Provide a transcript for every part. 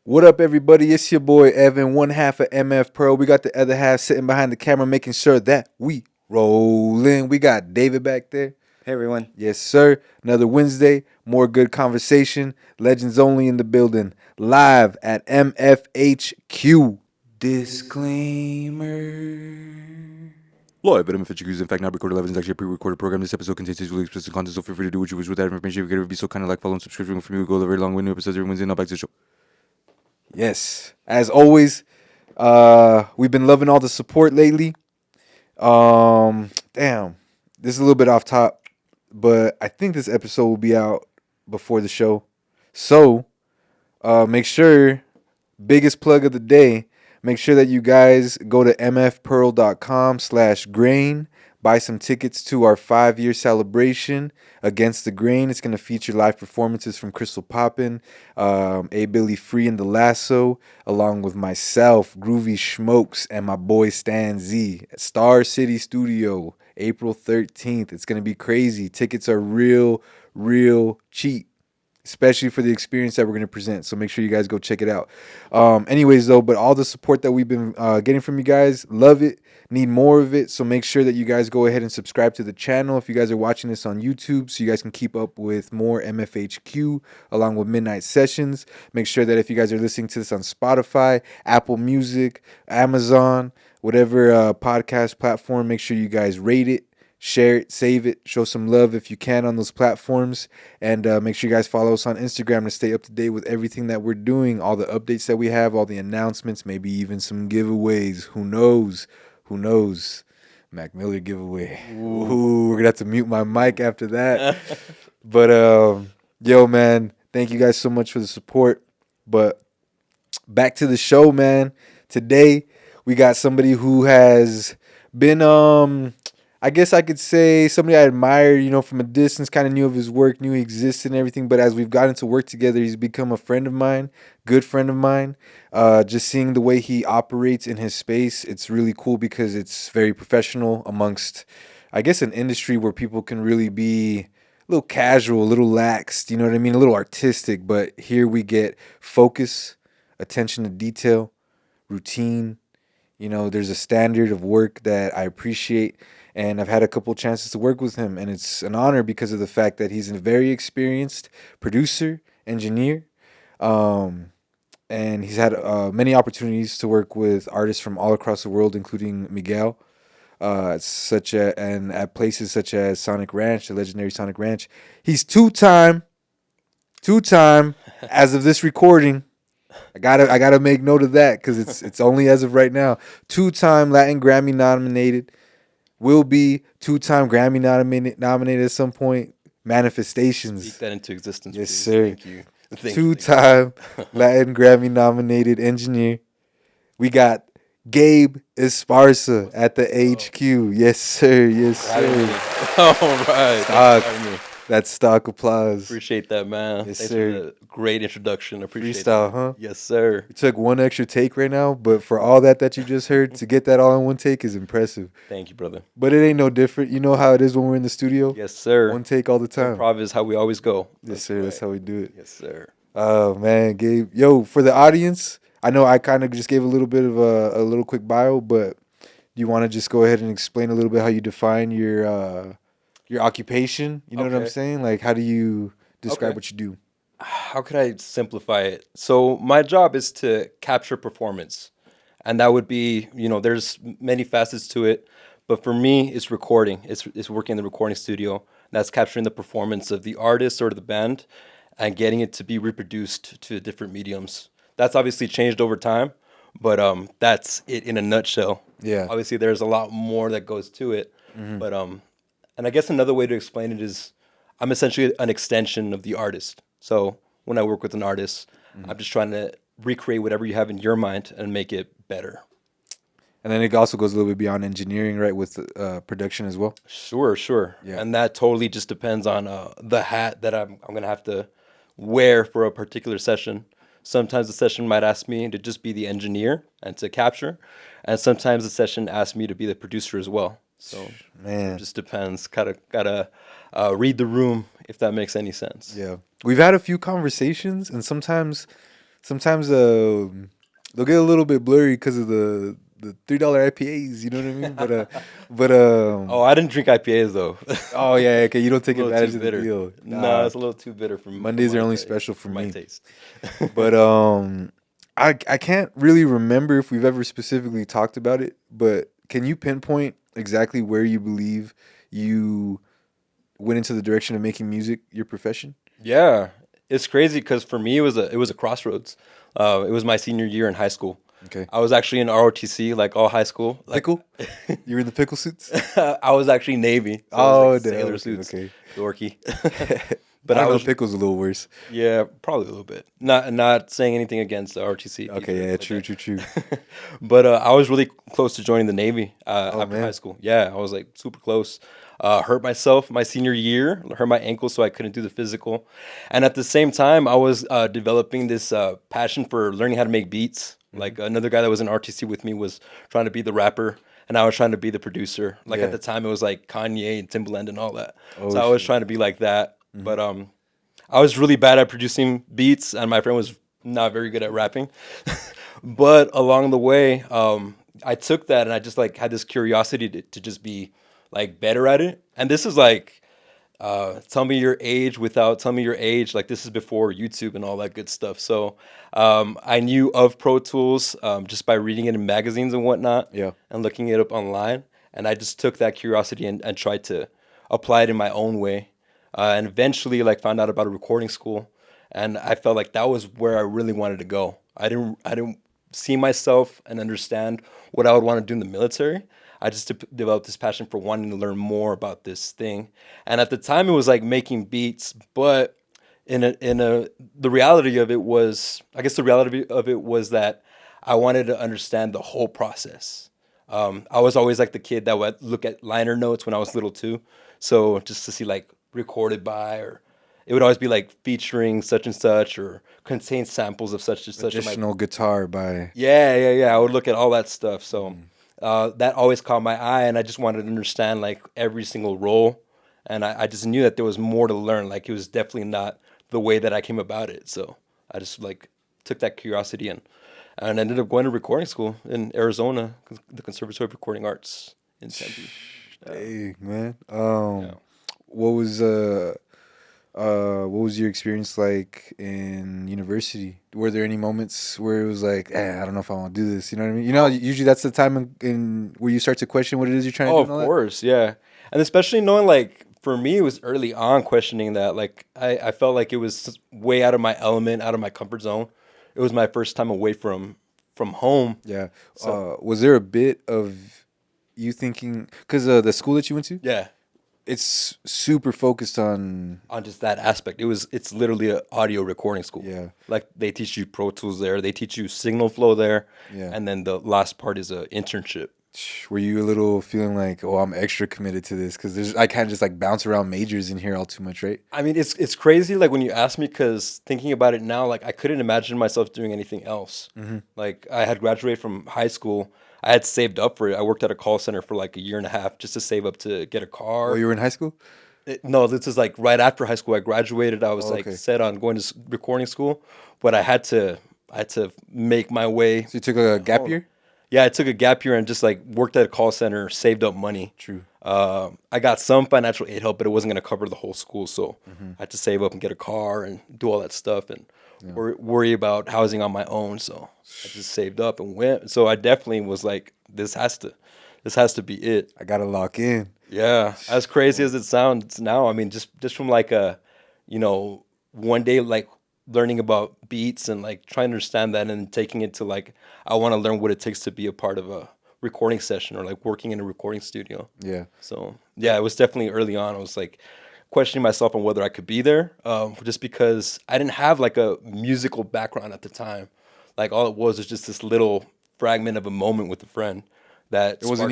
What up, everybody? It's your boy Evan, one half of MF Pro. We got the other half sitting behind the camera, making sure that we rolling. We got David back there. Hey, everyone. Yes, sir. Another Wednesday, more good conversation. Legends only in the building. Live at MFHQ. Disclaimer. Live at MFHQ is in fact not recorded live. It's actually a pre-recorded program. This episode contains visually explicit content, so feel free to do what you wish with that information. If you could be so kind of like, follow, and subscribe for me. We go a very long way. New episodes every Wednesday. Now back to the show. Yes, as always, we've been loving all the support lately. Damn, this is a little bit off top, but I think this episode will be out before the show. So, make sure, biggest plug of the day, make sure that you guys go to mfpearl.com/grain. Buy some tickets to our 5-year celebration against the grain. It's going to feature live performances from Crystal Poppin, A. Billy Free and The Lasso, along with myself, Groovy Smokes, and my boy Stan Z at Star City Studio, April 13th. It's going to be crazy. Tickets are real cheap, especially for the experience that we're going to present. So make sure you guys go check it out. Anyways, though, but all the support that we've been getting from you guys, love it. Need more of it. So make sure that you guys go ahead and subscribe to the channel if you guys are watching this on YouTube, so you guys can keep up with more MFHQ along with Midnight Sessions. Make sure that if you guys are listening to this on Spotify, Apple Music, Amazon, whatever podcast platform, make sure you guys rate it, share it, save it, show some love if you can on those platforms, and make sure you guys follow us on Instagram to stay up to date with everything that we're doing, all the updates that we have, all the announcements, maybe even some giveaways. Who knows? Who knows? Mac Miller giveaway. Ooh, we're gonna have to mute my mic after that. But yo, man, thank you guys so much for the support. But back to the show, man. Today we got somebody who has been I guess I could say somebody I admire, from a distance, kind of knew of his work, knew he existed and everything. But as we've gotten to work together, he's become a friend of mine, good friend of mine. Just seeing the way he operates in his space, it's really cool because it's very professional amongst, I guess, an industry where people can really be a little casual, a little lax, you know what I mean? A little artistic. But here we get focus, attention to detail, routine. There's a standard of work that I appreciate. And I've had a couple chances to work with him, and it's an honor because of the fact that he's a very experienced producer, engineer, and he's had many opportunities to work with artists from all across the world, including Miguel, and at places such as Sonic Ranch, the legendary Sonic Ranch. He's two-time, as of this recording. I gotta make note of that because it's only as of right now. 2-time Latin Grammy nominated. Will be 2-time Grammy nominated at some point. Manifestations. Speak that into existence. Yes, please. sir. Thank you. 2-time Latin Grammy nominated engineer. We got GABE ESPARZA at the HQ. Yes, sir. Yes, sir. All right. Stock. That's stock applause. Appreciate that, man. Yes, Thanks sir. for the great introduction. Appreciate Freestyle, that. huh? Yes, sir. It took one extra take right now, but for all that you just heard, to get that all in one take is impressive. Thank you, brother. But it ain't no different. You know how it is when we're in the studio? Yes, sir. One take all the time. Improv is how we always go. Yes, sir. That's how we do it. Yes, sir. Oh, man, Gabe. Yo, for the audience, I know I kind of just gave a little bit of a little quick bio, but do you want to just go ahead and explain a little bit how you define your occupation? You know what I'm Okay. saying? Like, how do you describe what you do? How could I simplify it? So my job is to capture performance. And that would be, there's many facets to it. But for me, it's recording. It's working in the recording studio. That's capturing the performance of the artist or the band and getting it to be reproduced to different mediums. That's obviously changed over time, but that's it in a nutshell. Yeah. Obviously, there's a lot more that goes to it. But and I guess another way to explain it is I'm essentially an extension of the artist. So when I work with an artist, I'm just trying to recreate whatever you have in your mind and make it better. And then it also goes a little bit beyond engineering, right, with production as well? Sure. Yeah. And that totally just depends on the hat that I'm going to have to wear for a particular session. Sometimes the session might ask me to just be the engineer and to capture. And sometimes the session asks me to be the producer as well. So Man. it just depends. Gotta read the room, if that makes any sense. Yeah. We've had a few conversations, and sometimes sometimes they'll get a little bit blurry because of the $3 IPAs. You know what I mean? But Oh, I didn't drink IPAs though. oh yeah, okay. You don't A take little advantage too of the bitter. deal. No, Nah, it's a little too bitter for Mondays are my only taste. special for For my me. taste. But I can't really remember if we've ever specifically talked about it. But can you pinpoint exactly where you believe you went into the direction of making music your profession? Yeah, it's crazy because for me it was a crossroads. It was my senior year in high school. Okay. I was actually in ROTC like all high school. Like Pickle? You were in the pickle suits? I was actually Navy, so it was Oh, like damn. sailor Okay, suits, okay. dorky. I But I don't know. was Pickle's a little worse. yeah, probably a little bit. Not saying anything against the ROTC Okay, either yeah, like true, true, true. that. But I was really close to joining the Navy Oh after high man. school. Yeah, I was like super close. Hurt myself my senior year, hurt my ankle, so I couldn't do the physical. And at the same time, I was developing this passion for learning how to make beats. Like another guy that was in RTC with me was trying to be the rapper, and I was trying to be the producer. Like at Yeah. the time, it was like Kanye and Timbaland and all that. So Oh I was shit. trying to be like that. But I was really bad at producing beats, and my friend was not very good at rapping. But along the way, I took that and I just like had this curiosity to just be like better at it. And this is like, tell me your age without tell me your age. Like this is before YouTube and all that good stuff. So I knew of Pro Tools just by reading it in magazines and whatnot, Yeah. and looking it up online. And I just took that curiosity and tried to apply it in my own way. And eventually, like, found out about a recording school, and I felt like that was where I really wanted to go. I didn't see myself and understand what I would want to do in the military. I just developed this passion for wanting to learn more about this thing. And at the time, it was like making beats, but the reality of it was, I guess the reality of it was that I wanted to understand the whole process. I was always like the kid that would look at liner notes when I was little too. So just to see like recorded by, or it would always be like featuring such and such or contain samples of such and such. I'm like, Additional guitar by. yeah. I would look at all that stuff. So that always caught my eye, and I just wanted to understand like every single role. And I just knew that there was more to learn. Like it was definitely not the way that I came about it. So I just like took that curiosity and ended up going to recording school in Arizona, the Conservatory of Recording Arts in Tempe. Hey man. Yeah. What was what was your experience like in university? Were there any moments where it was like, I don't know if I want to do this? You know what I mean? You know, usually that's the time in where you start to question what it is you're trying to Oh, do of and all that. course, yeah. And especially knowing like for me it was early on questioning that. Like I felt like it was way out of my element, out of my comfort zone. It was my first time away from home. Yeah. So Was there a bit of you thinking because the school that you went to, yeah, it's super focused on on just that aspect. It's literally an audio recording school. yeah, Like they teach you Pro Tools there, they teach you signal flow there, yeah. and then the last part is a internship. Were you a little feeling like, oh, I'm extra committed to this because there's I can't just like bounce around majors in here all too much, right? I mean, it's crazy. Like when you ask me, because thinking about it now, like I couldn't imagine myself doing anything else. Like I had graduated from high school, I had saved up for it. I worked at a call center for like a year and a half just to save up to get a While car. you were in high school? No, this is like right after high school. I graduated. I was Oh, like okay. set on going to recording school, but I had to make my way. So you took a gap home. year? Yeah, I took a gap year and just like worked at a call center, saved up money. True. I got some financial aid help, but it wasn't going to cover the whole school. So I had to save up and get a car and do all that stuff and worry about housing on my own. So I just saved up and went. So I definitely was like, this has to be it. I gotta lock in. Yeah, as crazy as it sounds now, I mean, just from like one day like learning about beats and like trying to understand that and taking it to like I want to learn what it takes to be a part of a recording session or like working in a recording studio. Yeah. So yeah, it was definitely early on. I was like questioning myself on whether I could be there, just because I didn't have like a musical background at the time. Like all it was just this little fragment of a moment with a friend that It wasn't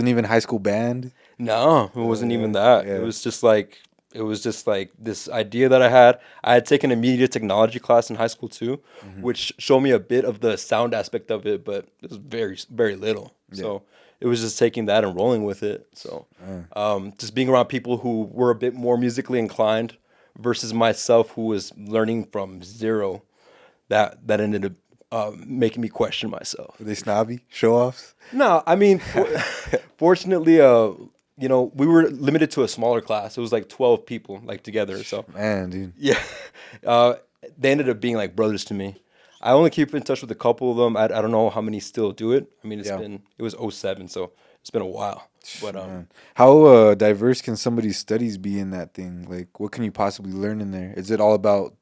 even high school band. no, it wasn't even that. yeah. It was just like this idea that I had. I had taken a media technology class in high school too, which showed me a bit of the sound aspect of it, but it was very, very little. So it was just taking that and rolling with it. So just being around people who were a bit more musically inclined versus myself who was learning from zero. that ended up making me question myself. Were they snobby? Show offs? No, I mean, fortunately, we were limited to a smaller class. It was like 12 people, like together. So Man, dude. yeah, uh, they ended up being like brothers to me. I only keep in touch with a couple of them. I don't know how many still do it. I mean, Yeah. it was '07, so it's been a while. But Man. How diverse can somebody's studies be in that thing? Like, what can you possibly learn in there? Is it all about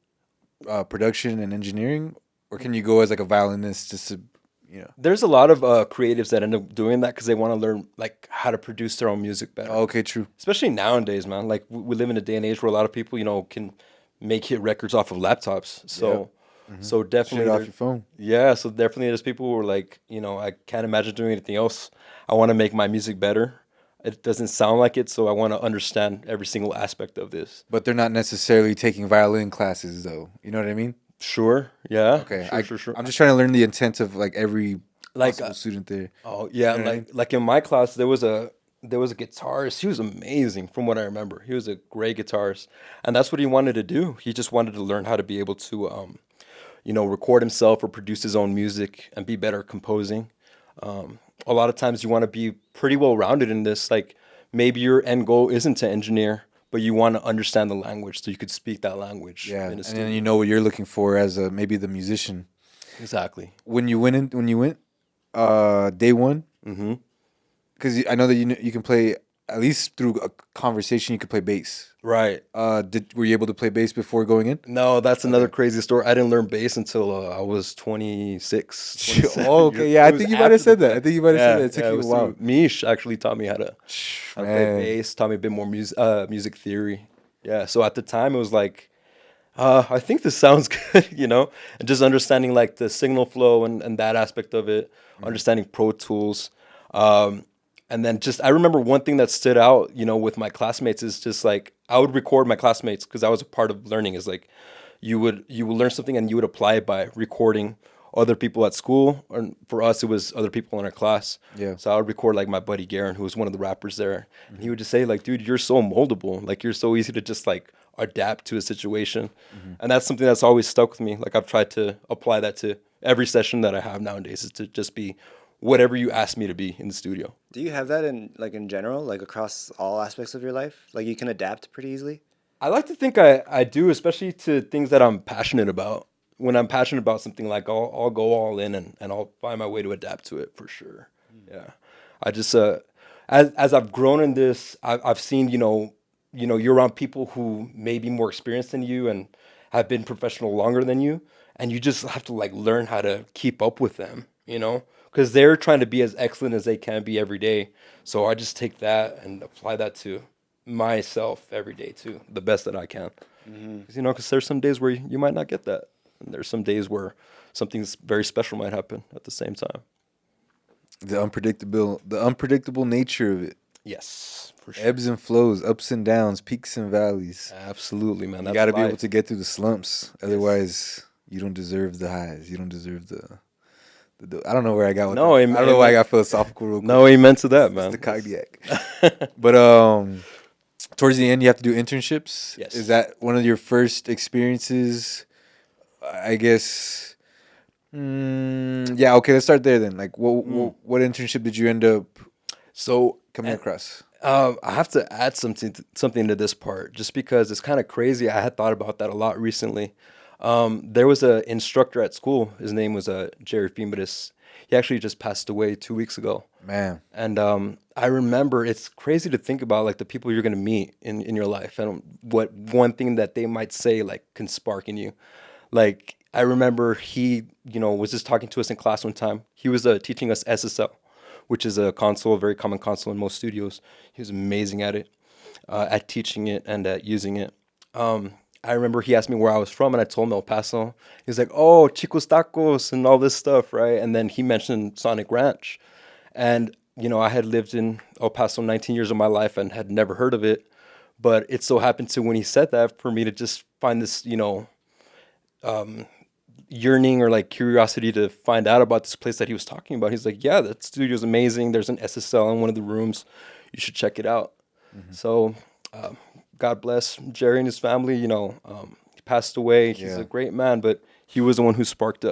production and engineering, or can you go as like a violinist just to, you know? there's a lot of creatives that end up doing that because they want to learn like how to produce their own music better. Okay, true. Especially nowadays, man. Like we live in a day and age where a lot of people, can make hit records off of laptops. So, so definitely, Straight off your phone. yeah. So definitely, there's people who are like, I can't imagine doing anything else. I want to make my music better. It doesn't sound like it, so I want to understand every single aspect of this. But they're not necessarily taking violin classes, though. You know what I mean? Sure, yeah, Okay, sure. I'm just trying to learn the intent of like every Like, possible student there. oh yeah, You know what I mean? like in my class, there was a guitarist. He was amazing, from what I remember. He was a great guitarist, and that's what he wanted to do. He just wanted to learn how to be able to, record himself or produce his own music and be better at composing. A lot of times you want to be pretty well rounded in this. Like maybe your end goal isn't to engineer, but you want to understand the language so you could speak that language Yeah, in a and studio. then you know what you're looking for as a maybe the musician. Exactly. When you went day one, Hmm. because I know that you can play at least through a conversation. You could play bass. Right. Were you able to play bass before going in? No, that's another crazy story. I didn't learn bass until I was 26, 27 Oh, years. okay, yeah. I It was think you might have after said the that. I fact. think you might have said Yeah, that. It took yeah, it you a was while. through Mish actually taught me how to play Man, bass, taught me a bit more music theory. Yeah, so at the time it was like, I think this sounds good, and just understanding like the signal flow and that aspect of it, understanding Pro Tools. Um, and then I remember one thing that stood out, with my classmates is just like I would record my classmates because I was a part of learning is like you would learn something and you would apply it by recording other people at school, or for us it was other people in our class. Yeah. So I would record like my buddy Garen, who was one of the rappers there, and he would just say like, "Dude, you're so moldable. Like you're so easy to just like adapt to a situation," and that's something that's always stuck with me. Like I've tried to apply that to every session that I have nowadays is to just be whatever you ask me to be in the studio. Do you have that in general, like across all aspects of your life? Like you can adapt pretty easily? I like to think I do, especially to things that I'm passionate about. When I'm passionate about something, like I'll go all in and I'll find my way to adapt to it for sure. Yeah, I just as I've grown in this, I've seen you're around people who may be more experienced than you and have been professional longer than you, and you just have to like learn how to keep up with them, because they're trying to be as excellent as they can be every day. So I just take that and apply that to myself every day too, the best that I can. Because there's some days where you might not get that. And there's some days where something very special might happen at the same time. the unpredictable nature of it. Yes, for sure. Ebbs and flows, ups and downs, peaks and valleys. Absolutely, man. You That's got to be able life. to get through the slumps. Otherwise, you don't deserve the highs. You don't deserve I don't know where I got with No, that. amen- I don't know why I amen. got philosophical real quick. No amen to that, It's man. the cognac. But towards the end, you have to do internships. Yes. Is that one of your first experiences? I guess. Yeah. Okay. Let's start there then. Like, what internship did you end up So coming across? I have to add something to this part, just because it's kind of crazy. I had thought about that a lot recently. There was an instructor at school. His name was Jerry Fimbidis. He actually just passed away 2 weeks ago. Man. And I remember it's crazy to think about like the people you're gonna meet in your life and what one thing that they might say like can spark in you. Like I remember he was just talking to us in class one time. He was teaching us SSL, which is a console, a very common console in most studios. He was amazing at it, at teaching it and at using it. I remember he asked me where I was from, and I told him El Paso. He's like, "Oh, Chicos Tacos and all this stuff, right?" And then he mentioned Sonic Ranch, and I had lived in El Paso 19 years of my life and had never heard of it. But it so happened to when he said that for me to just find this, yearning or like curiosity to find out about this place that he was talking about. He's like, "Yeah, that studio's amazing. There's an SSL in one of the rooms. You should check it out." So, God bless Jerry and his family. He passed away. He's Yeah. a great man, but he was the one who sparked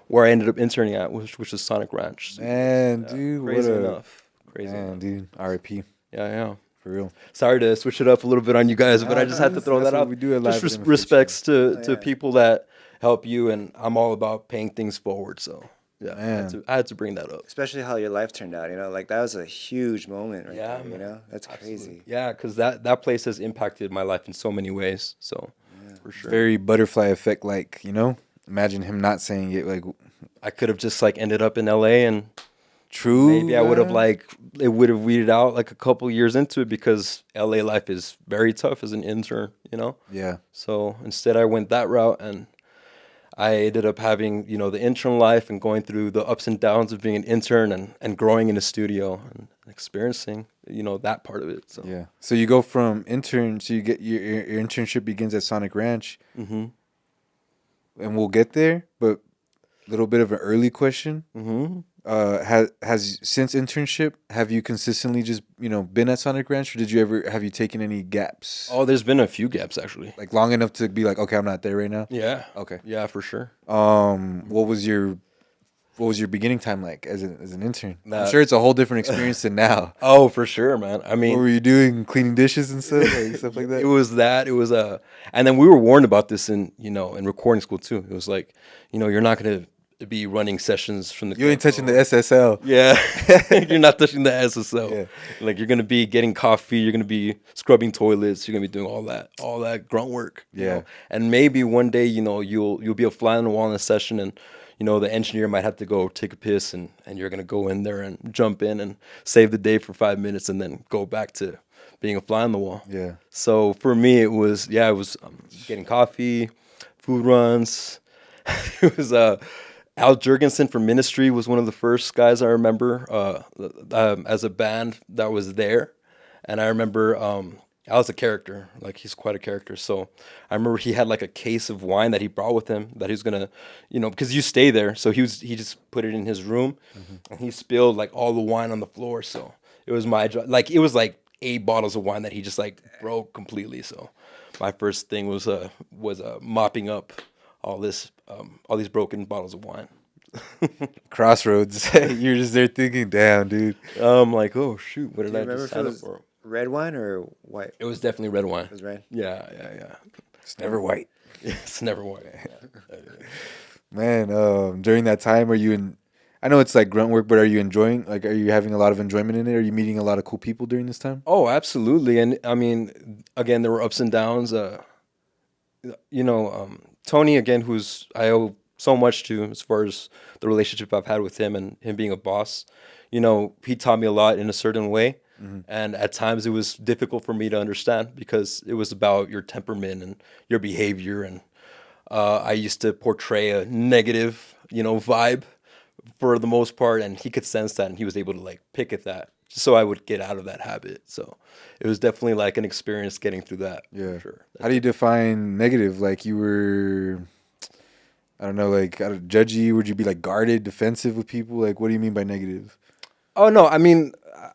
where I ended up interning at, which is Sonic Ranch. So, Man, dude, crazy what a enough. Crazy man, enough. dude. R.I.P. Yeah. For real. Sorry to switch it up a little bit on you guys, but Nah, I just had to throw that's that what out. we do at Just Live MFHQ. respects to yeah. people that help you, and I'm all about paying things forward. So yeah, Man. I had to bring that up. Especially how your life turned out, you know, like that was a huge moment right Yeah, there, you man. know? That's crazy. Yeah, because that place has impacted my life in so many ways. So for sure, Very butterfly effect, like, you know? Imagine him not saying it, like, I could have just like ended up in LA, and true. maybe I would have man. it would have weeded out like a couple years into it, because LA life is very tough as an intern, you know? Yeah. So instead I went that route, and I ended up having, you know, the intern life and going through the ups and downs of being an intern, and growing in a studio and experiencing, you know, that part of it. So Yeah. So you go from intern, so you get your internship begins at Sonic Ranch, Mhm. and we'll get there, but a little bit of an early question. Mhm. Has since internship, have you consistently just, you know, been at Sonic Ranch, or have you taken any gaps? Oh, there's been a few gaps actually. Like long enough to be like, okay, I'm not there right now? Yeah. Okay. Yeah, for sure. What was your beginning time like as an intern? I'm Nah. sure it's a whole different experience than now. Oh, for sure, man. I What mean, were you doing? Cleaning dishes and stuff, like stuff like that? it was that. It was and then we were warned about this in, you know, in recording school too. It was like, you know, you're not gonna be running sessions from the You ain't touching the get-go. SSL. Yeah, you're not touching the SSL. Yeah. Like you're gonna be getting coffee, you're gonna be scrubbing toilets, you're gonna be doing all that grunt work. You Yeah. know? And maybe one day, you know, you'll be a fly on the wall in a session, and you know the engineer might have to go take a piss, and you're gonna go in there and jump in and save the day for 5 minutes, and then go back to being a fly on the wall. Yeah. So for me, it was getting coffee, food runs. It was Al Jurgensen from Ministry was one of the first guys I remember as a band that was there, and I remember Al's a character, like he's quite a character. So I remember he had like a case of wine that he brought with him that he was gonna, you know, because you stay there. So he just put it in his room, and he spilled like all the wine on the floor. So it was my job. Like it was like 8 bottles of wine that he just like broke completely. So my first thing was mopping up all these broken bottles of wine. Crossroads. You're just there thinking, damn, dude. I'm like, oh shoot, what did Do you I remember just if it sign up was for? red wine or white? It was definitely red wine. It was red. Yeah. It's never white. It's never white. Man, during that time, are you in? I know it's like grunt work, but are you enjoying? Like, are you having a lot of enjoyment in it? Are you meeting a lot of cool people during this time? Oh, absolutely. And I mean, again, there were ups and downs. You know, Tony, again, who's I owe so much to as far as the relationship I've had with him and him being a boss. You know, he taught me a lot in a certain way. And at times it was difficult for me to understand, because it was about your temperament and your behavior. And I used to portray a negative, you know, vibe for the most part. And he could sense that, and he was able to like pick at that, so I would get out of that habit. So it was definitely like an experience getting through that. Yeah. For sure. How do you define negative? Like you were, I don't know, like judgy? Would you be like guarded, defensive with people? Like, what do you mean by negative? Oh no, I mean,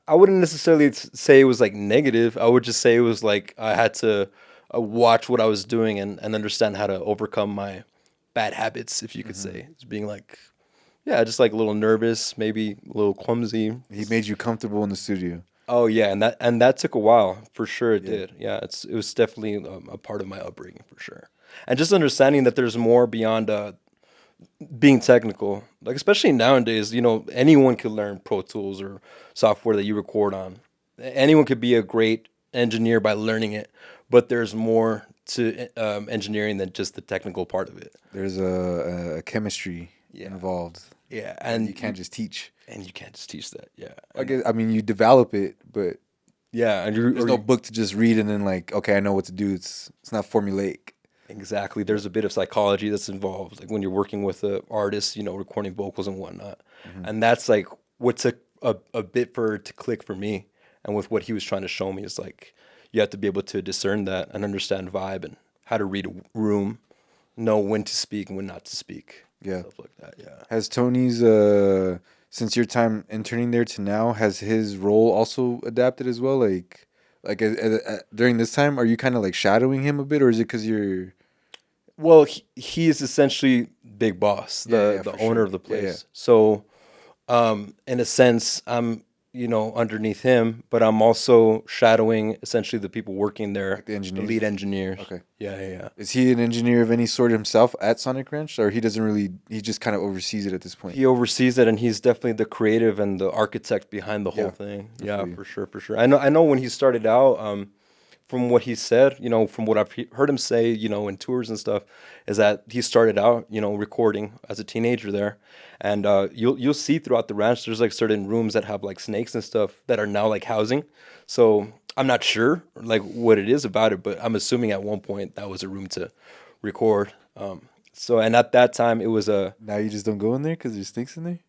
I wouldn't necessarily say it was like negative. I would just say it was like I had to watch what I was doing, and understand how to overcome my bad habits, if you could say. It's being like, yeah, just like a little nervous, maybe a little clumsy. He made you comfortable in the studio. Oh yeah, and that took a while, for sure. It did. Yeah, it was definitely a part of my upbringing, for sure. And just understanding that there's more beyond being technical. Like especially nowadays, you know, anyone could learn Pro Tools or software that you record on. Anyone could be a great engineer by learning it, but there's more to engineering than just the technical part of it. There's a chemistry Yeah. involved. Yeah, And you can't just teach. and you can't just teach that. Yeah, I guess, I mean, you develop it, but yeah, and there's no book to just read and then like, okay, I know what to do. It's not formulaic. exactly. There's a bit of psychology that's involved, like when you're working with an artist, you know, recording vocals and whatnot. And that's like what took a bit for it to click for me. And with what he was trying to show me is like, you have to be able to discern that and understand vibe and how to read a room, know when to speak and when not to speak. Yeah. Stuff like that. Yeah. Has Tony's, since your time interning there to now, has his role also adapted as well? Like during this time, are you kind of like shadowing him a bit, or is it because you're Well, he is essentially big boss, the for owner sure. of the Yeah, yeah. place. So, in a sense, I'm underneath him, but I'm also shadowing essentially the people working there, Like the engineers? lead engineers. Okay. Yeah, yeah, yeah. Is he an engineer of any sort himself at Sonic Ranch, or he doesn't really? He just kind of oversees it at this point. He oversees it, and he's definitely the creative and the architect behind the whole Yeah, thing. I Yeah, feel you. for sure, for sure. I know when he started out, from what he said, from what I've heard him say, in tours and stuff, is that he started out, recording as a teenager there, and you'll see throughout the ranch, there's like certain rooms that have like snakes and stuff that are now like housing. So I'm not sure like what it is about it, but I'm assuming at one point that was a room to record. So and at that time it was a Now you just don't go in there because there's snakes in there.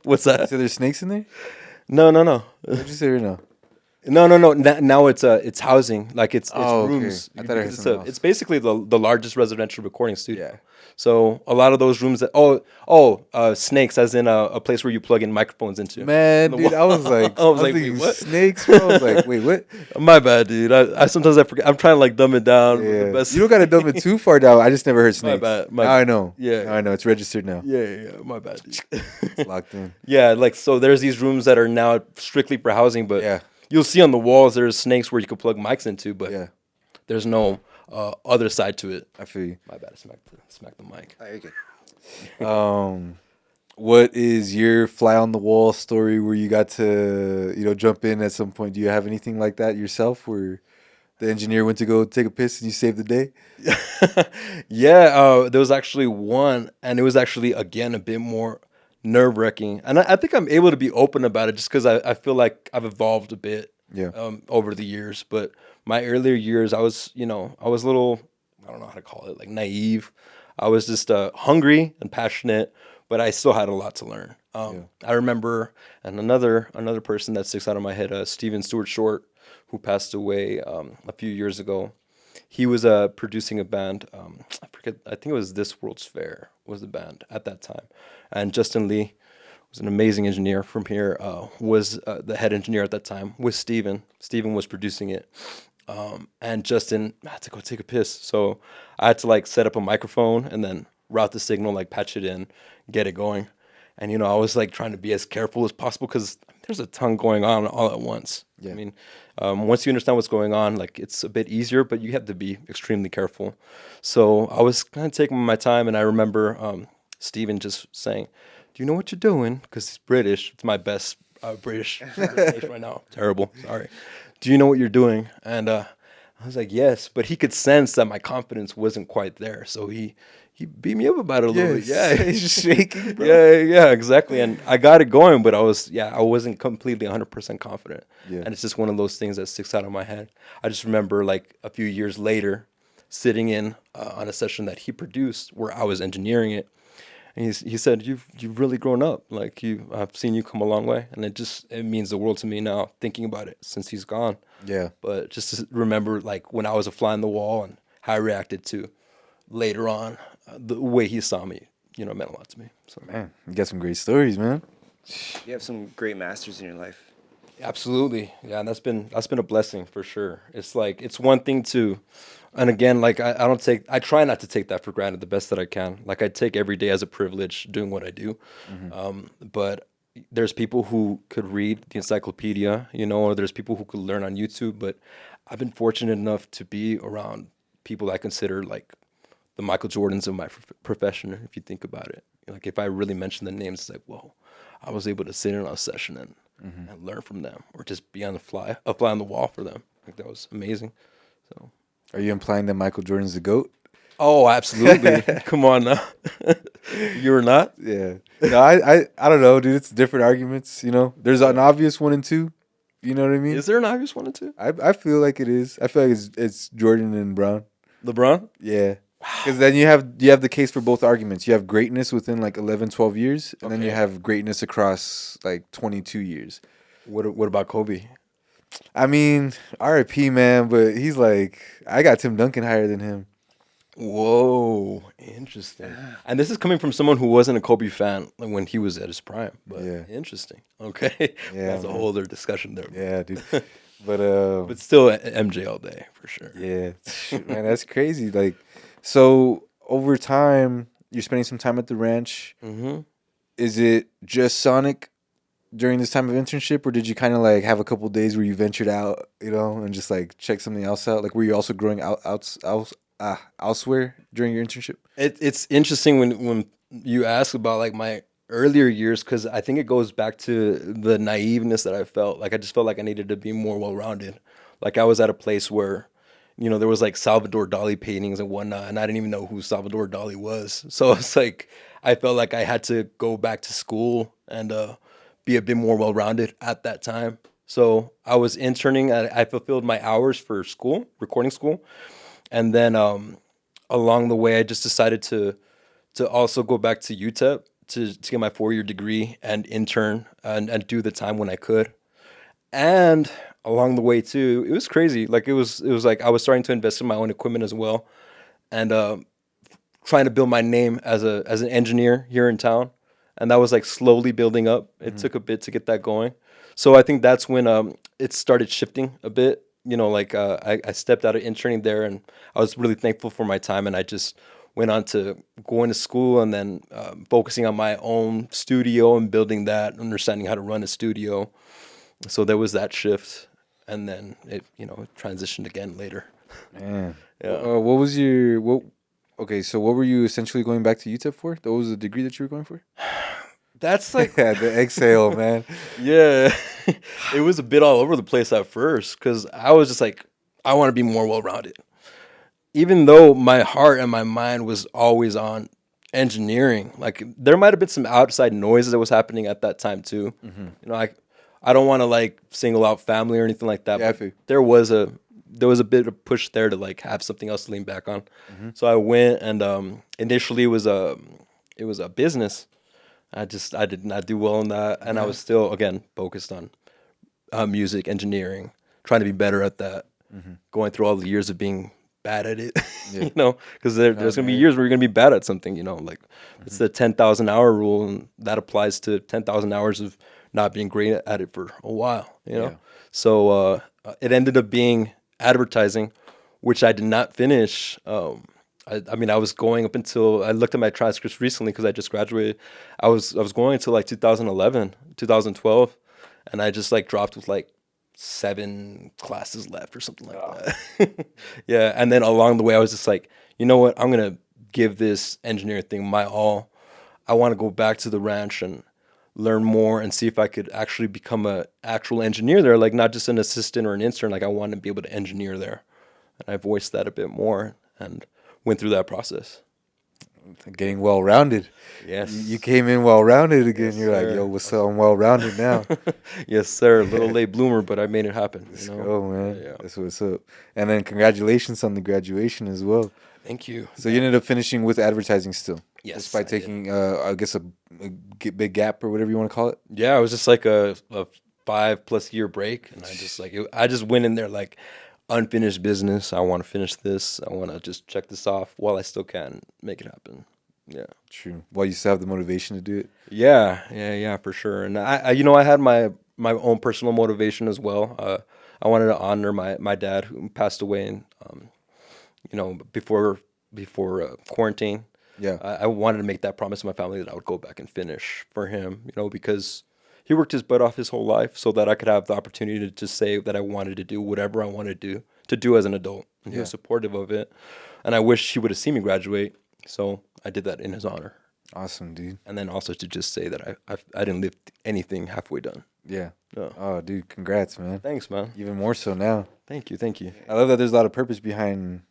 what's You that? said there's snakes in there. No, no, no. What'd you say right now? No, no, no. Now it's housing, like it's Oh, okay. rooms. I thought I heard Because something else. it's basically the largest residential recording studio. Yeah. So a lot of those rooms that snakes, as in a place where you plug in microphones into. Man, The dude, I was wall. like, I was like, thinking wait, what? snakes. Bro. I was like, wait, what? My bad, dude. I sometimes I forget. I'm trying to like dumb it down. but Yeah, The best. you don't gotta dumb it too far down. I just never heard snakes. bad, Now I know. Yeah. Now I know. It's registered now. Yeah, yeah, yeah. My bad, dude. It's locked in. Yeah, like so. There's these rooms that are now strictly for housing, but Yeah. you'll see on the walls there's snakes where you can plug mics into, but Yeah, there's no other side to it. I feel you. My bad. I smacked the mic. Oh, you're good. What is your fly on the wall story where you got to, jump in at some point? Do you have anything like that yourself where the engineer went to go take a piss and you saved the day? Yeah, there was actually one, and it was actually again a bit more nerve wracking, and I think I'm able to be open about it just because I feel like I've evolved a bit, Yeah. over the years. But my earlier years, I was a little, I don't know how to call it, like naive. I was just hungry and passionate, but I still had a lot to learn. I remember, and another person that sticks out of my head, Steven Stewart Short, who passed away a few years ago. He was producing a band. I forget. I think it was This World's Fair was the band at that time, and Justin Lee was an amazing engineer from here. Was the head engineer at that time with Steven. Steven was producing it, and Justin had to go take a piss. So I had to like set up a microphone and then route the signal, like patch it in, get it going. And I was like trying to be as careful as possible because there's a ton going on all at once. Yeah. I mean, once you understand what's going on, like it's a bit easier, but you have to be extremely careful. So I was kind of taking my time, and I remember Steven just saying, "Do you know what you're doing?" Because he's British. It's my best British impersonation right now. Terrible. Sorry. Do you know what you're doing? And I was like, yes, but he could sense that my confidence wasn't quite there, so he beat me up about it a little bit. Yeah, he's just shaking, bro. yeah, exactly. And I got it going, but I wasn't completely 100% confident. Yeah. And it's just one of those things that sticks out of my head. I just remember like a few years later, sitting in on a session that he produced where I was engineering it, and he said, "You've really grown up. Like I've seen you come a long way, and it means the world to me now thinking about it since he's gone." Yeah. But just to remember, like when I was a fly on the wall and how I reacted to later on, the way he saw me, meant a lot to me. So Man, you got some great stories, man. You have some great masters in your life. absolutely, yeah, and that's been a blessing for sure. It's like it's one thing to, and again, like I try not to take that for granted the best that I can. Like I take every day as a privilege doing what I do, but there's people who could read the encyclopedia, or there's people who could learn on YouTube. But I've been fortunate enough to be around people I consider like the Michael Jordans of my profession. If you think about it, like if I really mention the names, it's like, whoa, I was able to sit in on a session and learn from them, or just be on a fly on the wall for them. Like that was amazing. So, Are you implying that Michael Jordan's the GOAT? oh, absolutely. Come on now, you were not. Yeah. No, I don't know, dude. It's different arguments, There's an obvious one and two. You know what I mean? Is there an obvious one or two? I feel like it is. I feel like it's Jordan and Brown. LeBron? Yeah. Because then you have the case for both arguments. You have greatness within like 11, 12 years, and then you Okay. have greatness across like 22 years. What about Kobe? I mean, RIP, man, but he's like, I got Tim Duncan higher than him. Whoa, interesting. And this is coming from someone who wasn't a Kobe fan when he was at his prime. But Yeah. interesting. Okay, Yeah, that's a man. whole other discussion there. Yeah, dude. But But still, MJ all day for sure. yeah, man, that's crazy. Like, So over time, you're spending some time at the ranch. Mm-hmm. Is it just Sonic during this time of internship, or did you kind of like have a couple days where you ventured out, and just like check something else out? Like, were you also growing elsewhere during your internship? It's interesting when you ask about like my earlier years, because I think it goes back to the naiveness that I felt. Like I just felt like I needed to be more well rounded. Like I was at a place where, there was like Salvador Dali paintings and whatnot, and I didn't even know who Salvador Dali was. So it's like I felt like I had to go back to school and be a bit more well rounded at that time. So I was interning. I fulfilled my hours for school, recording school, and then along the way, I just decided to also go back to UTEP to get my 4-year degree and intern and do the time when I could. And along the way too, it was crazy. Like it was like I was starting to invest in my own equipment as well, and trying to build my name as an engineer here in town. And that was like slowly building up. It took a bit to get that going. So I think that's when it started shifting a bit. Like I stepped out of interning there, and I was really thankful for my time. And I just went on to going to school and then focusing on my own studio and building that, understanding how to run a studio. So there was that shift, and then it transitioned again later. Man, Yeah. what was your what? Okay, so what were you essentially going back to UTEP for? That was the degree that you were going for? That's like, Yeah, the exhale, man. yeah, it was a bit all over the place at first because I was just like, I want to be more well rounded. Even though my heart and my mind was always on engineering, like there might have been some outside noises that was happening at that time too. I don't want to like single out family or anything like that. Yeah, I But feel you. there was a bit of push there to like have something else to lean back on. So I went, and initially it was a business. I did not do well in that, and I was still again focused on music engineering, trying to be better at that. Going through all the years of being bad at it, Yeah. because there's gonna be man. years where you're gonna be bad at something. Like it's the 10,000 hour rule, and that applies to 10,000 hours of not being great at it for a while. Yeah. So it ended up being advertising, which I did not finish. I mean, I was going up until I looked at my transcripts recently because I just graduated. I was going until like 2011, 2012, and I just like dropped with like 7 classes left or something like that. Yeah, and then along the way, I was just like, you know what? I'm gonna give this engineering thing my all. I want to go back to the ranch and learn more and see if I could actually become a actual engineer there, like not just an assistant or an intern. Like I want to be able to engineer there, and I voiced that a bit more and went through that process. Getting well rounded. Yes. You came in well rounded again. Yes, You're like, sir. yo, what's up? I'm well rounded now. Yes, sir. A little late bloomer, but I made it happen. Let's go, man. Yeah. That's what's up. And then congratulations on the graduation as well. Thank you. So you ended up finishing with advertising still. Yes, Despite I did. taking, I guess, a big gap or whatever you want to call it. Yeah, it was just like a 5+ year break, and I just went in there like unfinished business. I want to finish this. I want to just check this off while I still can make it happen. Yeah. True. Well, you still have the motivation to do it. Yeah, for sure. And I had my own personal motivation as well. I wanted to honor my dad who passed away, and before quarantine. Yeah. I wanted to make that promise to my family that I would go back and finish for him. Because he worked his butt off his whole life so that I could have the opportunity to just say that I wanted to do whatever I wanted to do as an adult. And he was supportive of it, and I wish he would have seen me graduate. So I did that in his honor. Awesome, dude. And then also to just say that I didn't live anything halfway done. Yeah. Yeah. Oh, dude, congrats, man. Thanks, man. Even more so now. Thank you. I love that there's a lot of purpose behind,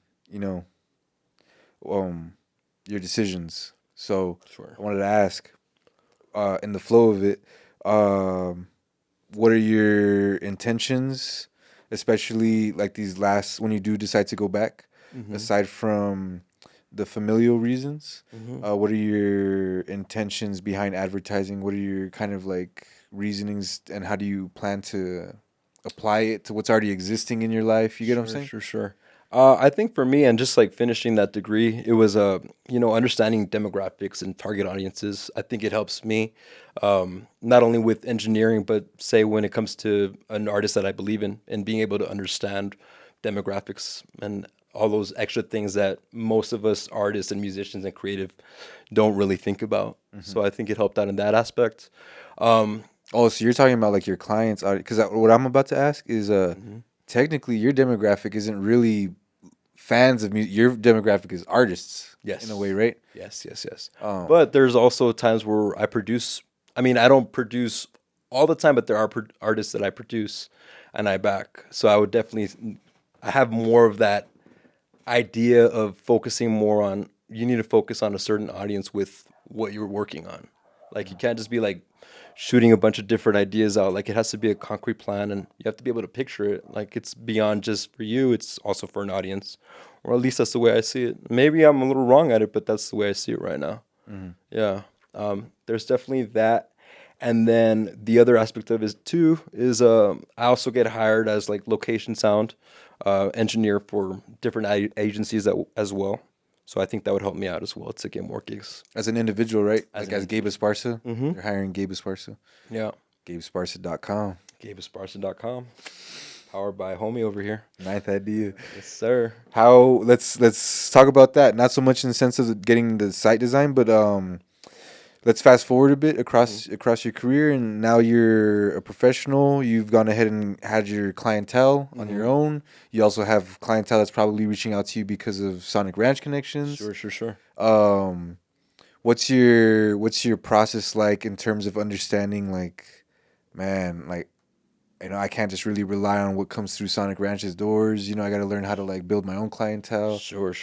your decisions. So Sure. I wanted to ask, in the flow of it, what are your intentions, especially like these last when you do decide to go back, aside from the familial reasons? What are your intentions behind advertising? What are your kind of like reasonings, and how do you plan to apply it to what's already existing in your life? You get what I'm saying? Sure. I think for me, and just like finishing that degree, it was understanding demographics and target audiences. I think it helps me, not only with engineering, but say when it comes to an artist that I believe in, and being able to understand demographics and all those extra things that most of us artists and musicians and creative don't really think about. So I think it helped out in that aspect. Oh, so you're talking about like your clients are, because what I'm about to ask is technically your demographic isn't really fans of music. Your demographic is artists. Yes. In a way, right? Yes. But there's also times where I produce. I mean, I don't produce all the time, but there are artists that I produce and I back. So I would definitely, I have more of that idea of focusing more on, you need to focus on a certain audience with what you're working on. Like you can't just be like shooting a bunch of different ideas out. Like it has to be a concrete plan and you have to be able to picture it. Like it's beyond just for you, it's also for an audience. Or at least that's the way I see it. Maybe I'm a little wrong at it, but that's the way I see it right now. Yeah. There's definitely that. And then the other aspect of it too is I also get hired as like location sound engineer for different agencies as well. So I think that would help me out as well to get more gigs. As an individual, right? As Like an as Gabe Esparza. You're hiring Gabe Esparza. Yeah. GabeEsparza.com. GabeEsparza.com. Powered by homie over here. Ninth idea. Yes, sir. How let's talk about that. Not so much in the sense of getting the site design, but let's fast forward a bit across your career, and now you're a professional. You've gone ahead and had your clientele on your own. You also have clientele that's probably reaching out to you because of Sonic Ranch connections. Sure. What's your process like in terms of understanding, like, man, like, you know, I can't just really rely on what comes through Sonic Ranch's doors. You know, I got to learn how to like build my own clientele. Sure.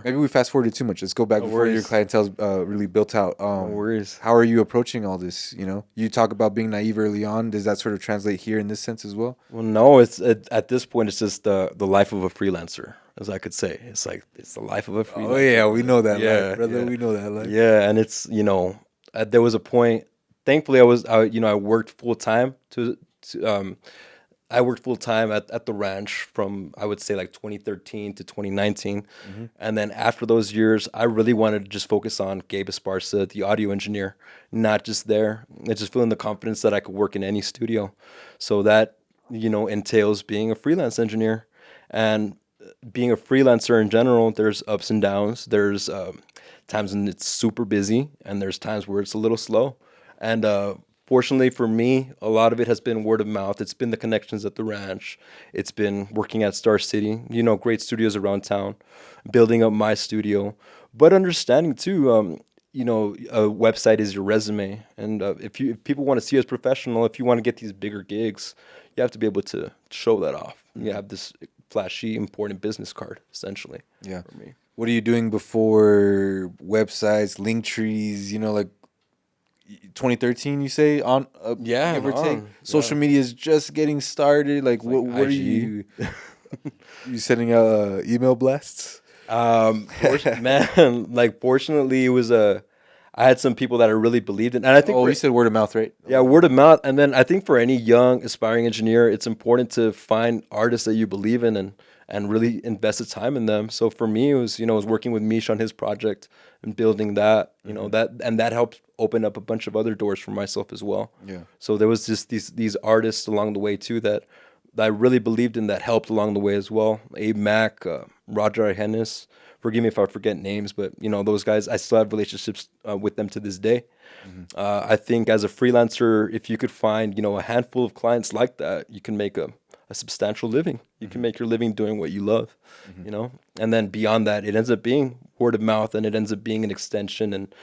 Maybe we fast forwarded too much. Let's go back No before your worries. clientele's really built out. No worries. How are you approaching all this? You know, you talk about being naive early on. Does that sort of translate here in this sense as well? Well, no, at this point, it's just the life of a freelancer, as I could say. It's like, it's the life of a freelancer. Oh yeah, we know that Yeah, life, brother. yeah. We know that life. Yeah, and it's, you know, there was a point, thankfully I worked full time I worked full time at the ranch from, I would say, like 2013 to 2019. And then after those years, I really wanted to just focus on Gabe Esparza, the audio engineer, not just there. And just feeling the confidence that I could work in any studio. So that, you know, entails being a freelance engineer. And being a freelancer in general, there's ups and downs. There's times when it's super busy, and there's times where it's a little slow. And fortunately for me, a lot of it has been word of mouth. It's been the connections at the ranch. It's been working at Star City, you know, great studios around town, building up my studio. But understanding too, you know, a website is your resume. And if people want to see you as professional, if you want to get these bigger gigs, you have to be able to show that off. You have this flashy, important business card, essentially. Yeah. For me. What are you doing before websites, link trees? You know, like 2013, you say on Yeah, give or take. on, Social media is just getting started. Like, what are IG. you? You sending out email blasts? Man, like fortunately, it was I had some people that I really believed in, and I think Oh, you said word of mouth, right? yeah, word of mouth. And then I think for any young aspiring engineer, it's important to find artists that you believe in and really invest the time in them. So for me, it was, you know, I was working with Mish on his project and building that, you know, that helped open up a bunch of other doors for myself as well. Yeah. So there was just these artists along the way too that I really believed in, that helped along the way as well. Abe Mack, Roger Hennis. Forgive me if I forget names, but you know, those guys, I still have relationships with them to this day. I think as a freelancer, if you could find, you know, a handful of clients like that, you can make a substantial living. You can make your living doing what you love, you know? And then beyond that, it ends up being word of mouth, and it ends up being an extension. And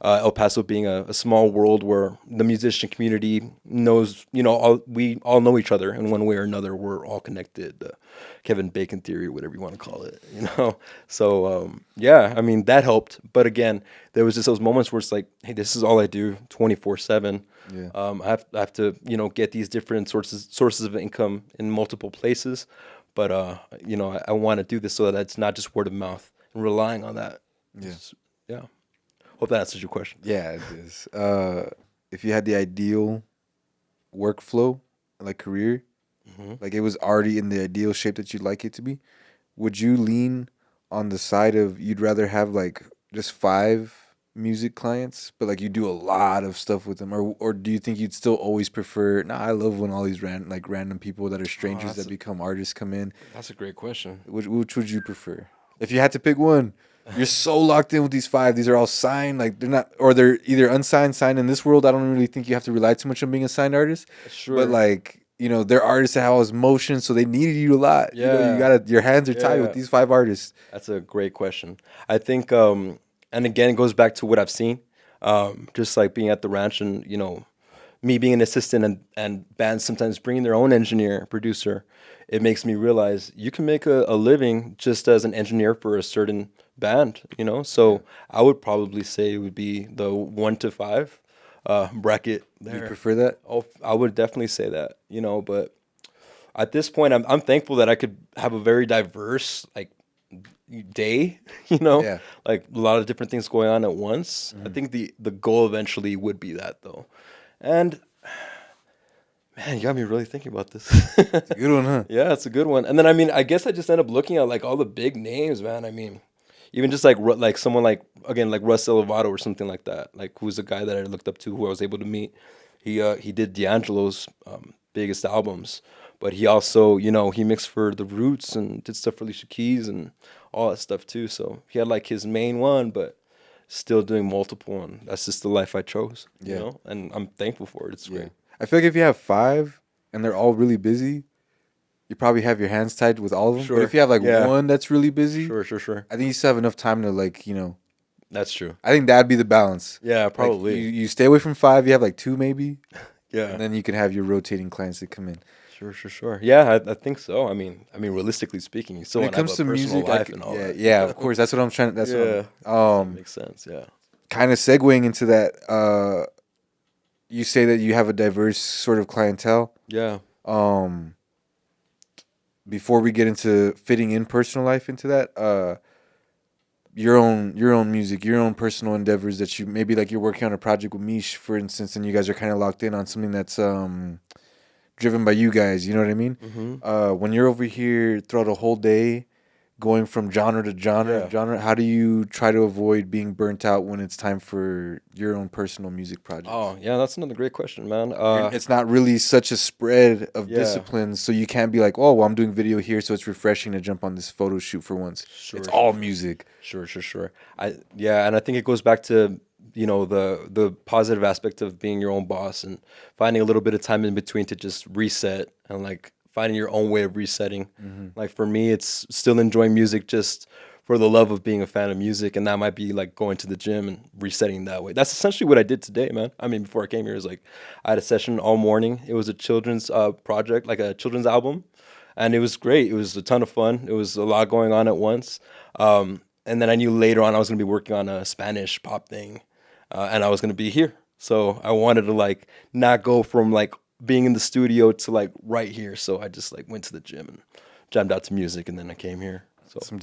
El Paso being a small world where the musician community knows, you know, we all know each other in one way or another. We're all connected. Kevin Bacon theory, whatever you want to call it, you know? So, yeah, I mean, that helped. But again, there was just those moments where it's like, hey, this is all I do 24/7. Yeah. I have to, you know, get these different sources of income in multiple places. But, you know, I want to do this so that it's not just word of mouth and relying on that. Yeah. Yeah. Hope that answers your question. Yeah, it is. If you had the ideal workflow, like career, like it was already in the ideal shape that you'd like it to be, would you lean on the side of you'd rather have like just 5 music clients, but like you do a lot of stuff with them, or do you think you'd still always prefer? Nah, I love when all these random people that are strangers that become artists come in. That's a great question. Which would you prefer? If you had to pick one, you're so locked in with these five. These are all signed, like they're not, or they're either unsigned, signed. In this world, I don't really think you have to rely too much on being a signed artist. Sure. But like, they're artists that have all this motion, so they needed you a lot. Yeah. You gotta, your hands are tied with these five artists. That's a great question. I think, and again, it goes back to what I've seen. Just like being at the ranch and, me being an assistant and bands sometimes bringing their own engineer, producer, it makes me realize you can make a living just as an engineer for a certain band, So I would probably say it would be the 1 to 5 bracket there. You prefer that? Oh, I would definitely say that, but at this point, I'm thankful that I could have a very diverse, like, day, Yeah. like a lot of different things going on at once. I think the goal eventually would be that, though. And man, you got me really thinking about this. It's a good one, huh? Yeah, it's a good one. And then I guess I just end up looking at like all the big names, man. Even just like someone like, again, like Russ Elevato or something like that, like who's a guy that I looked up to, who I was able to meet. He did D'Angelo's biggest albums, but he also, he mixed for The Roots and did stuff for Alicia Keys and all that stuff too. So he had like his main one, but still doing multiple, and that's just the life I chose. And I'm thankful for it. It's great. I feel like if you have 5 and they're all really busy, you probably have your hands tied with all of them. Sure. But if you have like Yeah. one that's really busy, Sure. I think you still have enough time to like, That's true. I think that'd be the balance. Yeah, Like, probably. you stay away from 5, you have like 2 maybe, Yeah. and then you can have your rotating clients that come in. Sure. Yeah, I think so. I mean, realistically speaking, you still When it want to comes have to a personal music, life and all that. yeah, of course. That's what I'm trying. That's Yeah. what That makes sense. Yeah. kind of segueing into that. You say that you have a diverse sort of clientele. Yeah. Before we get into fitting in personal life into that, your own music, your own personal endeavors that you maybe like you're working on a project with Mish, for instance, and you guys are kind of locked in on something that's driven by you guys. You know what I mean? Mm-hmm. When you're over here throughout a whole day, going from genre to genre, how do you try to avoid being burnt out when it's time for your own personal music project? Oh, yeah, that's another great question, man. It's not really such a spread of Yeah. disciplines, so you can't be like, oh, well, I'm doing video here, so it's refreshing to jump on this photo shoot for once. It's all music. Sure. And I think it goes back to the positive aspect of being your own boss and finding a little bit of time in between to just reset and like finding your own way of resetting. Like for me, it's still enjoying music just for the love of being a fan of music, and that might be like going to the gym and resetting that way. That's essentially what I did today, man. Before I came here, it was like I had a session all morning. It was a children's project, like a children's album, and it was great. It was a ton of fun. It was a lot going on at once. And then I knew later on I was going to be working on a Spanish pop thing, and I was going to be here. So I wanted to like not go from like being in the studio to like right here. So I just like went to the gym and jammed out to music, and then I came here. So Some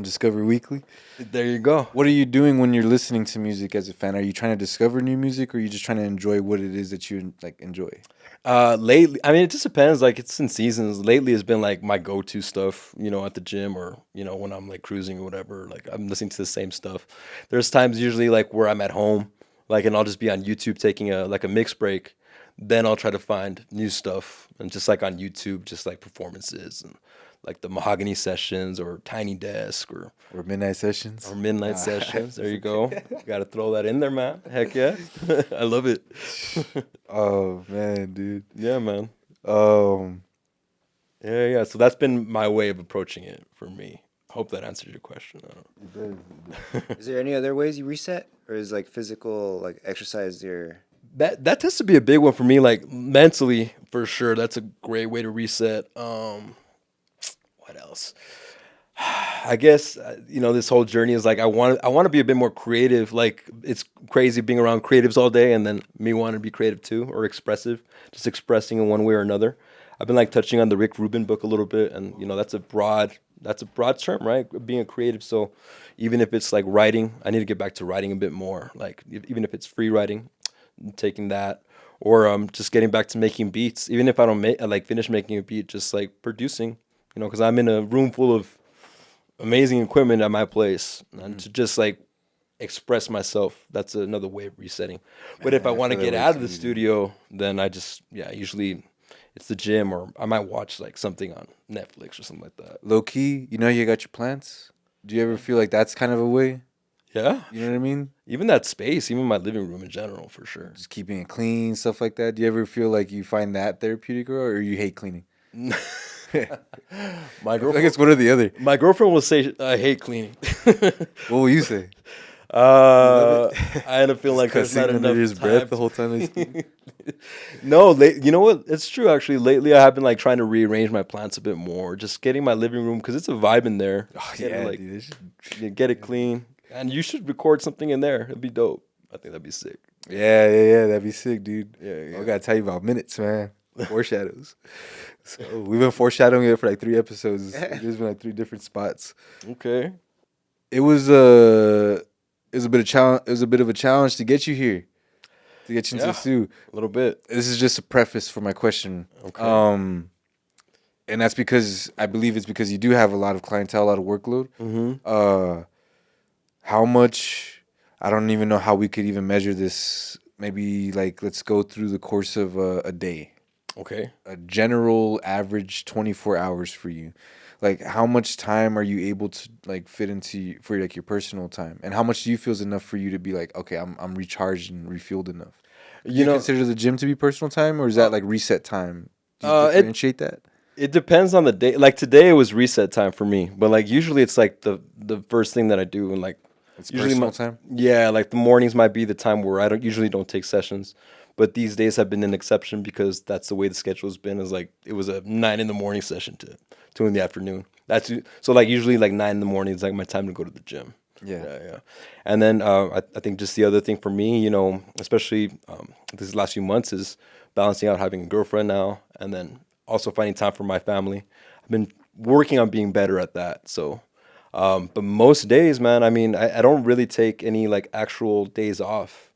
Discover Weekly. There you go. What are you doing when you're listening to music as a fan? Are you trying to discover new music, or are you just trying to enjoy what it is that you like enjoy? Lately, it just depends. Like it's in seasons. Lately, it's been like my go-to stuff, at the gym or when I'm like cruising or whatever. Like I'm listening to the same stuff. There's times usually like where I'm at home, like, and I'll just be on YouTube taking a mix break. Then I'll try to find new stuff and just like on YouTube, just like performances and like the Mahogany Sessions or Tiny Desk or Midnight Sessions. Sessions. There you go. Got to throw that in there, man. Heck yeah. I love it. Oh man, dude. Yeah, man. Um, Yeah. So that's been my way of approaching it for me. Hope that answers your question. Is there any other ways you reset, or is like physical, like exercise your? That tends to be a big one for me, like mentally, for sure. That's a great way to reset. What else? I guess this whole journey is like I want to be a bit more creative. Like it's crazy being around creatives all day, and then me wanting to be creative too, or expressive, just expressing in one way or another. I've been like touching on the Rick Rubin book a little bit, and that's a broad term, right? Being a creative. So even if it's like writing, I need to get back to writing a bit more. Like even if it's free writing, taking that, or just getting back to making beats. Even if I don't finish making a beat, just like producing. Because I'm in a room full of amazing equipment at my place, and to just like express myself. That's another way of resetting. But if I I want to feel that get way out of too, the dude. studio, then I just usually it's the gym, or I might watch like something on Netflix or something like that. Low key, you got your plants. Do you ever feel like that's kind of a way? Yeah, You know what I mean? even that space, even my living room in general, for sure. Just keeping it clean, stuff like that. Do you ever feel like you find that therapeutic, or you hate cleaning? My I feel like girlfriend, it's one or the other. my girlfriend will say I hate cleaning. What will you say? Uh, it? I end up feeling Just like there's cussing not under enough his time breath the to- whole time he's cleaning? No, you know what? It's true actually. Lately, I have been like trying to rearrange my plants a bit more, just getting my living room because it's a vibe in there. Oh Get it, yeah, like dude. get it clean, and you should record something in there. It'd be dope. I think that'd be sick. Yeah. That'd be sick, dude. Yeah. I gotta tell you about minutes, man. Foreshadows. So we've been foreshadowing it for like 3 episodes. There's been like 3 different spots. Okay. It was a bit of challenge. It was a bit of a challenge to get you here, to get you into the studio. A little bit. This is just a preface for my question. Okay. And that's because I believe it's because you do have a lot of clientele, a lot of workload. Mm-hmm. How much? I don't even know how we could even measure this. Maybe like let's go through the course of a day, Okay. a general average 24 hours for you. Like how much time are you able to like fit into for like your personal time, and how much do you feel is enough for you to be like, okay, I'm recharged and refueled enough? Do you consider the gym to be personal time, or is that like reset time? Do you differentiate that? It depends on the day. Like today, it was reset time for me, but like usually it's like the first thing that I do, and like It's usually personal time. Yeah, like the mornings might be the time where I don't take sessions, but these days have been an exception because that's the way the schedule has been. Is like it was a 9 in the morning session to 2 in the afternoon. So like usually like 9 in the morning is like my time to go to the gym. Yeah. And then I think just the other thing for me, especially these last few months, is balancing out having a girlfriend now, and then also finding time for my family. I've been working on being better at that. So, but most days, man, I mean, I don't really take any like actual days off.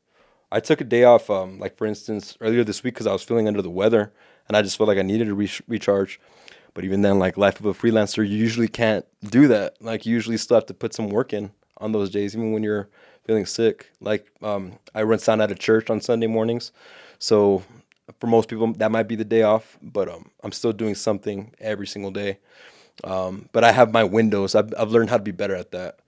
I took a day off, like for instance, earlier this week because I was feeling under the weather, and I just felt like I needed to recharge. But even then, like life of a freelancer, you usually can't do that. Like you usually still have to put some work in on those days, even when you're feeling sick. Like I run sound at a church on Sunday mornings, so for most people that might be the day off. But I'm still doing something every single day. But I have my windows. I've learned how to be better at that.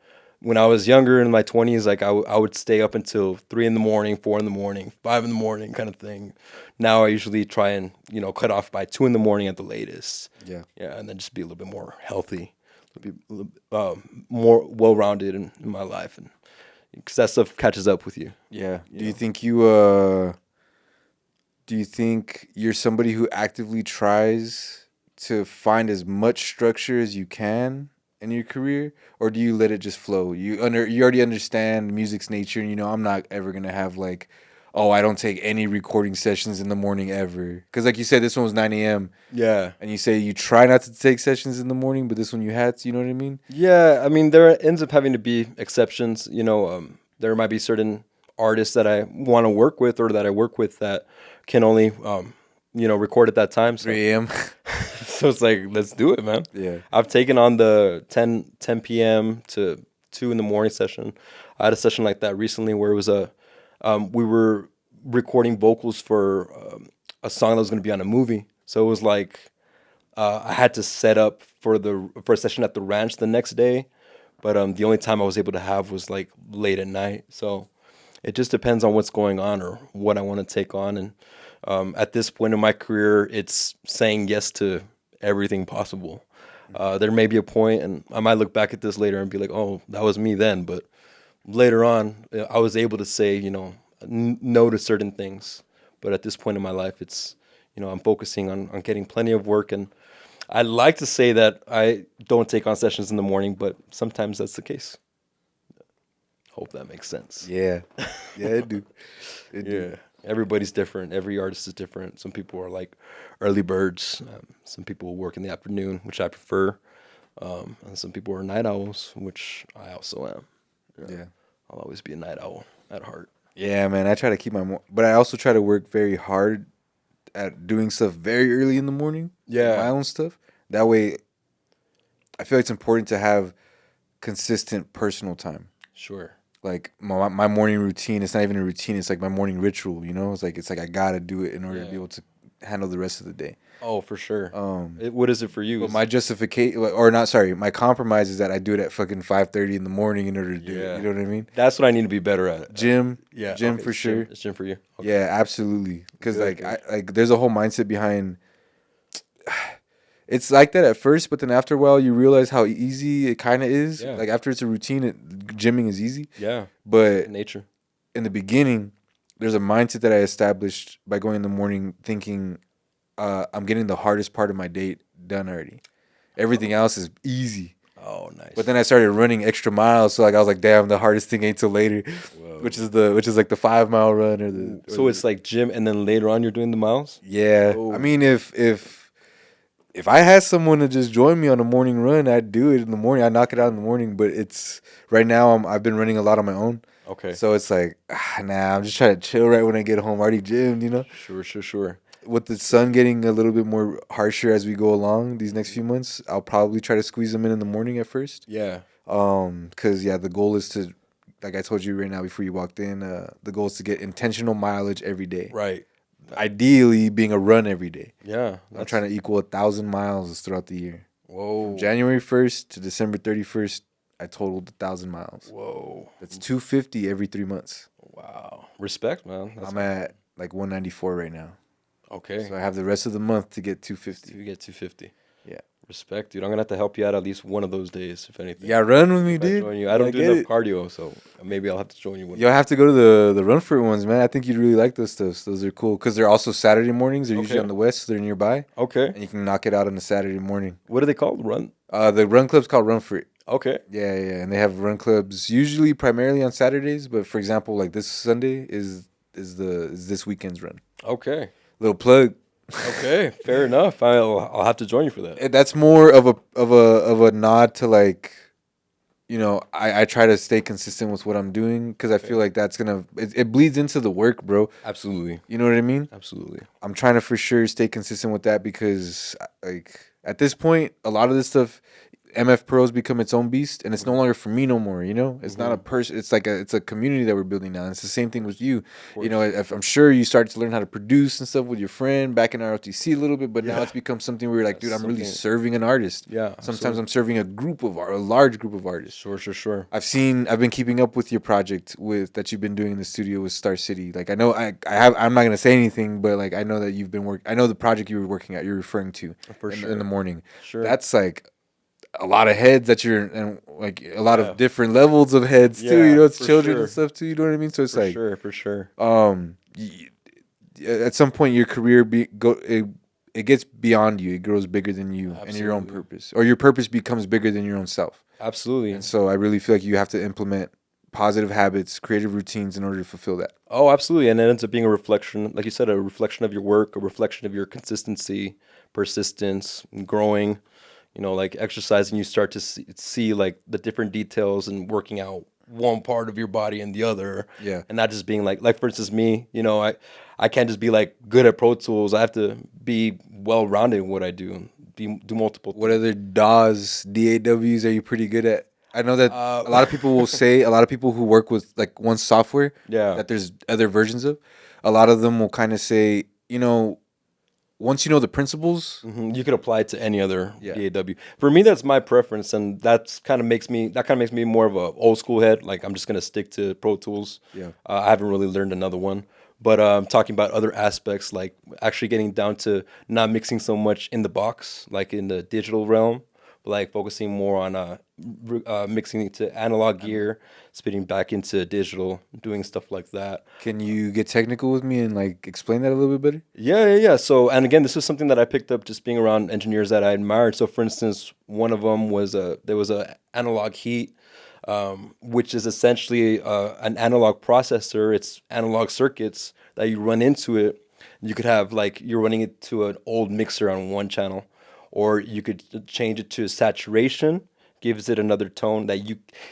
When I was younger in my 20s, like I would stay up until 3 in the morning, 4 in the morning, 5 in the morning kind of thing. Now I usually try and, cut off by 2 in the morning at the latest. Yeah. Yeah, and then just be a little bit more healthy, a little bit, more well-rounded in my life. And because that stuff catches up with you. Yeah. You Do you know? think do you think you're somebody who actively tries to find as much structure as you can in your career, or do you let it just flow? You already understand music's nature, and I'm not ever gonna have like, oh, I don't take any recording sessions in the morning ever, because like you said, this one was 9 a.m. Yeah. and you say you try not to take sessions in the morning, but this one you had to. You know what I mean? Yeah, I mean, there ends up having to be exceptions. There might be certain artists that I want to work with or that I work with that can only, record at that time. So, 3 a.m. so it's like, let's do it, man. Yeah. I've taken on the 10 p.m. to 2 in the morning session. I had a session like that recently where it was we were recording vocals for a song that was going to be on a movie. So it was like, I had to set up for a session at the ranch the next day, but the only time I was able to have was like late at night. So it just depends on what's going on or what I want to take on. And at this point in my career, it's saying yes to everything possible. There may be a point, and I might look back at this later and be like, "Oh, that was me then." But later on, I was able to say, no to certain things. But at this point in my life, it's I'm focusing on getting plenty of work, and I like to say that I don't take on sessions in the morning, but sometimes that's the case. Hope that makes sense. Yeah. Yeah, it do. It do. Yeah. Everybody's different. Every artist is different. Some people are like early birds. Some people will work in the afternoon, which I prefer. And some people are night owls, which I also am. Yeah. I'll always be a night owl at heart. Yeah, man. I try to keep but I also try to work very hard at doing stuff very early in the morning. Yeah. My own stuff. That way, I feel like it's important to have consistent personal time. Sure. like my morning routine. It's not even a routine. It's like my morning ritual. You know, it's like I gotta do it in order to be able to handle the rest of the day. Oh, for sure. What is it for you? But my justification, or not, sorry, my compromise is that I do it at fucking 5:30 in the morning in order to do it. You know what I mean? That's what I need to be better at. Gym, Yeah, gym okay, for sure. It's gym for you. Okay. Yeah, absolutely. Because Good, like there's a whole mindset behind. It's like that at first, but then after a while, you realize how easy it kind of is. Yeah. Like after it's a routine, gymming is easy. Yeah. But Nature. in the beginning, there's a mindset that I established by going in the morning thinking I'm getting the hardest part of my day done already. Everything else is easy. Oh, nice. But then I started running extra miles, so like I was like, damn, the hardest thing ain't till later, which is like the 5 mile run or the. So it's like gym, and then later on you're doing the miles. Yeah, Oh. I mean, if I had someone to just join me on a morning run, I'd do it in the morning. I'd knock it out in the morning. But it's right now I've been running a lot on my own. Okay. So it's like, nah, I'm just trying to chill right when I get home. Already gymmed, you know. Sure. With the sun getting a little bit more harsher as we go along these next few months, I'll probably try to squeeze them in the morning at first. Yeah. Because the goal is to, like I told you right now before you walked in, the goal is to get intentional mileage every day. Right. Ideally, being a run every day. Yeah. I'm trying to equal 1,000 miles throughout the year. Whoa. From January 1st to December 31st, I totaled 1,000 miles. Whoa. That's 250 every 3 months. Wow. Respect, man. I'm at like 194 right now. Okay. So I have the rest of the month to get 250. You get 250. Yeah. Respect, dude. I'm gonna have to help you out at least one of those days, if anything. Yeah, run with me, If I dude. join you. I don't do get enough it. cardio, so maybe I'll have to join you one. You'll have to go to the Run For It ones, man. I think you'd really like those stuff. Those are cool because they're also Saturday mornings. They're usually Okay. on the west, so they're nearby, Okay. and you can knock it out on a Saturday morning. What are they called? Run. The run club's called Run For It. Okay. Yeah, and they have run clubs usually primarily on Saturdays, but for example, like this Sunday is this weekend's run. Okay. Little plug. Okay. Fair enough. I'll have to join you for that. That's more of a nod to like, you know, I try to stay consistent with what I'm doing because I feel like that's gonna it bleeds into the work, bro. Absolutely. You know what I mean? Absolutely. I'm trying to for sure stay consistent with that because like at this point, a lot of this stuff, MF Pro's become its own beast, and it's no longer for me no more. You know, it's not a person. It's like it's a community that we're building now. And it's the same thing with you. You know, if I'm sure you started to learn how to produce and stuff with your friend back in ROTC a little bit, but now it's become something where you're like, dude, I'm really serving an artist. Yeah. Sometimes I'm serving a large group of artists. Sure. I've been keeping up with your project that you've been doing in the studio with Star City. Like I know I'm not gonna say anything, but like I know that you've been I know the project you were working at. You're referring to in the morning. Sure. That's like a lot of heads that you're and like a lot of different levels of heads too. You know, it's children and stuff too. You know what I mean? So it's for sure. At some point your career it gets beyond you. It grows bigger than you and your own purpose, or your purpose becomes bigger than your own self. Absolutely. And so I really feel like you have to implement positive habits, creative routines in order to fulfill that. Oh, absolutely. And it ends up being a reflection, like you said, a reflection of your work, a reflection of your consistency, persistence, growing. You know, like exercising, you start to see like the different details and working out one part of your body and the other. Yeah. And not just being like for instance, me, you know, I can't just be like good at Pro Tools. I have to be well rounded in what I do. Do multiple things. What other DAWs are you pretty good at? I know that a lot of people will say, a lot of people who work with like one software that there's other versions of, a lot of them will kind of say, you know, once you know the principles, you could apply it to any other DAW. For me, that's my preference, and that kind of makes me more of a old school head. Like I'm just gonna stick to Pro Tools. Yeah. I haven't really learned another one, but talking about other aspects, like actually getting down to not mixing so much in the box, like in the digital realm, but like focusing more on mixing it to analog gear, spitting back into digital, doing stuff like that. Can you get technical with me and like explain that a little bit better? Yeah. So, and again, this is something that I picked up just being around engineers that I admired. So, for instance, one of them was there was a analog heat, which is essentially an analog processor. It's analog circuits that you run into it. You could have like you're running it to an old mixer on one channel, or you could change it to saturation. Gives it another tone that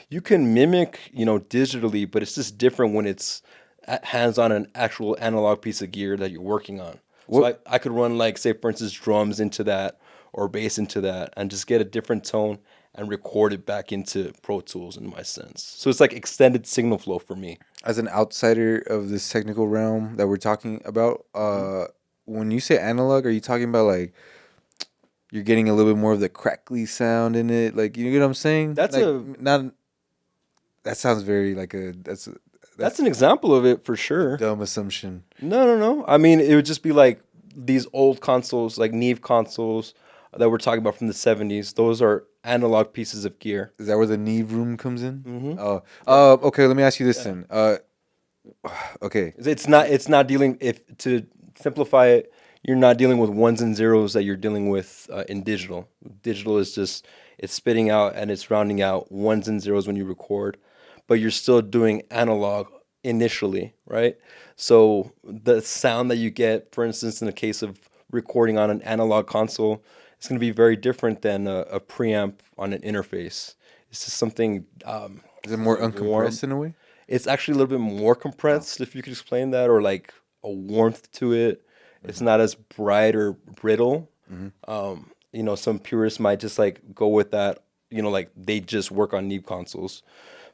you can mimic, you know, digitally, but it's just different when it's hands on an actual analog piece of gear that you're working on. So I could run like, say, for instance, drums into that or bass into that and just get a different tone and record it back into Pro Tools in my sense. So it's like extended signal flow for me. As an outsider of this technical realm that we're talking about, when you say analog, are you talking about like you're getting a little bit more of the crackly sound in it? Like, you get what I'm saying? That's like, not. That sounds very like a that's an example of it for sure. dumb assumption. No. I mean, it would just be like these old consoles, like Neve consoles that we're talking about from the 70s. Those are analog pieces of gear. Is that where the Neve room comes in? Mhm. Oh, okay. Let me ask you this then. Okay. It's not dealing, if to simplify it, you're not dealing with ones and zeros that you're dealing with in digital. Digital is just, it's spitting out and it's rounding out ones and zeros when you record, but you're still doing analog initially, right? So the sound that you get, for instance, in the case of recording on an analog console, it's going to be very different than a preamp on an interface. It's just something Is it more warm. uncompressed in a way? It's actually a little bit more compressed, if you could explain that, or like a warmth to it. It's not as bright or brittle. Some purists might just like go with that, like they just work on Neve consoles.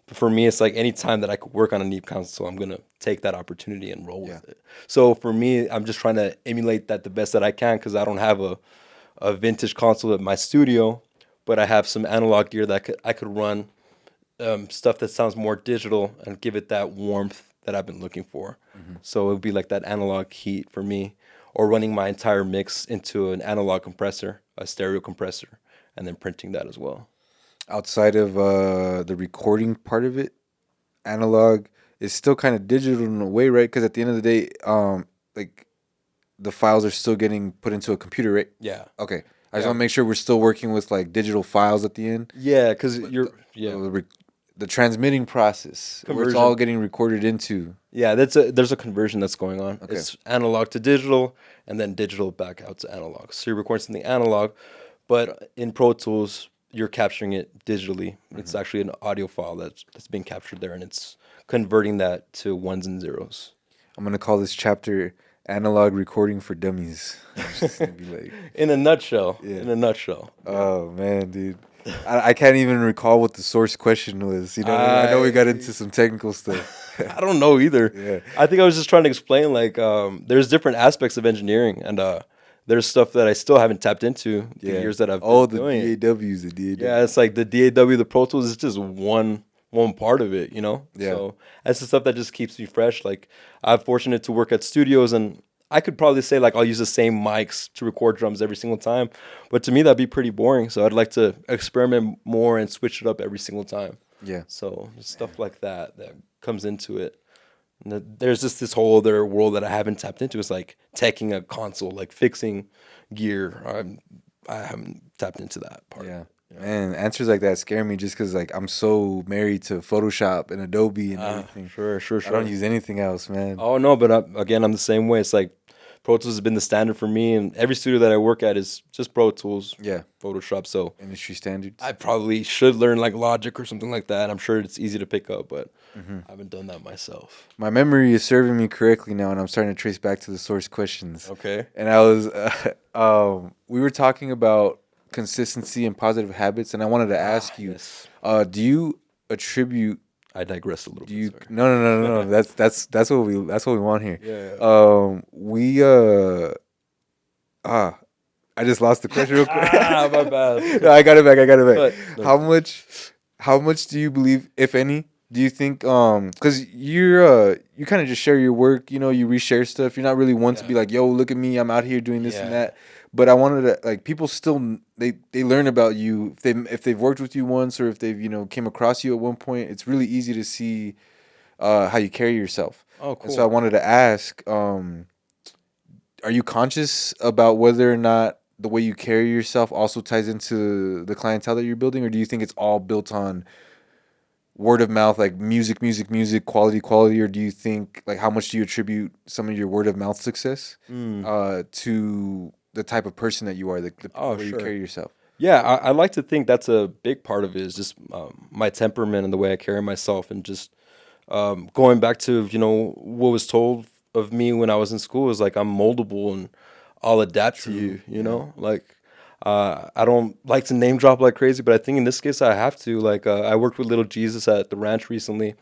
But for me, it's like any time that I could work on a Neve console, I'm going to take that opportunity and roll with it. So for me, I'm just trying to emulate that the best that I can, because I don't have a vintage console at my studio, but I have some analog gear that I could run stuff that sounds more digital and give it that warmth that I've been looking for. So it would be like that analog heat for me, or running my entire mix into an analog compressor, a stereo compressor, and then printing that as well. Outside of the recording part of it, analog is still kind of digital in a way, right? Because at the end of the day, like the files are still getting put into a computer, right? Yeah. Okay. I just want to make sure we're still working with like digital files at the end. Yeah, because The transmitting process, where it's Conversion. all getting recorded into. Yeah, there's a conversion that's going on. Okay. It's analog to digital, and then digital back out to analog. So you're recording something analog, but in Pro Tools, you're capturing it digitally. It's actually an audio file that's being captured there, and it's converting that to ones and zeros. I'm gonna call this chapter "Analog Recording for Dummies." It's just gonna be like, In a nutshell. Yeah. In a nutshell. oh man, dude. I can't even recall what the source question was. You know, I know we got into some technical stuff. I don't know either. Yeah. I think I was just trying to explain like there's different aspects of engineering, and there's stuff that I still haven't tapped into the years that I've been doing it. DAWs, the DAW. Yeah, it's like the DAW, the Pro Tools is just one part of it, Yeah. So that's the stuff that just keeps me fresh. Like I'm fortunate to work at studios, and I could probably say like I'll use the same mics to record drums every single time, but to me that'd be pretty boring. So I'd like to experiment more and switch it up every single time. Yeah. So stuff like that comes into it. And there's just this whole other world that I haven't tapped into. It's like teching a console, like fixing gear. I haven't tapped into that part. Yeah. Man, answers like that scare me just because like I'm so married to Photoshop and Adobe and everything. Sure. I don't use anything else, man. Oh no, but I'm the same way. It's like Pro Tools has been the standard for me, and every studio that I work at is just Pro Tools, Yeah. Photoshop. So Industry standards. I probably should learn like Logic or something like that. I'm sure it's easy to pick up, but I haven't done that myself. My memory is serving me correctly now, and I'm starting to trace back to the source questions. Okay. And I was, we were talking about consistency and positive habits, and I wanted to ask you, Yes. do you attribute? I digress a little Do you? bit. No. That's what we want here. Yeah. I just lost the question real quick. My bad. No, I got it back. But- How much do you believe, if any, do you think? Because you kind of just share your work. You reshare stuff. You're not really one to be like, yo, look at me, I'm out here doing this and Yeah. that. But I wanted to like people still they learn about you if they've worked with you once or if they've came across you at one point. It's really easy to see how you carry yourself. Oh, And cool. so I wanted to ask, are you conscious about whether or not the way you carry yourself also ties into the clientele that you're building, or do you think it's all built on word of mouth, like music, quality, or do you think like how much do you attribute some of your word of mouth success to the type of person that you are, the way you sure. carry yourself? Yeah, I like to think that's a big part of it is just my temperament and the way I carry myself, and just going back to what was told of me when I was in school is like I'm moldable and I'll adapt to you. Like I don't like to name drop like crazy, but I think in this case I have to. Like, I worked with Little Jesus at the ranch recently,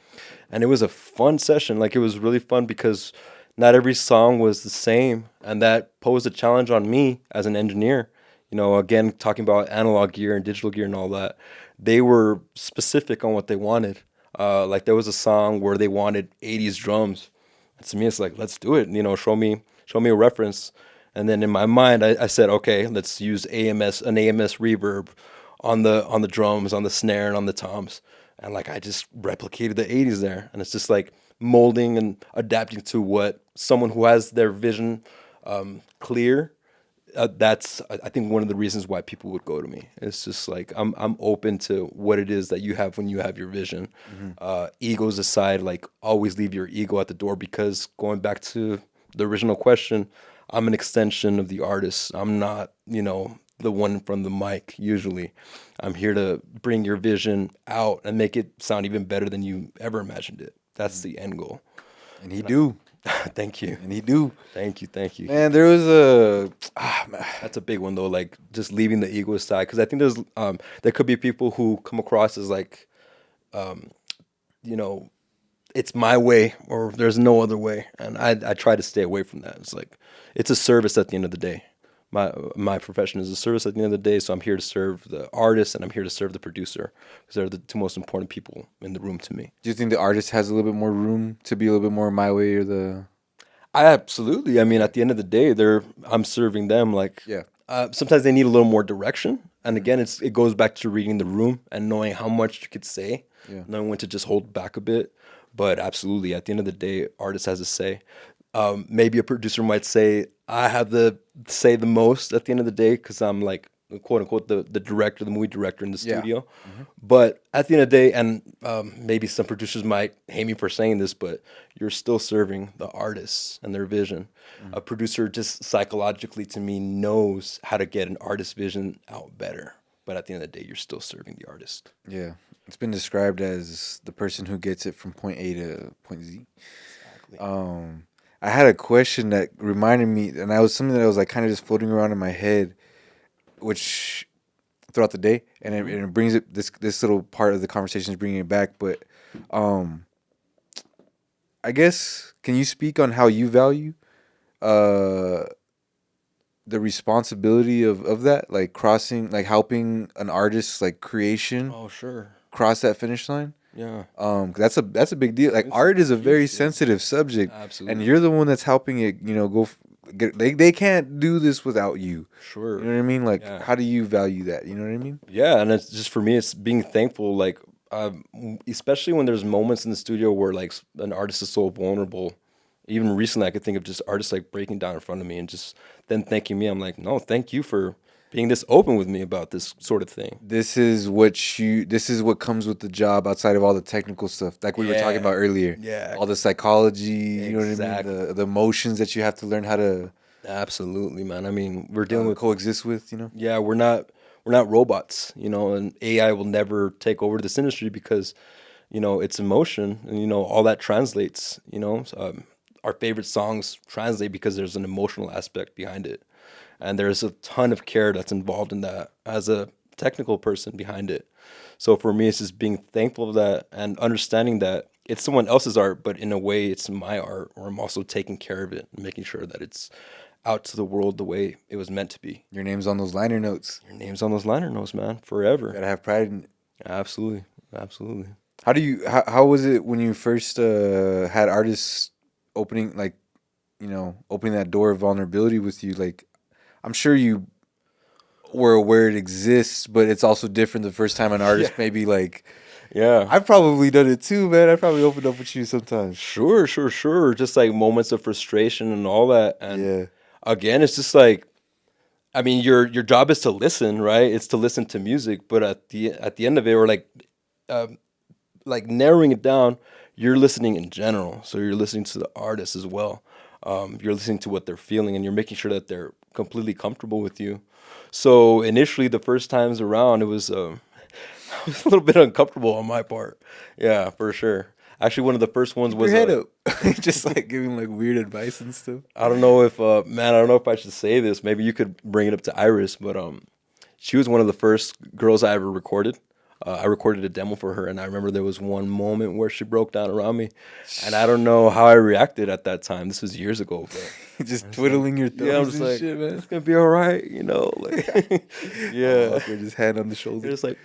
and it was a fun session. Like, it was really fun because not every song was the same, and that posed a challenge on me as an engineer. Again, talking about analog gear and digital gear and all that, they were specific on what they wanted. Like, there was a song where they wanted 80s drums. And to me, it's like, let's do it. Show me a reference. And then in my mind, I said, okay, let's use an AMS reverb on the drums, on the snare, and on the toms. And like, I just replicated the 80s there. And it's just like molding and adapting to what someone who has their vision clear. That's, I think, one of the reasons why people would go to me. It's just like, I'm open to what it is that you have when you have your vision. Egos aside, like, always leave your ego at the door, because going back to the original question, I'm an extension of the artist. I'm not, the one from the mic usually. I'm here to bring your vision out and make it sound even better than you ever imagined it. That's the end goal. And he do. Thank you. And he do. Thank you. Man, there was a That's a big one though, like just leaving the ego aside, because I think there could be people who come across as like, it's my way or there's no other way, and I try to stay away from that. It's like, it's a service at the end of the day. My profession is a service at the end of the day, so I'm here to serve the artist and I'm here to serve the producer, because they're the two most important people in the room to me. Do you think the artist has a little bit more room to be a little bit more my way or the? I absolutely. I mean, at the end of the day, I'm serving them. Like, Yeah. Sometimes they need a little more direction, and again, it goes back to reading the room and knowing how much you could say, knowing when to just hold back a bit. But absolutely, at the end of the day, artist has a say. Maybe a producer might say, I have the say the most at the end of the day, because I'm like, quote unquote, the director, the movie director in the studio. But at the end of the day, and maybe some producers might hate me for saying this, but you're still serving the artists and their vision. A producer just psychologically, to me, knows how to get an artist's vision out better. But at the end of the day, you're still serving the artist. Yeah. It's been described as the person who gets it from point A to point Z. Exactly. I had a question that reminded me, and that was something that was like kind of just floating around in my head, which throughout the day, and it brings it, this little part of the conversation is bringing it back. But I guess, can you speak on how you value the responsibility of that, like crossing, like helping an artist's like creation Oh, sure. cross that finish line? Yeah. 'Cause that's a big deal. Like, It's art is a very huge, yeah. sensitive subject, Absolutely. and you're the one that's helping it. They can't do this without you. Sure. You know what I mean? Like, Yeah. how do you value that? You know what I mean? Yeah, and it's just, for me, it's being thankful. Like, especially when there's moments in the studio where like an artist is so vulnerable. Even recently, I could think of just artists like breaking down in front of me and just then thanking me. I'm like, no, thank you for being this open with me about this sort of thing. This is what comes with the job outside of all the technical stuff, like we were talking about earlier. Yeah. All the psychology, you know what I Exactly. mean? The emotions that you have to learn how to Absolutely, man. I mean, we're dealing with coexist with, you know? yeah, we're not robots, and AI will never take over this industry because, it's emotion, and all that translates. Our favorite songs translate because there's an emotional aspect behind it, and there's a ton of care that's involved in that as a technical person behind it. So for me, it's just being thankful of that and understanding that it's someone else's art, but in a way, it's my art, or I'm also taking care of it and making sure that it's out to the world the way it was meant to be. Your name's on those liner notes. Your name's on those liner notes, man, forever. You gotta have pride in it. Absolutely. Absolutely. How was it when you first had artists opening opening that door of vulnerability with you? Like, I'm sure you were aware it exists, but it's also different the first time an artist maybe like. Yeah. I've probably done it too, man. I probably opened up with you sometimes. Sure. Just like moments of frustration and all that. And Yeah. again, it's just like, I mean, your job is to listen, right? It's to listen to music, but at the end of it, or like narrowing it down, you're listening in general. So you're listening to the artist as well. You're listening to what they're feeling, and you're making sure that they're completely comfortable with you. So initially, the first times around, it was it was a little bit uncomfortable on my part. Yeah, for sure. Actually, one of the first ones was Your head up. Just like giving like weird advice and stuff. I don't know if I don't know if I should say this. Maybe you could bring it up to Iris, but She was one of the first girls I ever recorded. I recorded a demo for her, and I remember there was one moment where she broke down around me, and I don't know how I reacted at that time. This was years ago, but Just twiddling your yeah, I'm thumbs just and like, shit, man. it's gonna be all right, like, yeah. Awkward, just hand on the shoulder. Just like,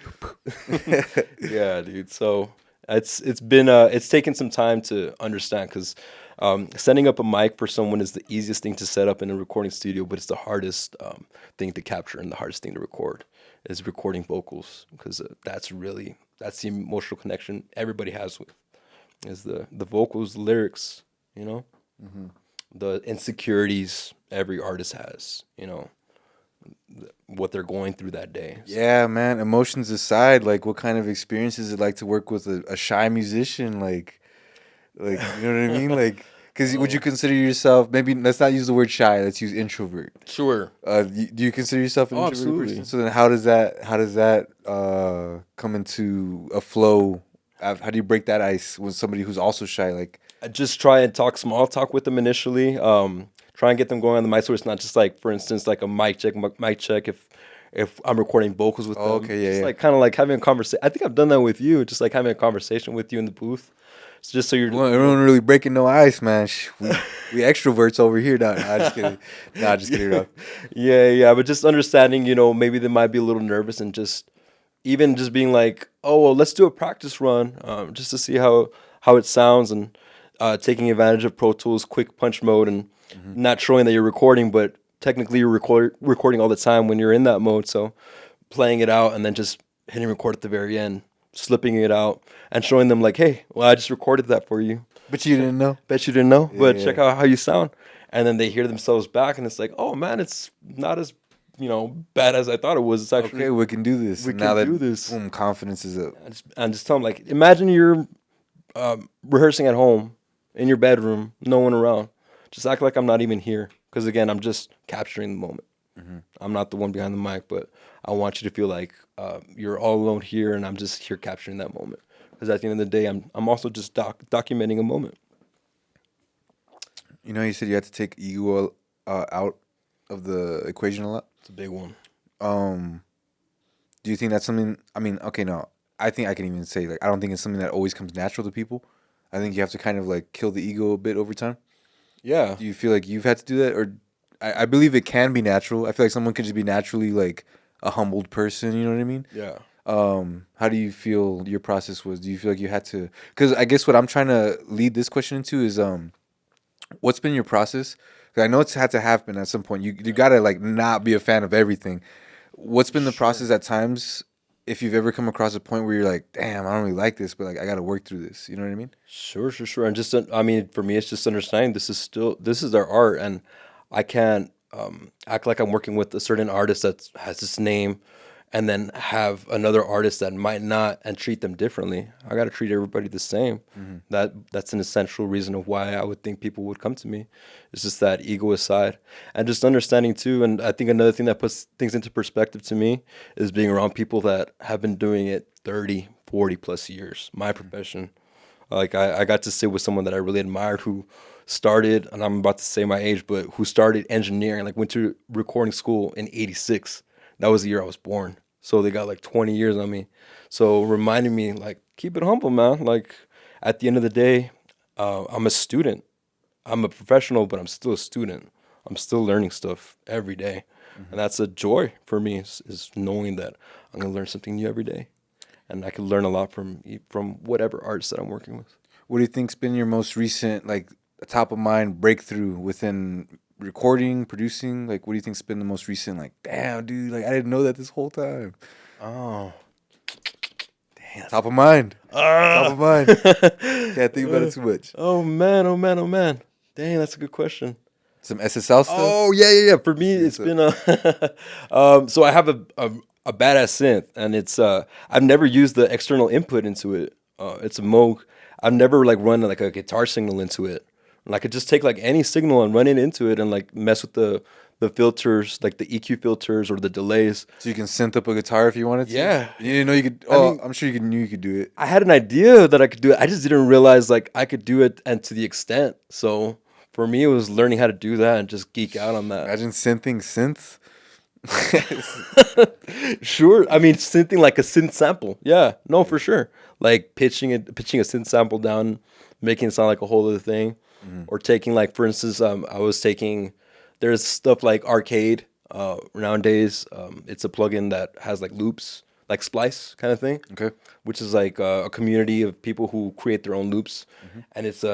yeah, dude. So it's been it's taken some time to understand because setting up a mic for someone is the easiest thing to set up in a recording studio, but it's the hardest thing to capture and the hardest thing to record is recording vocals because that's the emotional connection everybody has with is the vocals, the lyrics, the insecurities every artist has, what they're going through that day. So, Yeah, man. Emotions aside, like, what kind of experience is it like to work with a shy musician? Like, you know what I mean? Like, because would you consider yourself, maybe let's not use the word shy, let's use introvert. sure. Do you consider yourself an introvert Absolutely. person? So then, how does that come into a flow? How do you break that ice with somebody who's also shy? Like, I just try and talk small talk with them initially. Try and get them going on the mic, so it's not just like, for instance, like a mic check. If I'm recording vocals with them, okay, yeah, just yeah. like kind of like having a conversation. I think I've done that with you, just like having a conversation with you in the booth. It's just so you're. everyone really breaking no ice, man. We extroverts over here. Nah, just kidding. Just kidding. Bro. Yeah, but just understanding, maybe they might be a little nervous and just even just being like, oh, well, let's do a practice run, just to see how it sounds and taking advantage of Pro Tools quick punch mode and not showing that you're recording, but technically you're recording all the time when you're in that mode. So playing it out and then just hitting record at the very end, slipping it out and showing them like, hey, well, I just recorded that for you. But you didn't know. Bet you didn't know, but Yeah. check out how you sound. And then they hear themselves back and it's like, oh man, it's not as, bad as I thought it was. It's actually, Okay, we can do this. we Now can do that this. boom, confidence is up. And just tell them like, imagine you're rehearsing at home in your bedroom, no one around. Just act like I'm not even here. Because again, I'm just capturing the moment. I'm not the one behind the mic, but I want you to feel like you're all alone here, and I'm just here capturing that moment. Because at the end of the day, I'm also just documenting a moment. You said you had to take ego out of the equation a lot. It's a big one. Do you think that's something? I mean, okay, no. I think I can even say, like, I don't think it's something that always comes natural to people. I think you have to kind of like kill the ego a bit over time. Yeah. Do you feel like you've had to do that, or I believe it can be natural. I feel like someone could just be naturally like a humbled person. You know what I mean? Yeah. How do you feel your process was? Do you feel like you had to? Because I guess what I'm trying to lead this question into is what's been your process? 'Cause I know it's had to happen at some point. You gotta like not be a fan of everything. What's been the process at times? If you've ever come across a point where you're like, damn, I don't really like this, but like I got to work through this. You know what I mean? Sure. And just, I mean, for me, it's just understanding this is their art, and I can't act like I'm working with a certain artist that has this name, and then have another artist that might not, and treat them differently. I got to treat everybody the same. That's an essential reason of why I would think people would come to me. It's just that ego aside, and just understanding too. And I think another thing that puts things into perspective to me is being around people that have been doing it 30, 40 plus years. My profession. Like I got to sit with someone that I really admired who started, and I'm about to say my age, but who started engineering, like went to recording school in '86. That was the year I was born. So they got like 20 years on me. So reminding me, like, keep it humble, man. Like, at the end of the day, I'm a student. I'm a professional, but I'm still a student. I'm still learning stuff every day. And that's a joy for me is knowing that I'm going to learn something new every day. And I can learn a lot from whatever artist that I'm working with. What do you think's been your most recent, like, top of mind breakthrough within recording, producing? Like, what do you think's been the most recent? Like, damn, dude, like I didn't know that this whole time. Oh, Damn, top of mind. Top of mind. Can't think about it too much. oh man. Dang, that's a good question. Some SSL stuff. Oh yeah. For me, it's been so I have a badass synth, and it's I've never used the external input into it. It's a Moog. I've never like run like a guitar signal into it. And I could just take like any signal and run it into it and like mess with the filters, like the EQ filters or the delays. So you can synth up a guitar if you wanted to. Yeah. You didn't know you could. Oh, I'm sure knew you could do it. I had an idea that I could do it. I just didn't realize like I could do it and to the extent. So for me, it was learning how to do that and just geek out on that. Imagine synthing synths. Sure. I mean, something like a synth sample. Yeah, no, for sure. Like pitching a synth sample down, making it sound like a whole other thing, or taking like, for instance, I was taking. There's stuff like Arcade. Nowadays, it's a plugin that has like loops, like Splice kind of thing. Okay. Which is like a community of people who create their own loops, and it's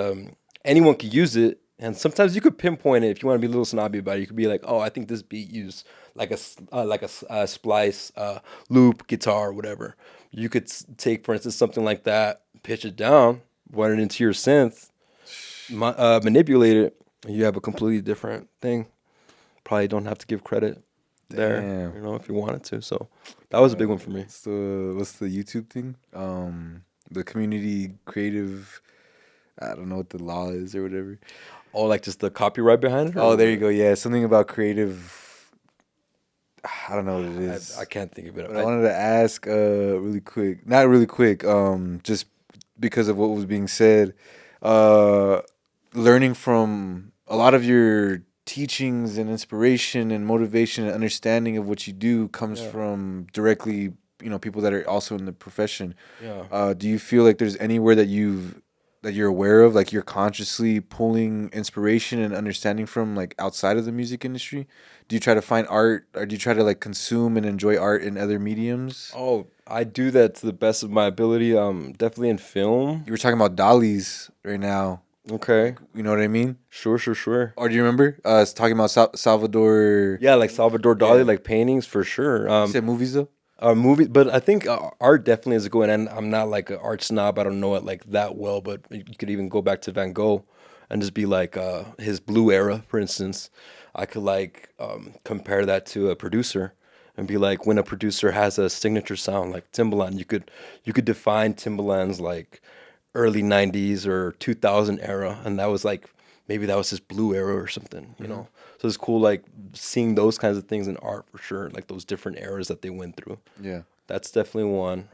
anyone could use it. And sometimes you could pinpoint it if you want to be a little snobby about it. You could be like, "Oh, I think this beat used like a Splice loop, guitar, whatever." You could take, for instance, something like that, pitch it down, run it into your synth, manipulate it, and you have a completely different thing. Probably don't have to give credit there, Damn. if you wanted to. So that was a big one for me. What's the YouTube thing? The community creative. I don't know what the law is or whatever. Oh, like just the copyright behind it? Oh, there you go. Yeah, something about creative. I don't know what it is. I can't think of it. But I wanted to ask really quick. Not really quick. Just because of what was being said. Learning from a lot of your teachings and inspiration and motivation and understanding of what you do comes from directly, people that are also in the profession. Yeah. Do you feel like there's anywhere that you're aware of, like you're consciously pulling inspiration and understanding from, like outside of the music industry? Do you try to find art, or do you try to like consume and enjoy art in other mediums? Oh, I do that to the best of my ability. Definitely in film. You were talking about dollies right now. Okay. You know what I mean? Sure. Or do you remember us talking about Salvador? Yeah, like Salvador Dali, Yeah. like paintings for sure. You said movies though. Movie, but I think art definitely is going. And I'm not like an art snob. I don't know it like that well, but you could even go back to Van Gogh and just be like his blue era, for instance. I could like compare that to a producer and be like, when a producer has a signature sound like Timbaland, you could define Timbaland's like early 90s or 2000 era, and that was like maybe that was his blue era or something, so it's cool like seeing those kinds of things in art for sure, like those different eras that they went through. Yeah. That's definitely one.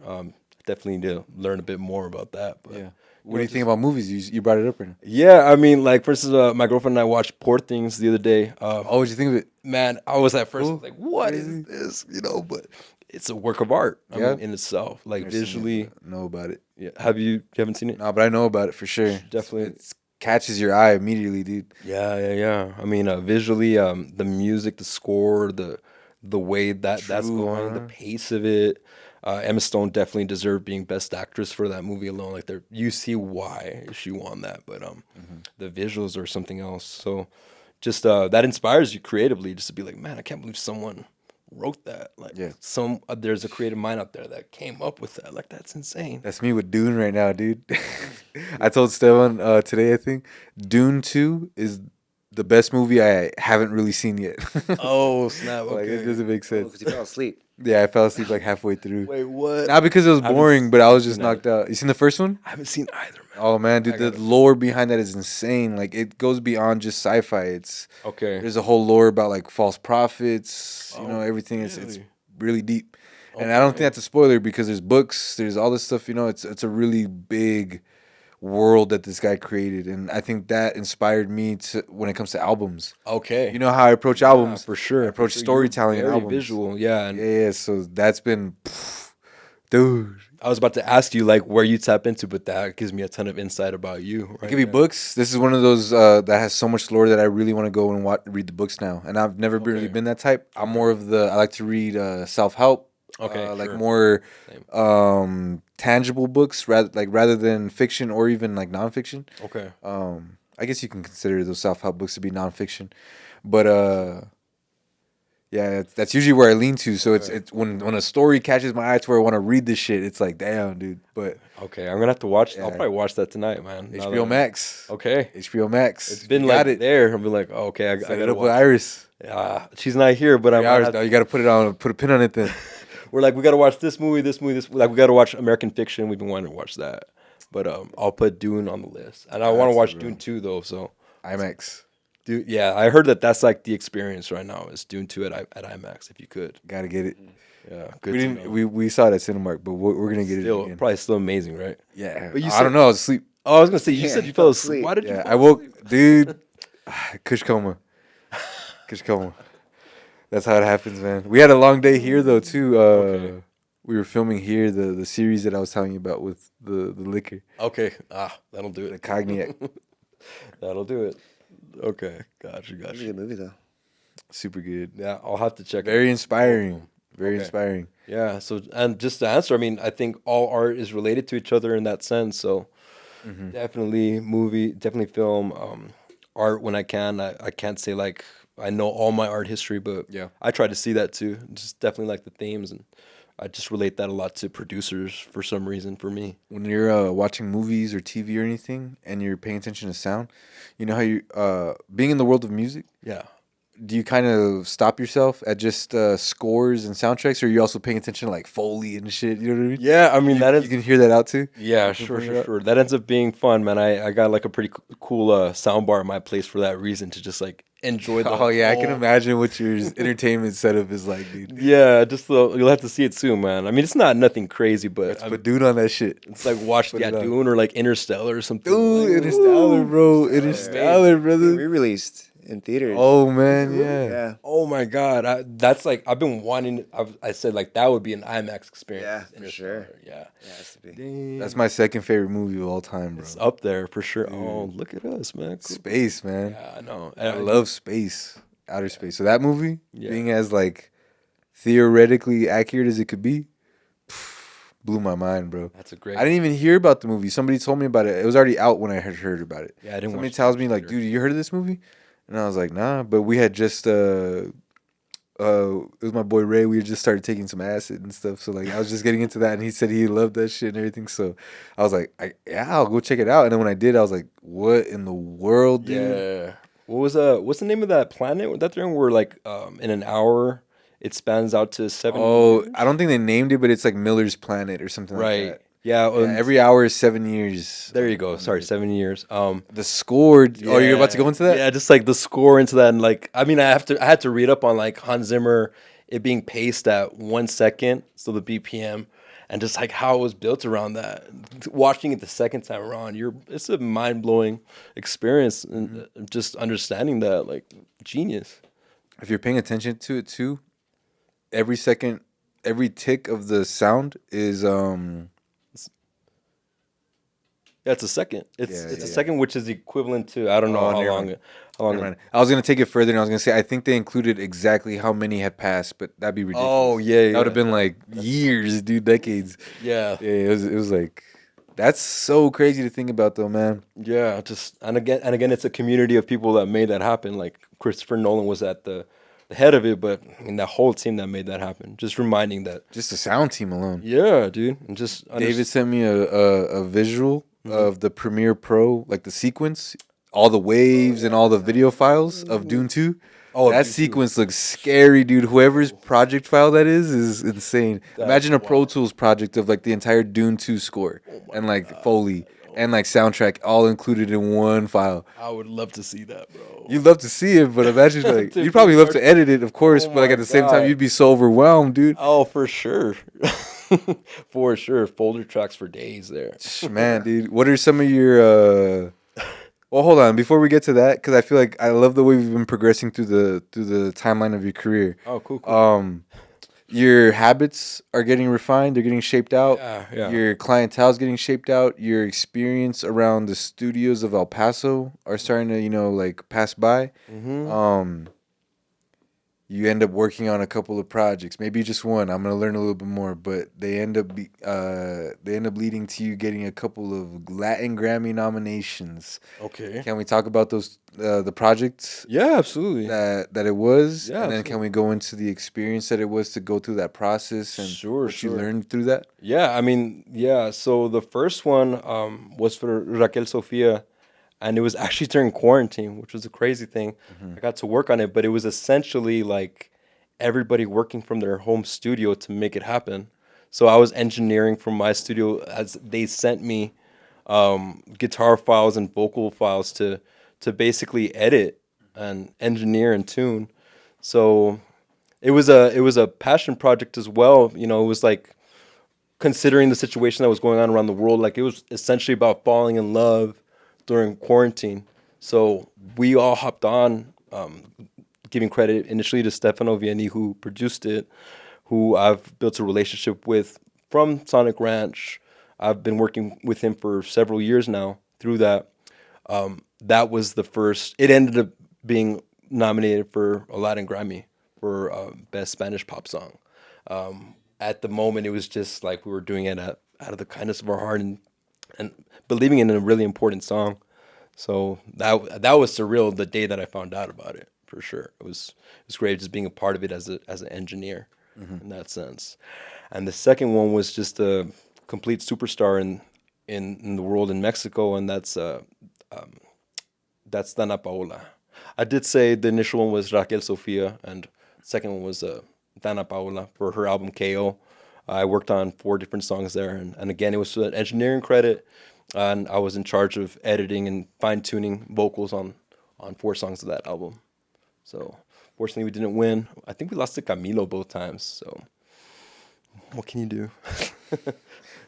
Definitely need to learn a bit more about that, but Yeah. What do you think about movies? You brought it up right now. yeah, I mean, like for instance, my girlfriend and I watched Poor Things the other day. Oh, what'd you think of it? Man, I was at first Cool. like, what is this, but it's a work of art. I Yeah. mean, in itself, like Never seen it, visually. but know about it. Yeah, you haven't seen it? No, but I know about it for sure. Definitely. It catches your eye immediately, dude. Yeah. I mean, visually, the music, the score, the way that's True, going, the huh? pace of it. Emma Stone definitely deserved being Best Actress for that movie alone. Like, you see why she won that, but the visuals are something else. So, just that inspires you creatively, just to be like, man, I can't believe someone wrote that. Like, Yeah. there's a creative mind out there that came up with that. Like, that's insane. That's me with Dune right now, dude. I told Stevan today, I think Dune 2 is the best movie I haven't really seen yet. Oh snap! Like, it doesn't make sense. Because you fell asleep. Yeah, I fell asleep like halfway through. Wait, what? Not because it was I haven't boring, but I was just seen knocked out. You seen the first one? I haven't seen either, man. Oh man, dude, I the gotta- lore behind that is insane. Like, it goes beyond just sci-fi. It's Okay. there's a whole lore about like false prophets. Oh, Everything. It's really? really deep. And I don't think that's a spoiler because there's books, there's all this stuff. It's a really big world that this guy created, and I think that inspired me to when it comes to albums. Okay. You know how I approach albums for sure. I approach For sure. storytelling You're and very albums. visual, yeah. And Yeah. So that's been, dude. I was about to ask you like where you tap into, but that gives me a ton of insight about you. It Right could be there. books. This is one of those that has so much lore that I really want to go and read the books now. And I've never really been that type. I'm more of I like to read self-help. Okay, like sure. more Same. tangible books rather than fiction or even like nonfiction. Okay. I guess you can consider those self-help books to be nonfiction, but yeah, that's usually where I lean to. So it's when a story catches my eye to where I want to read this shit, it's like, damn, dude. But Okay, I'm gonna have to watch. I'll Yeah. probably watch that tonight, man. Now HBO that- Max, Okay. HBO Max. It's been You like got it. there. I'll be like, oh, okay, I Set gotta it up watch. with Iris. She's not here, but I'm. 3 hours. No, you got to put a pin on it then. We're like, we gotta watch this movie. Like, we gotta watch American Fiction. We've been wanting to watch that, but I'll put Dune on the list, and I want to That's watch it, Dune 2 though. So, IMAX. dude, yeah, I heard that's like the experience right now is Dune 2 at IMAX. If you could, Got to get it. yeah, We good. didn't. We saw it at Cinemark, but we're gonna get it Still, again. probably still amazing, right? Yeah, But you I said- don't know. I was asleep. Oh, I was gonna say you Yeah, said you you fell fell asleep. asleep. Why did you? Yeah, fall I woke, dude. Kush coma. Kush coma. That's how it happens, man. We had a long day here though too. Okay. We were filming here the series that I was telling you about with the liquor, Okay. That'll do the it. cognac. That'll do it. Okay. Gotcha. It's a good movie though. Super good. Yeah, I'll have to check it. Very inspiring. Very Okay. inspiring. Yeah. So, and just to answer, I mean, I think all art is related to each other in that sense. So, definitely movie, definitely film, art when I can. I can't say like I know all my art history, but Yeah. I try to see that too. Just definitely like the themes, and I just relate that a lot to producers for some reason for me. When you're watching movies or TV or anything, and you're paying attention to sound, you know how you being in the world of music. Yeah. Do you kind of stop yourself at just scores and soundtracks, or are you also paying attention to like Foley and shit? You know what I mean? Yeah, I mean that You is. can hear that out too. Yeah, can sure, bring it sure, up. sure. That ends up being fun, man. I got like a pretty cool sound bar at my place for that reason to just like enjoy the. Oh yeah, I can whole- imagine what your entertainment setup is like, dude. Yeah, just you'll have to see it soon, man. I mean, it's not nothing crazy, but Let's put dude on that shit. it's like watch put yeah, it on. Dune or like Interstellar or something. Dude, like, Interstellar, bro. Interstellar, Interstellar, brother. Re-released in theaters. Oh man, yeah. yeah. Oh my god, that's like I've been wanting. I said like that would be an IMAX experience. Yeah, for Interstellar, sure. Yeah, Yeah, it has to be. Damn. That's my second favorite movie of all time, bro. It's up there for sure. Oh, look at us, man. Cool. Space, man. Yeah, I know. I love space, outer space. So that movie, Yeah. being as like theoretically accurate as it could be, blew my mind, bro. That's a great. I didn't even hear about the movie. Somebody told me about it. It was already out when I had heard about it. Yeah, I didn't. Somebody watch tells it me like, either. dude, you heard of this movie? And I was like, nah. But we had just it was my boy Ray. We had just started taking some acid and stuff. So like I was just getting into that, and he said he loved that shit and everything. So I was like, yeah, I'll go check it out. And then when I did, I was like, what in the world, dude? Yeah. What's the name of that planet that they're in? Where like in an hour it spans out to 7 Oh, years? I don't think they named it, but it's like Miller's Planet or something like Right. that. Yeah. Yeah, every hour is 7 years. there you go. Sorry, 7 years. The score. Oh, you're about to go into that? Yeah, just like the score into that, and like I mean, I had to read up on like Hans Zimmer, it being paced at 1 second, so the BPM, and just like how it was built around that. Watching it the second time around, it's a mind blowing experience, and just understanding that, like genius. If you're paying attention to it too, every second, every tick of the sound is Yeah, it's a second. It's Yeah, it's yeah, a yeah. second, which is equivalent to I don't know Oh, how never long. mind. How long? Never mind. I was gonna take it further, and I was gonna say I think they included exactly how many had passed, but that'd be ridiculous. Oh yeah, That would have been like years, dude, decades. yeah. Yeah, it was like that's so crazy to think about, though, man. Yeah, just and again, it's a community of people that made that happen. Like Christopher Nolan was at the head of it, but I mean that whole team that made that happen. Just reminding that, Just the sound team alone. yeah, dude, and just David sent me a visual of the Premiere Pro, like the sequence, all the waves and all the video files of Dune 2. Oh, That Dune 2. sequence looks scary, dude. Whoever's project file that is insane. Imagine a Pro Tools project of like the entire Dune 2 score and like Foley and like soundtrack all included in one file. I would love to see that, bro. You'd love to see it, but imagine like Dude, you'd probably love to edit it, of course, Oh but like my at the same time God. you'd be so overwhelmed, dude. Oh, for sure, for sure. Folder tracks for days there. Man, dude, what are some of your well, hold on, before we get to that, because I feel like I love the way we've been progressing through the timeline of your career. Oh, cool. Your habits are getting refined, they're getting shaped out. Yeah. Your clientele's getting shaped out. Your experience around the studios of El Paso are starting to, like pass by. You end up working on a couple of projects, maybe just one. I'm gonna learn a little bit more, but they end up leading to you getting a couple of Latin Grammy nominations. Okay. Can we talk about those the projects Yeah, absolutely. that it was, Yeah, and then can we go into the experience that it was to go through that process and Sure, what you sure. learned through that? Yeah, I mean, yeah. So the first one was for Raquel Sofia, and it was actually during quarantine, which was a crazy thing. I got to work on it, but it was essentially like everybody working from their home studio to make it happen. So I was engineering from my studio as they sent me guitar files and vocal files to basically edit and engineer and tune. So it was a passion project as well. It was like considering the situation that was going on around the world. Like it was essentially about falling in love during quarantine. So we all hopped on giving credit initially to Stefano Vianney, who produced it, who I've built a relationship with from Sonic Ranch. I've been working with him for several years now. Through that, that was the first. It ended up being nominated for a Latin Grammy for Best Spanish Pop Song. At the moment, it was just like we were doing it out of the kindness of our heart and believing in a really important song. So that was surreal the day that I found out about it, for sure. It was great just being a part of it as an engineer in that sense. And the second one was just a complete superstar in the world in Mexico, and that's Dana Paola. I did say the initial one was Raquel Sofia, and the second one was Dana Paola for her album KO. I worked on 4 different songs there, and again, it was an engineering credit, and I was in charge of editing and fine-tuning vocals on 4 songs of that album. So, fortunately, we didn't win. I think we lost to Camilo both times, so what can you do?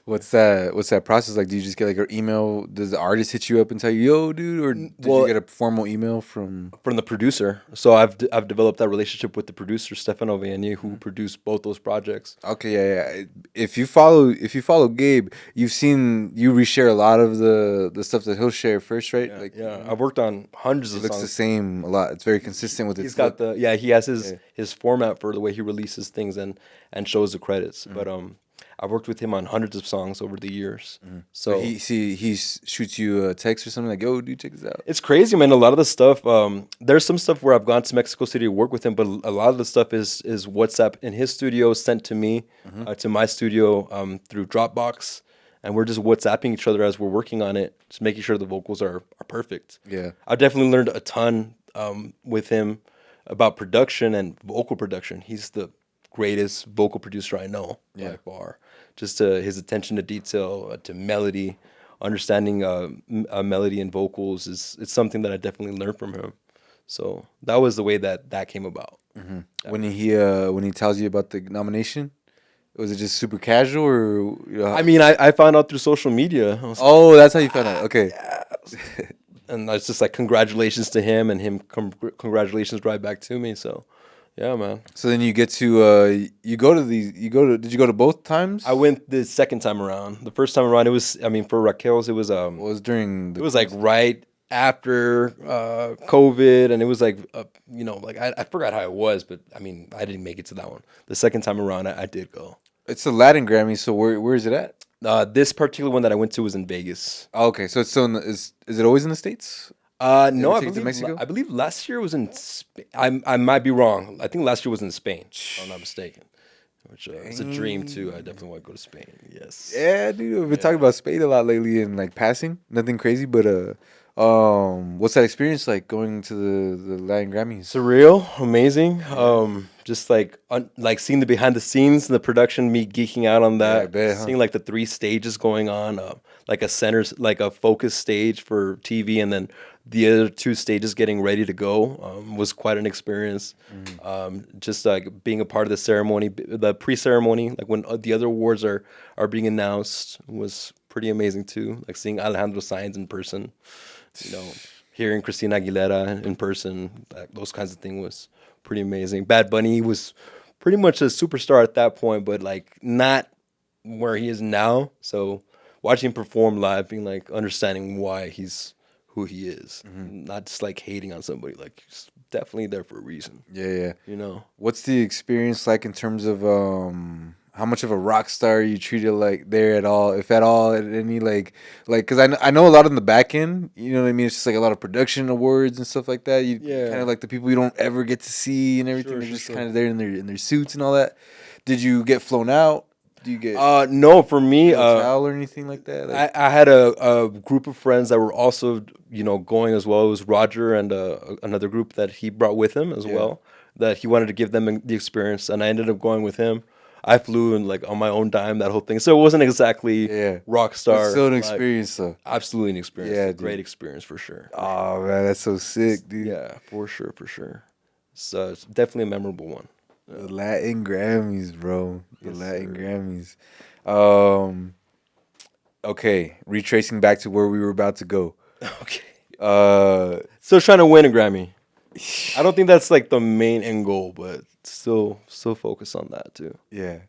What's that process like? Do you just get like an email? Does the artist hit you up and tell you, "Yo, dude," or did you get a formal email from the producer? So I've developed that relationship with the producer Stefano Vianney, who produced both those projects. Okay, yeah. If you follow Gabe, you reshare a lot of the stuff that he'll share first, right? Yeah, I've worked on hundreds of it looks songs. the same a lot. It's very consistent with He's got he has his format for the way he releases things and shows the credits. But I've worked with him on hundreds of songs over the years. So he shoots you a text or something like, "Yo, dude, check this out." it's crazy, man. A lot of the stuff, there's some stuff where I've gone to Mexico City to work with him, but a lot of the stuff is WhatsApp in his studio sent to me, to my studio through Dropbox, and we're just WhatsApping each other as we're working on it, just making sure the vocals are perfect. Yeah. I've definitely learned a ton with him about production and vocal production. He's the greatest vocal producer I know by far. Just his attention to detail, to melody, understanding melody and vocals it's something that I definitely learned from him. So that was the way that came about. When he tells you about the nomination, was it just super casual or? I mean, I found out through social media. I was That's how you found out. Okay. and it's just like congratulations to him, and him congratulations right back to me. So. Yeah, man. So then you get to did you go to both times? I went the second time around. The first time around, for Raquel's, it was during it was like right after COVID, and it was like I forgot how it was, but I mean I didn't make it to that one. The second time around, I did go. It's the Latin Grammy, so where is it at? This particular one that I went to was in Vegas. Oh, okay, so it's still is it always in the States? No, Mexico? I believe last year was in Spain. I might be wrong. I think last year was in Spain, if I'm not mistaken. Which it's a dream too. I definitely want to go to Spain. Yes. Yeah, dude. We've been talking about Spain a lot lately and like passing. Nothing crazy, but what's that experience like going to the Latin Grammys? Surreal, amazing. Just like seeing the behind the scenes, the production, me geeking out on that. I bet, seeing like the 3 stages going on, like a focus stage for TV, and then the other 2 stages getting ready to go was quite an experience. Just like being a part of the ceremony, the pre-ceremony, like when the other awards are being announced, was pretty amazing too. Like seeing Alejandro Sainz in person, hearing Christina Aguilera in person, those kinds of things was pretty amazing. Bad Bunny was pretty much a superstar at that point, but like not where he is now. So watching him perform live, being like understanding why he's who he is, not just like hating on somebody. Like he's definitely there for a reason. Yeah. What's the experience like in terms of how much of a rock star are you treated like there at all, if at all, at any like because I know a lot on the back end. You know what I mean? It's just like a lot of production awards and stuff like that. Kind of like the people you don't ever get to see and everything. They're just kind of there in their suits and all that. Did you get flown out? Do you get no, for me hotel or anything like that? Like, I had a group of friends that were also going as well. It was Roger and another group that he brought with him as well, that he wanted to give them the experience, and I ended up going with him. I flew and like on my own dime, that whole thing. So it wasn't exactly rock star. It's still an experience though. Absolutely an experience. Yeah, great experience for sure. Oh man, that's so sick, dude. Yeah, for sure. So it's definitely a memorable one. The Latin Grammys, bro. Latin Grammys. Okay, retracing back to where we were about to go. Okay. So trying to win a Grammy. I don't think that's like the main end goal, but still focus on that too. Yeah.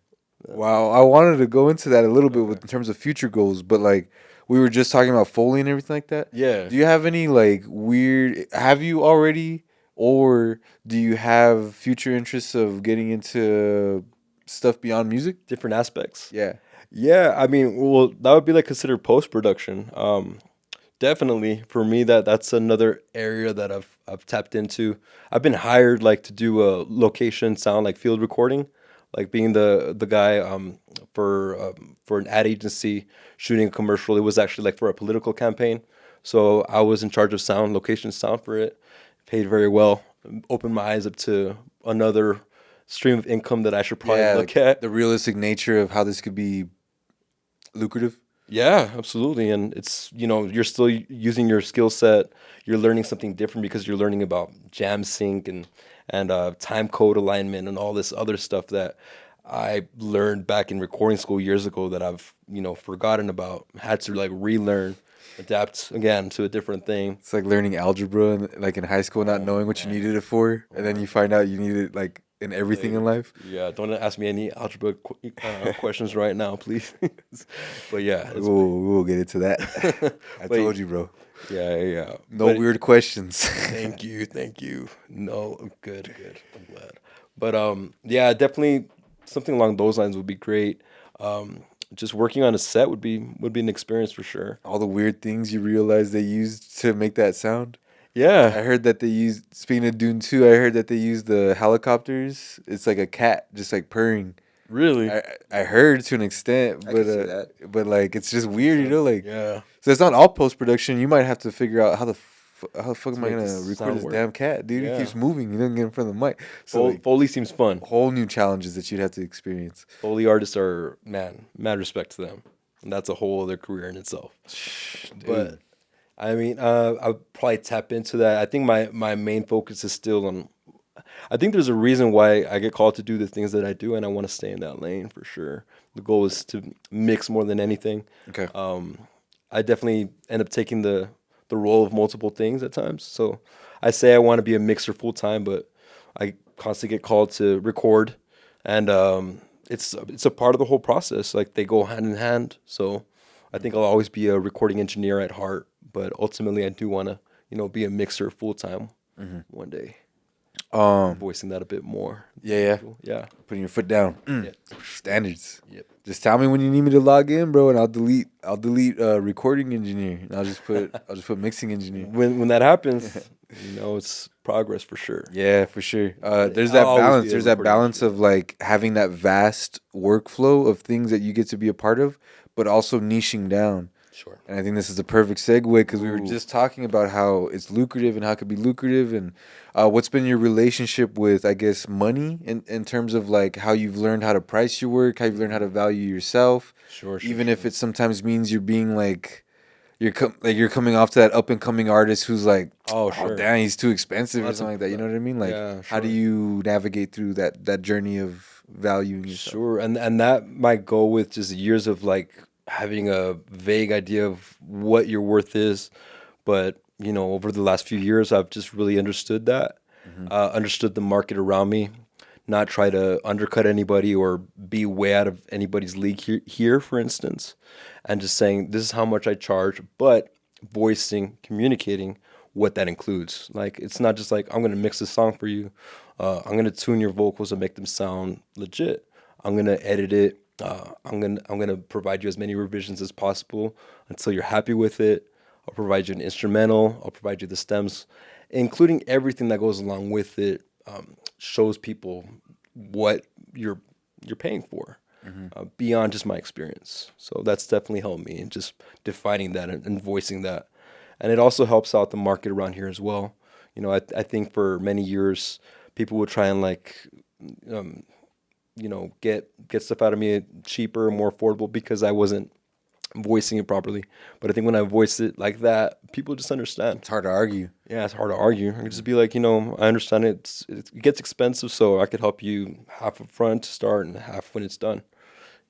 Wow. I wanted to go into that a little bit with in terms of future goals, but like we were just talking about Foley and everything like that. Yeah. Do you have any like weird? Have you already, or do you have future interests of getting into stuff beyond music? Different aspects. Yeah. Yeah, I mean, well, that would be like considered post production. Definitely for me, that's another area that I've tapped into. I've been hired like to do a location sound like field recording, like being the guy for an ad agency shooting a commercial. It was actually like for a political campaign, so I was in charge of sound, location sound for it. Paid very well. Opened my eyes up to another stream of income that I should probably look like at. the realistic nature of how this could be lucrative. Yeah, absolutely. And it's, you're still using your skill set. You're learning something different because you're learning about jam sync and time code alignment and all this other stuff that I learned back in recording school years ago that I've, forgotten about, had to like relearn, adapt again to a different thing. It's like learning algebra like in high school, not knowing what you needed it for, and then you find out you need it like in everything in life. Yeah, don't ask me any algebra questions right now, please. But yeah, We'll get into that. I told you, bro. yeah. No weird questions. Thank you. No, good. I'm glad. But yeah, definitely something along those lines would be great. Just working on a set would be an experience for sure. All the weird things you realize they used to make that sound. I Yeah, heard that they used, speaking of Dune 2, I heard that they used the helicopters. It's like a cat just like purring. really. I heard to an extent, I but can see that. but like it's just weird, like Yeah. so it's not all post production. You might have to figure out how the fuck am I make gonna this record sound this work. damn cat, dude? Yeah. He keeps moving. You don't get in front of the mic. So like, Foley seems fun. whole new challenges that you'd have to experience. Foley artists are, man, mad respect to them. And that's a whole other career in itself. But I mean, I'll probably tap into that. I think my main focus is still on. I think there's a reason why I get called to do the things that I do, and I want to stay in that lane for sure. The goal is to mix more than anything. Okay. I definitely end up taking the role of multiple things at times. So I say I want to be a mixer full time, but I constantly get called to record, and it's a part of the whole process. Like they go hand in hand. So I think I'll always be a recording engineer at heart, but ultimately I do want to be a mixer full time one day. Voicing that a bit more. Yeah. Yeah. Putting your foot down. Yeah. Standards. Yep. Just tell me when you need me to log in, bro, and I'll delete recording engineer, and I'll just put mixing engineer. When that happens, it's progress for sure. Yeah, for sure. There's that I'll always balance. be a There's that recording balance of like having that vast workflow of things that you get to be a part of, but also niching down. Sure. And I think this is the perfect segue because we were Ooh. just talking about how it's lucrative and how it could be lucrative, and what's been your relationship with, I guess, money in terms of like how you've learned how to price your work, how you've learned how to value yourself. Sure. Even if it sometimes means you're being like you're coming off to that up and coming artist who's like, Oh, sure. damn, he's too expensive or That's something like that. You know what I mean? Like, Yeah, how do sure. you navigate through that journey of valuing yourself? Sure, and that might go with just years of like having a vague idea of what your worth is, but over the last few years, I've just really understood that, understood the market around me, not try to undercut anybody or be way out of anybody's league here, for instance, and just saying this is how much I charge, but voicing, communicating what that includes. Like it's not just like I'm gonna mix a song for you, I'm gonna tune your vocals and make them sound legit. I'm gonna edit it. I'm gonna provide you as many revisions as possible until you're happy with it. I'll provide you an instrumental. I'll provide you the stems, including everything that goes along with it. Shows people what you're paying for beyond just my experience. So that's definitely helped me in just defining that and voicing that, and it also helps out the market around here as well. I think for many years people would try and like. Get stuff out of me cheaper, more affordable because I wasn't voicing it properly. But I think when I voice it like that, people just understand. It's hard to argue. Yeah, it's hard to argue. I can just be like, I understand it gets expensive, so I could help you half up front to start and half when it's done.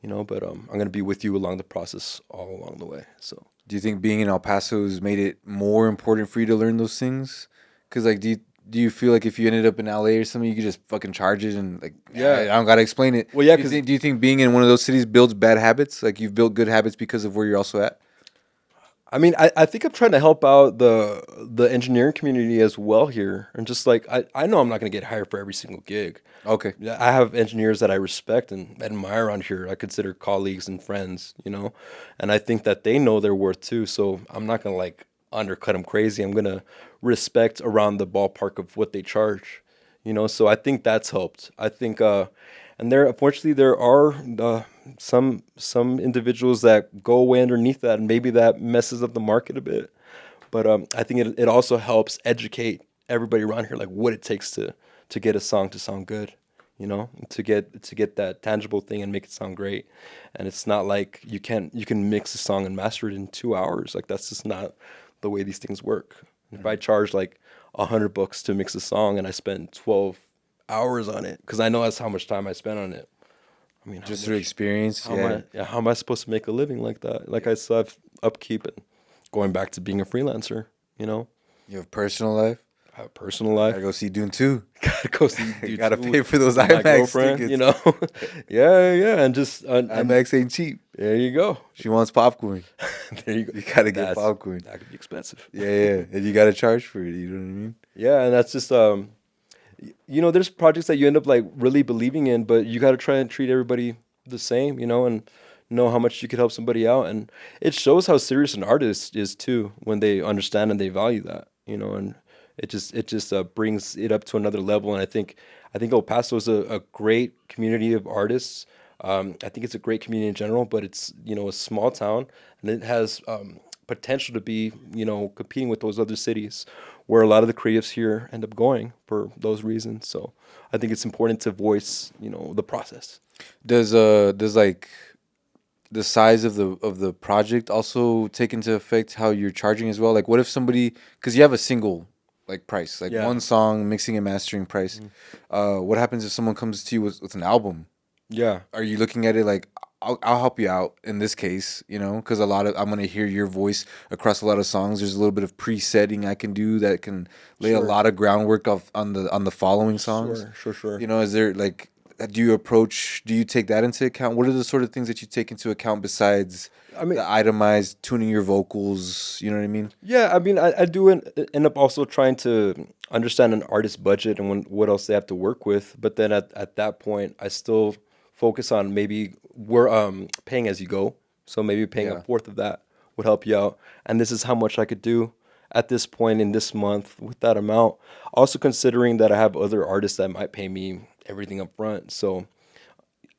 But I'm gonna be with you along the process all along the way. So Do you think being in El Paso has made it more important for you to learn those things? Because like, do do you feel like if you ended up in LA or something, you could just fucking charge it and like, Yeah. I don't gotta explain it. Well, yeah, Do you 'cause- think, do you think being in one of those cities builds bad habits? Like you've built good habits because of where you're also at? I mean, I think I'm trying to help out the engineering community as well here, and just like I know I'm not gonna get hired for every single gig. Okay. Yeah, I have engineers that I respect and admire around here. I consider colleagues and friends, and I think that they know their worth too. So I'm not gonna like undercut them crazy. I'm gonna respect around the ballpark of what they charge, So I think that's helped. I think, and unfortunately there are some individuals that go away underneath that, and maybe that messes up the market a bit. But I think it also helps educate everybody around here, like what it takes to get a song to sound good, to get that tangible thing and make it sound great. And it's not like you can mix a song and master it in 2 hours. Like that's just not the way these things work. If I charge like $100 to mix a song and I spend 12 hours on it, because I know that's how much time I spent on it. I mean, Just through experience. how am I supposed to make a living like that? Like I still have upkeep and going back to being a freelancer, You have personal life. I have a personal life. Gotta go see Dune 2. Gotta go see. You gotta pay for those with my IMAX girlfriend, tickets. yeah, and just and IMAX ain't cheap. there you go. She wants popcorn. There you go. You gotta get That's- popcorn. That could be expensive. Yeah. And you gotta charge for it. You know what I mean? Yeah, and that's just there's projects that you end up like really believing in, but you got to try and treat everybody the same, and know how much you could help somebody out, and it shows how serious an artist is too when they understand and they value that, and it just brings it up to another level. And I think El Paso is a great community of artists. I think it's a great community in general, but it's a small town, and it has potential to be competing with those other cities where a lot of the creatives here end up going for those reasons. So I think it's important to voice the process. Does like the size of the project also take into effect how you're charging as well? Like what if somebody, because you have a single like price, like Yeah. one song mixing and mastering price. What happens if someone comes to you with an album? Yeah. Are you looking at it like I'll help you out in this case, because I'm gonna hear your voice across a lot of songs. There's a little bit of presetting I can do that can lay a Sure. lot of groundwork on the following songs. Sure. Is there like, do you take that into account? What are the sort of things that you take into account besides the itemized tuning your vocals? You know what I mean? Yeah, I mean, I do end up also trying to understand an artist's budget and what else they have to work with. But then at that point, I still focus on maybe we're paying as you go. So maybe paying a fourth of that would help you out. And this is how much I could do at this point in this month with that amount. Also considering that I have other artists that might pay me everything up front. So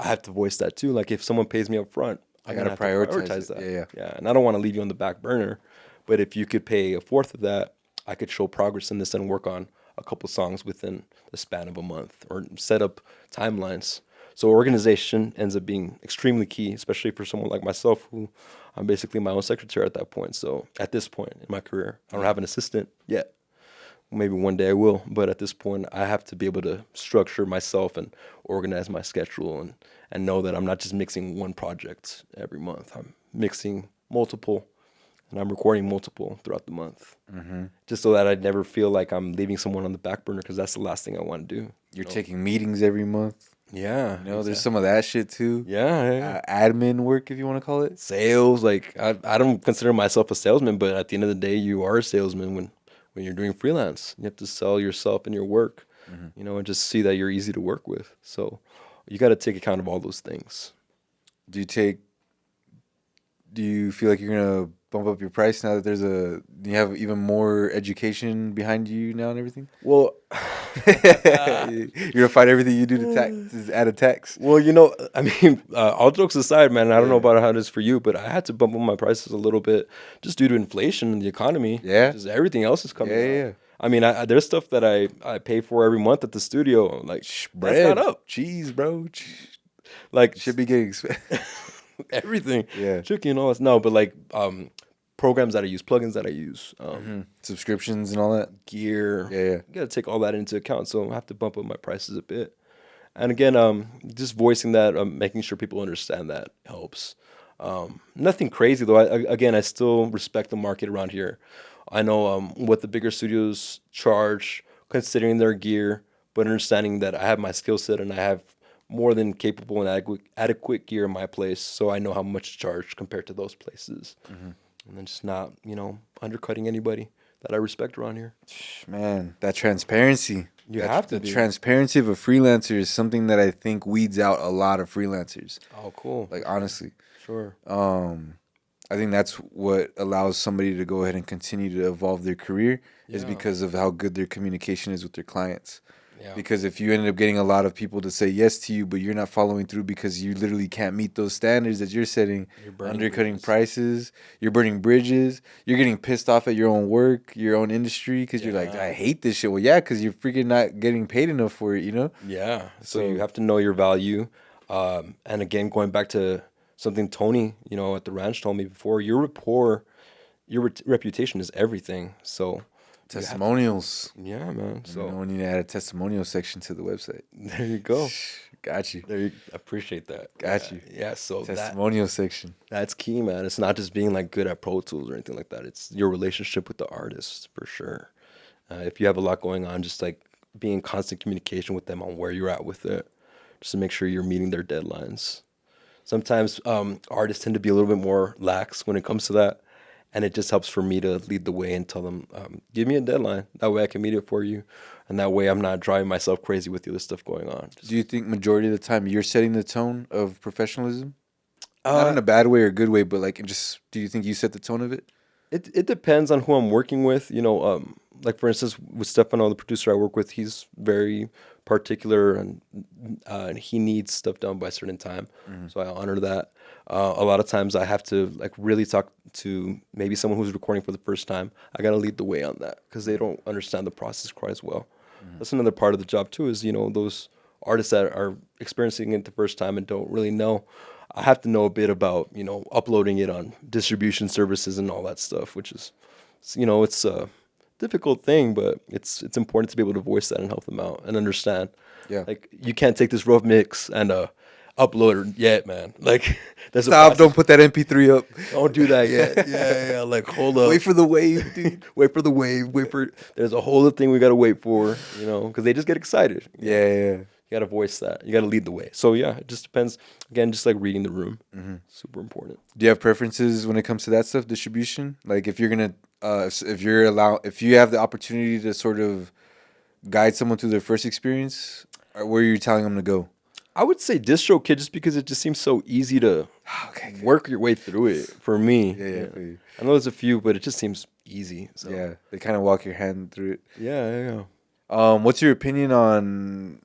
I have to voice that too. Like if someone pays me up front, I gotta prioritize that. it. Yeah. And I don't want to leave you on the back burner. But if you could pay a fourth of that, I could show progress in this and work on a couple songs within the span of a month or set up timelines. So organization ends up being extremely key, especially for someone like myself, who I'm basically my own secretary at that point. So at this point in my career, I don't have an assistant yet. Maybe one day I will, but at this point, I have to be able to structure myself and organize my schedule and know that I'm not just mixing one project every month. I'm mixing multiple, and I'm recording multiple throughout the month, just so that I never feel like I'm leaving someone on the back burner, because that's the last thing I want to do. You're taking meetings every month. Yeah. There's some of that shit too. Yeah. Admin work, if you want to call it. Sales, like I don't consider myself a salesman, but at the end of the day, you are a salesman when you're doing freelance. You have to sell yourself and your work, and just see that you're easy to work with. So you got to take account of all those things. Do you feel like you're gonna bump up your price now that do you have even more education behind you now and everything? Well, You're gonna fight everything you do to add a tax. well, I mean, all jokes aside, man, I don't know about how it is for you, but I had to bump up my prices a little bit just due to inflation and the economy. Yeah. Just everything else is coming Yeah. up. I mean, there's stuff that I pay for every month at the studio. Like, Bread, that's not up. cheese, bro. Like, Should be getting expensive. everything. Yeah. Chicken and all that. No, but like programs that I use, plugins that I use, Subscriptions and all that. gear. Yeah. You got to take all that into account. So I have to bump up my prices a bit. And again, just voicing that, making sure people understand that helps. Nothing crazy though. I still respect the market around here. I know what the bigger studios charge considering their gear, but understanding that I have my skill set and I have more than capable and adequate gear in my place, so I know how much to charge compared to those places, and then just not undercutting anybody that I respect around here. Man, that transparency. You that, have to the be. transparency of a freelancer is something that I think weeds out a lot of freelancers. Oh, cool. Like honestly, Sure. I think that's what allows somebody to go ahead and continue to evolve their career is Yeah. because of how good their communication is with their clients. Yeah. Because if you ended up getting a lot of people to say yes to you, but you're not following through because you literally can't meet those standards that you're setting, You're burning undercutting bridges. prices, you're burning bridges, you're getting pissed off at your own work, your own industry, because you're like, Yeah. I hate this shit. Well, yeah, because you're freaking not getting paid enough for it, you know? Yeah. So So- you have to know your value. And again, going back to something Tony, at the ranch told me before, your rapport, your reputation is everything. So Testimonials. yeah, man. So So we need to add a testimonial section to the website. there you go. Got you. There you appreciate that. Got Yeah, you. Yeah. So Testimonial section. that's key, man. It's not just being like good at Pro Tools or anything like that. It's your relationship with the artist for sure. If you have a lot going on, just like be in constant communication with them on where you're at with it, just to make sure you're meeting their deadlines. Sometimes artists tend to be a little bit more lax when it comes to that, and it just helps for me to lead the way and tell them, give me a deadline. That way I can meet it for you, and that way I'm not driving myself crazy with the other stuff going on. Do you think majority of the time you're setting the tone of professionalism? Not in a bad way or good way, but like just do you think you set the tone of it? It depends on who I'm working with. Like for instance, with Stefano, the producer I work with, he's very particular and he needs stuff done by a certain time. So I honor that. A lot of times I have to like really talk to maybe someone who's recording for the first time. I got to lead the way on that because they don't understand the process quite as well. That's another part of the job too, is, those artists that are experiencing it the first time and don't really know. I have to know a bit about, uploading it on distribution services and all that stuff, which is, it's a difficult thing, but it's important to be able to voice that and help them out and understand. Yeah. Like, you can't take this rough mix and upload it yet, man. Like, there's a Stop! process. Don't put that MP3 up. Don't do that yet. Yeah. Like, hold up. Wait for the wave, dude. Wait for the wave. There's a whole other thing we got to wait for, because they just get excited. Yeah. You got to voice that. You got to lead the way. So, yeah, it just depends. Again, just like reading the room. Super important. Do you have preferences when it comes to that stuff, distribution? Like if you're gonna, if you have the opportunity to sort of guide someone through their first experience, or where are you telling them to go? I would say DistroKid just because it just seems so easy to Okay. work your way through it for me. Yeah. For you. I know there's a few, but it just seems easy. So. Yeah. They kind of walk your hand through it. Yeah. What's your opinion on?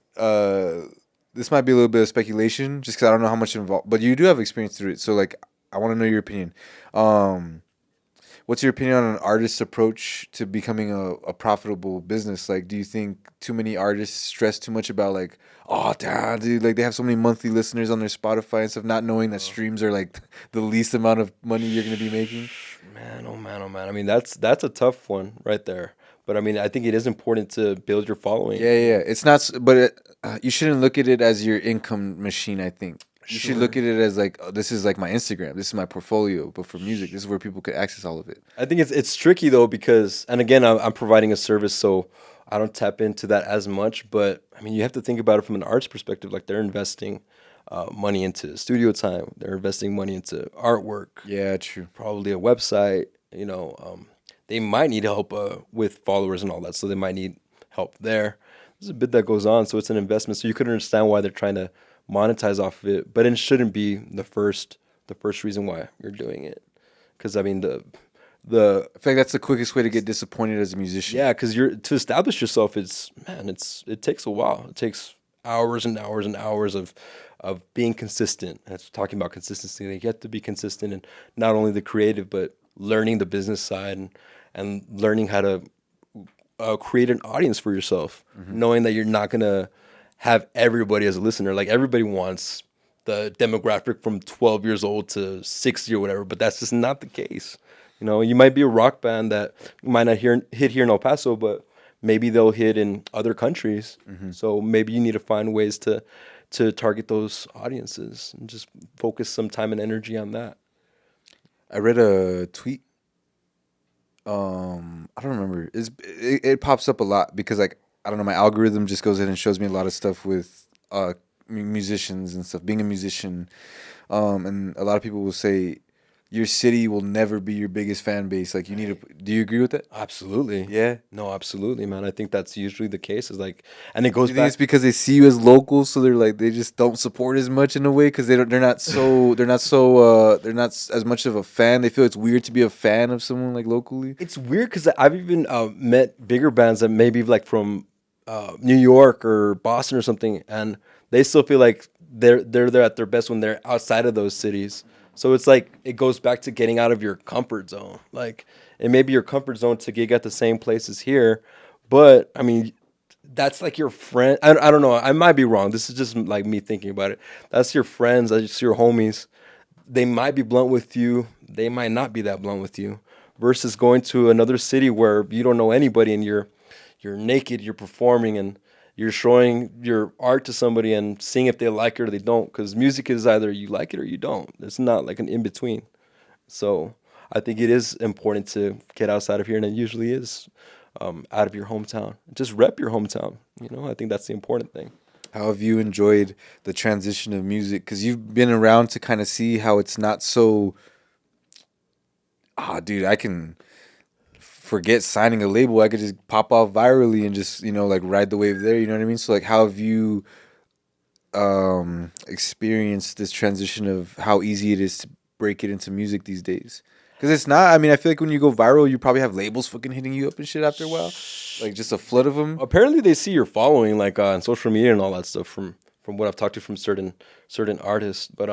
This might be a little bit of speculation, just because I don't know how much involved, but you do have experience through it. So, like, I want to know your opinion. What's your opinion on an artist's approach to becoming a profitable business? Like, do you think too many artists stress too much about like, oh, damn, dude, like they have so many monthly listeners on their Spotify and stuff, not knowing that streams are like the least amount of money you're gonna be making? Man, oh man. I mean, that's a tough one right there. But I mean, I think it is important to build your following. Yeah. It's not, but you shouldn't look at it as your income machine. I think you should look at it as like, oh, this is like my Instagram, this is my portfolio. But for music, this is where people could access all of it. I think it's tricky though because, and again, I'm providing a service, so I don't tap into that as much. But I mean, you have to think about it from an art's perspective. Like they're investing money into studio time, they're investing money into artwork. Yeah, true. Probably a website. They might need help with followers and all that, so they might need help there. There's a bit that goes on, so it's an investment. So you could understand why they're trying to monetize off of it, but it shouldn't be the first reason why you're doing it. Because I mean the I feel like that's the quickest way to get disappointed as a musician. yeah, because to establish yourself, it takes a while. It takes hours and hours and hours of being consistent. That's talking about consistency. You have to be consistent in not only the creative, but learning the business side and learning how to create an audience for yourself, knowing that you're not gonna have everybody as a listener. Like everybody wants the demographic from 12 years old to 60 or whatever, but that's just not the case. You might be a rock band that might not hit here in El Paso, but maybe they'll hit in other countries. So maybe you need to find ways to target those audiences and just focus some time and energy on that. I read a tweet. I don't remember. It pops up a lot because like I don't know, my algorithm just goes in and shows me a lot of stuff with musicians and stuff. Being a musician, and a lot of people will say your city will never be your biggest fan base. Like you need to. Do you agree with that? Absolutely. Yeah. No, absolutely, man. I think that's usually the case. Is like, and it goes You think back. it's because they see you as local, so they're like they just don't support as much in a way because they're not so they're not as much of a fan. They feel it's weird to be a fan of someone like locally. It's weird because I've even met bigger bands that maybe like from New York or Boston or something, and they still feel like they're at their best when they're outside of those cities. So it's like it goes back to getting out of your comfort zone. Like it may be your comfort zone to gig at the same places here, but I mean that's like your friend. I don't know. I might be wrong. This is just like me thinking about it. That's your friends. That's your homies. They might be blunt with you. They might not be that blunt with you. Versus going to another city where you don't know anybody and you're naked, you're performing, and you're showing your art to somebody and seeing if they like it or they don't. Because music is either you like it or you don't. It's not like an in between. So I think it is important to get outside of here, and it usually is out of your hometown. Just rep your hometown. I think that's the important thing. How have you enjoyed the transition of music? Because you've been around to kind of see how it's not so. Dude, I can forget signing a label. I could just pop off virally and just like ride the wave there. You know what I mean? So like, how have you experienced this transition of how easy it is to break it into music these days? Because it's not. I mean, I feel like when you go viral, you probably have labels fucking hitting you up and shit after a while, like just a flood of them. Apparently, they see your following like on social media and all that stuff from what I've talked to from certain artists. But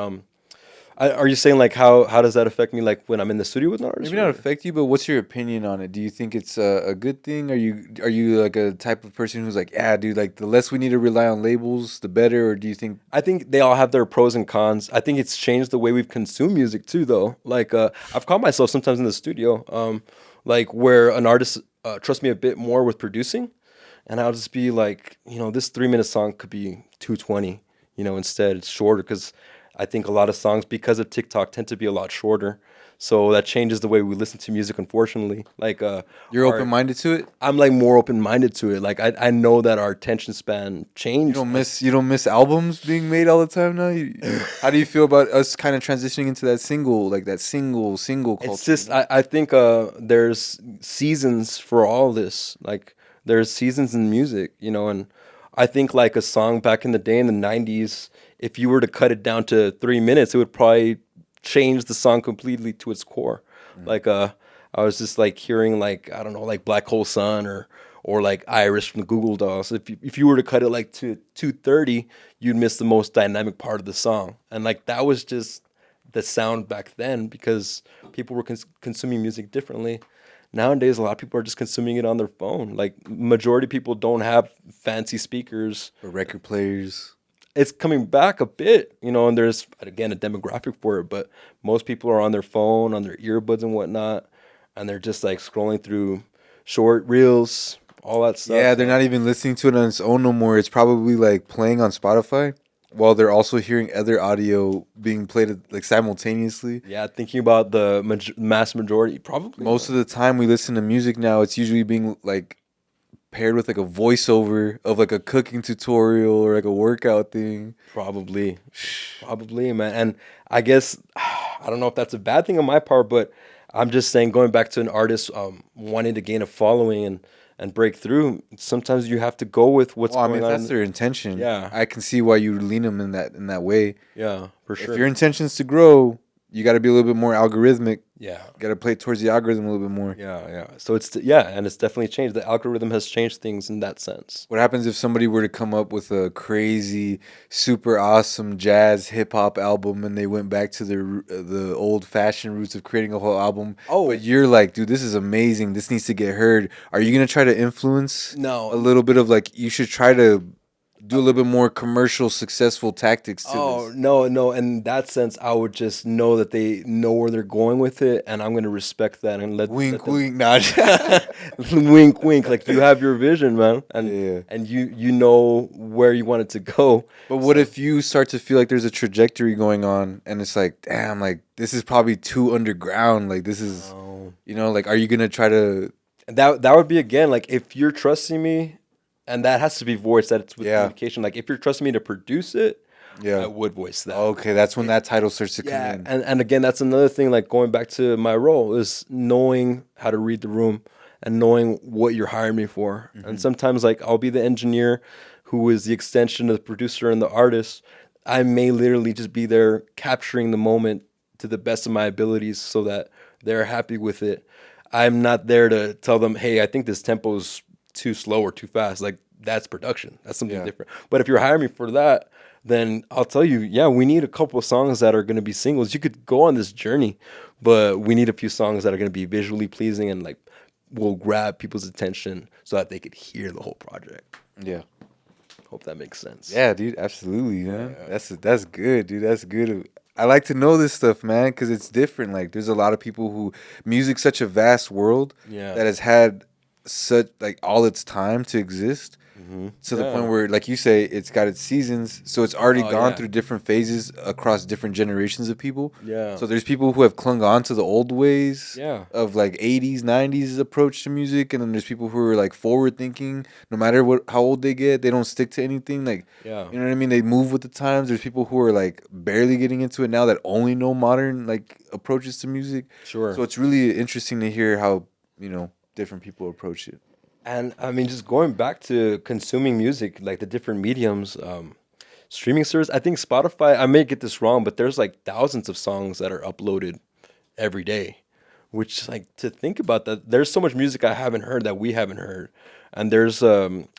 are you saying like how does that affect me like when I'm in the studio with an artist? Maybe not affect you, but what's your opinion on it? Do you think it's a good thing? Are you like a type of person who's like, yeah, dude, like the less we need to rely on labels, the better? Or do you think? I think they all have their pros and cons. I think it's changed the way we've consumed music too, though. Like I've caught myself sometimes in the studio, like where an artist trusts me a bit more with producing, and I'll just be like, this 3-minute song could be 2:20, instead it's shorter because I think a lot of songs, because of TikTok, tend to be a lot shorter. So that changes the way we listen to music, unfortunately. Like You're open-minded to it? I'm like more open-minded to it. Like I know that our attention span changed. You don't miss albums being made all the time now? How do you feel about us kind of transitioning into that single culture? It's just I think there's seasons for all this. Like there's seasons in music, and I think like a song back in the day in the 90s, if you were to cut it down to 3 minutes, it would probably change the song completely to its core. Like I was just like hearing like, I don't know, like Black Hole Sun or like Iris from the Google Dolls. If you were to cut it like to 2:30, you'd miss the most dynamic part of the song. And like that was just the sound back then because people were consuming music differently. Nowadays, a lot of people are just consuming it on their phone. Like majority of people don't have fancy speakers or record players. It's coming back a bit, and there's, again, a demographic for it, but most people are on their phone, on their earbuds and whatnot, and they're just like scrolling through short reels, all that stuff. Yeah, they're not even listening to it on its own no more. It's probably like playing on Spotify while they're also hearing other audio being played like simultaneously. Yeah, thinking about the mass majority, probably. Most of the time we listen to music now, it's usually being like paired with like a voiceover of like a cooking tutorial or like a workout thing. Probably, man. And I guess I don't know if that's a bad thing on my part, but I'm just saying, going back to an artist wanting to gain a following and break through, sometimes you have to go with what's going on. I mean, that's their intention. Yeah, I can see why you lean them in that way. Yeah, for sure. If your intention's to grow, you got to be a little bit more algorithmic. Yeah. Got to play towards the algorithm a little bit more. Yeah. So it's and it's definitely changed. The algorithm has changed things in that sense. What happens if somebody were to come up with a crazy, super awesome jazz hip hop album and they went back to the old fashioned roots of creating a whole album? Oh, but you're like, dude, this is amazing. This needs to get heard. Are you gonna try to influence? No. A little bit of like, you should try to do a little bit more commercial, successful tactics to this. Oh, no. In that sense, I would just know that they know where they're going with it, and I'm going to respect that and let wink, them, wink, nod. wink, wink. Like, you have your vision, man, and you know where you want it to go. But what if you start to feel like there's a trajectory going on, and it's like, damn, like this is probably too underground. Like this is, like, are you gonna try to? That would be, again, like, if you're trusting me And that has to be voiced. That it's with Yeah. communication. Like if you're trusting me to produce it, Yeah. I would voice that. Okay, that's when that title starts to come Yeah, in. and again, that's another thing. Like going back to my role is knowing how to read the room and knowing what you're hiring me for. And sometimes, like I'll be the engineer who is the extension of the producer and the artist. I may literally just be there capturing the moment to the best of my abilities so that they're happy with it. I'm not there to tell them, hey, I think this tempo is too slow or too fast. Like that's production. That's something Yeah. different. But if you're hiring me for that, then I'll tell you, yeah, we need a couple of songs that are going to be singles. You could go on this journey, but we need a few songs that are going to be visually pleasing and like will grab people's attention so that they could hear the whole project. Yeah. Hope that makes sense. Yeah, dude, absolutely, man. That's good, dude. That's good. I like to know this stuff, man, because it's different. Like, there's a lot of people who music's such a vast world Yeah. that has had such like all its time to exist to the Yeah. point where, like you say, it's got its seasons. So it's already Oh, gone yeah. through different phases across different generations of people. Yeah. So there's people who have clung on to the old ways Yeah. of like 80s, 90s approach to music, and then there's people who are like forward thinking. No matter how old they get, they don't stick to anything. Like, Yeah. you know what I mean? They move with the times. There's people who are like barely getting into it now that only know modern like approaches to music. Sure. So it's really interesting to hear how, different people approach it. And I mean, just going back to consuming music, like the different mediums, streaming service. I think Spotify. I may get this wrong, but there's like thousands of songs that are uploaded every day. Which, like, to think about that, there's so much music I haven't heard that we haven't heard, and there's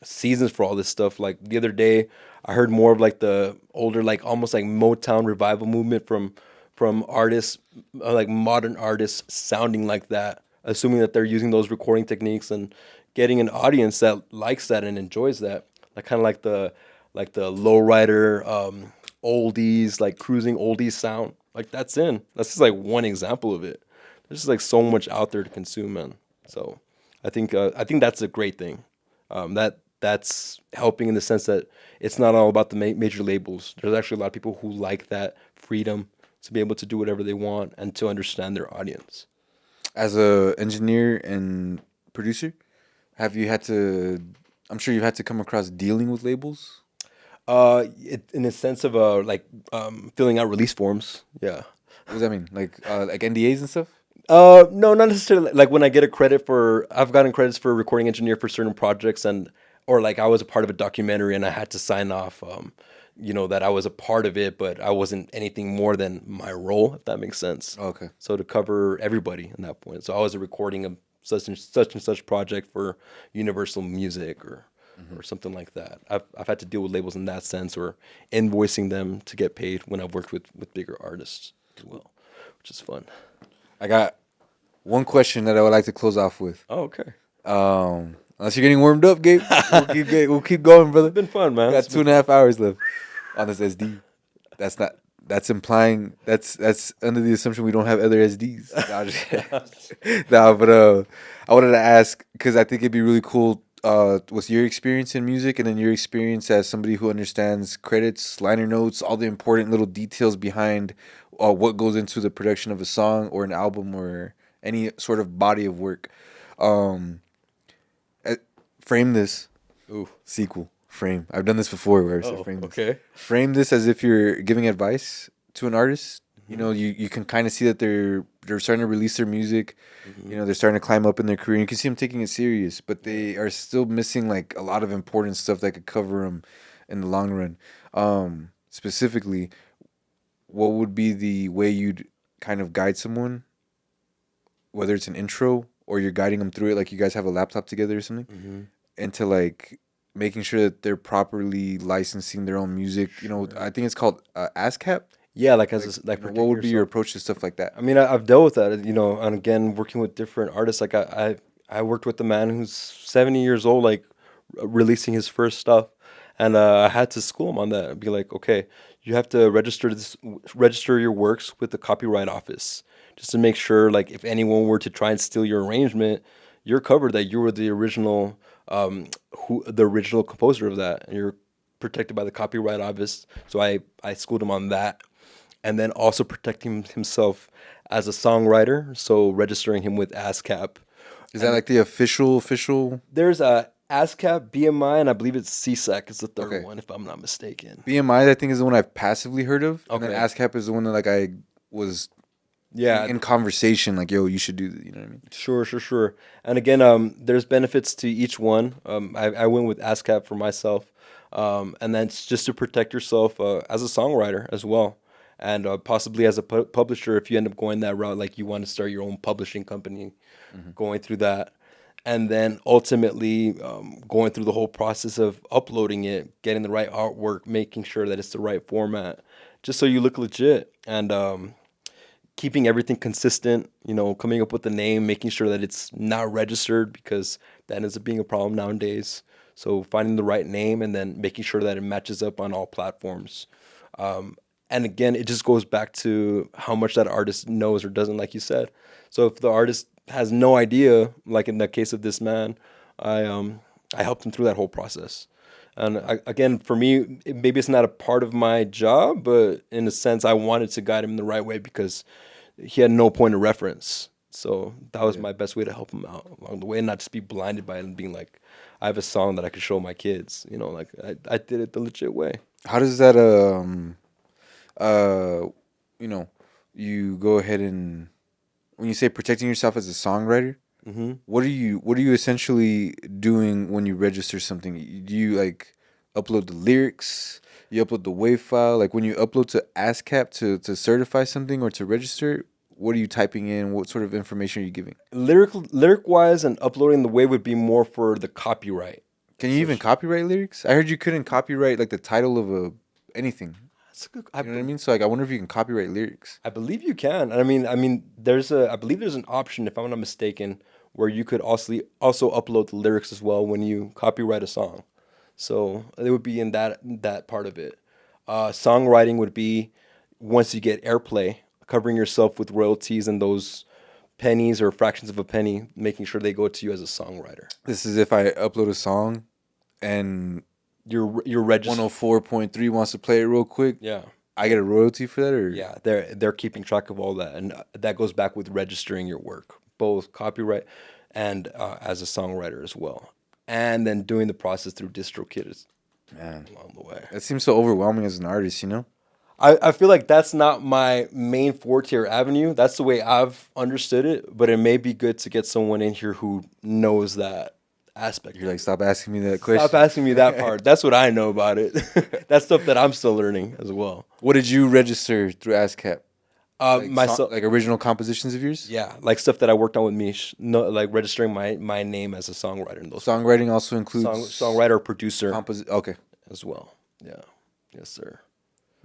seasons for all this stuff. Like the other day, I heard more of like the older, like almost like Motown revival movement from artists, like modern artists, sounding like that, assuming that they're using those recording techniques and getting an audience that likes that and enjoys that, like kind of like the lowrider oldies, like cruising oldies sound. Like that's just like one example of it. There's just like so much out there to consume, man. So I think that's a great thing. That's helping in the sense that it's not all about the major labels. There's actually a lot of people who like that freedom to be able to do whatever they want and to understand their audience. As a engineer and producer, have you had to? I'm sure you've had to come across dealing with labels. In the sense of filling out release forms. Yeah. What does that mean? Like NDAs and stuff? No, not necessarily. Like when I get a credit I've gotten credits for recording engineer for certain projects, or like I was a part of a documentary and I had to sign off, that I was a part of it, but I wasn't anything more than my role, if that makes sense. Okay. So to cover everybody in that point. So I was a recording of such and such project for Universal Music or something like that. I've had to deal with labels in that sense, or invoicing them to get paid when I've worked with bigger artists as well, which is fun. I got one question that I would like to close off with. Oh, okay. Unless you're getting warmed up, Gabe, we'll keep going, brother. It's been fun, man. We got 2.5 hours left on this SD. That's implying that's under the assumption we don't have other SDs. But I wanted to ask because I think it'd be really cool with your experience in music and then your experience as somebody who understands credits, liner notes, all the important little details behind what goes into the production of a song or an album or any sort of body of work. Frame this. Ooh. Sequel. Frame. I've done this before where I said frame this. Okay. Frame this as if you're giving advice to an artist. You know, you can kind of see that they're starting to release their music. You know, they're starting to climb up in their career. You can see them taking it serious, but they are still missing like a lot of important stuff that could cover them in the long run. Specifically, what would be the way you'd kind of guide someone, whether it's an intro or you're guiding them through it, like you guys have a laptop together or something, into like making sure that they're properly licensing their own music. You know, I think it's called ASCAP. Yeah, like What would be your approach to stuff like that? I mean, I've dealt with that, and again, working with different artists. Like I worked with a man who's 70 years old, like releasing his first stuff, and I had to school him on that. I'd be like, okay, you have to register your works with the Copyright Office, just to make sure, like, if anyone were to try and steal your arrangement, you're covered, that you were the original, the original composer of that, and you're protected by the Copyright Office. So I schooled him on that. And then also protecting himself as a songwriter, so registering him with ASCAP. Is that like the official? There's a ASCAP, BMI, and I believe it's CSAC is the third Okay. one, if I'm not mistaken. BMI, I think, is the one I've passively heard of. And then Okay. ASCAP is the one that like I was Yeah, in conversation, like, yo, you should do this. You know what I mean? sure. And again, there's benefits to each one. I went with ASCAP for myself, and that's just to protect yourself as a songwriter as well, and possibly as a publisher if you end up going that route, like you want to start your own publishing company, going through that, and then ultimately going through the whole process of uploading it, getting the right artwork, making sure that it's the right format, just so you look legit, and keeping everything consistent, coming up with the name, making sure that it's not registered because that ends up being a problem nowadays. So finding the right name and then making sure that it matches up on all platforms. And again, it just goes back to how much that artist knows or doesn't, like you said. So if the artist has no idea, like in the case of this man, I helped him through that whole process. And again, for me, maybe it's not a part of my job, but in a sense, I wanted to guide him in the right way because he had no point of reference. So that was my best way to help him out along the way, and not just be blinded by it and being like, I have a song that I could show my kids. Like I did it the legit way. How does that you go ahead and when you say protecting yourself as a songwriter, what are you essentially doing when you register something? Do you like upload the lyrics? You upload the WAV file? Like when you upload to ASCAP to certify something or to register, what are you typing in? What sort of information are you giving? Lyric wise, and uploading the wave would be more for the copyright. Can you even copyright lyrics? I heard you couldn't copyright like the title of anything. That's a good. You know what I mean? So like, I wonder if you can copyright lyrics. I believe you can. I mean, I believe there's an option, if I'm not mistaken, where you could also upload the lyrics as well when you copyright a song. So it would be in that part of it. Songwriting would be once you get airplay, covering yourself with royalties and those pennies or fractions of a penny, making sure they go to you as a songwriter. This is if I upload a song and You're registered. 104.3 wants to play it real quick. Yeah. I get a royalty for that, or Yeah, they're keeping track of all that, and that goes back with registering your work, both copyright and as a songwriter as well, and then doing the process through DistroKid man, along the way. that seems so overwhelming as an artist, you know? I feel like that's not my main forte or avenue. That's the way I've understood it, but it may be good to get someone in here who knows that aspect. You're like, stop asking me that question. Stop asking me that part. That's what I know about it. That's stuff that I'm still learning as well. What did you register through ASCAP? Myself, Like original compositions of yours? yeah, like stuff that I worked on with Mish, no, like registering my name as a songwriter in those Songwriting also includes songwriter, producer Okay, as well. Yeah, yes, sir.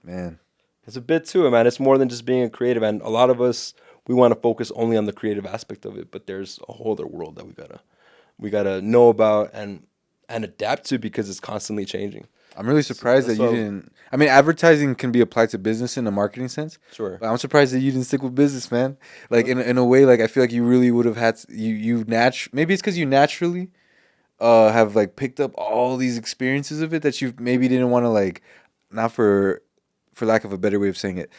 man. It's a bit to it, man. It's more than just being a creative, and a lot of us we want to focus only on the creative aspect of it, but there's a whole other world that we gotta know about and adapt to because it's constantly changing. I'm really surprised that you So- didn't. I mean, advertising can be applied to business in a marketing sense. Sure. But I'm surprised that you didn't stick with business, man. Like in a way, like I feel like you really would have had maybe it's because you naturally have like picked up all these experiences of it that you maybe didn't want to like, not for lack of a better way of saying it,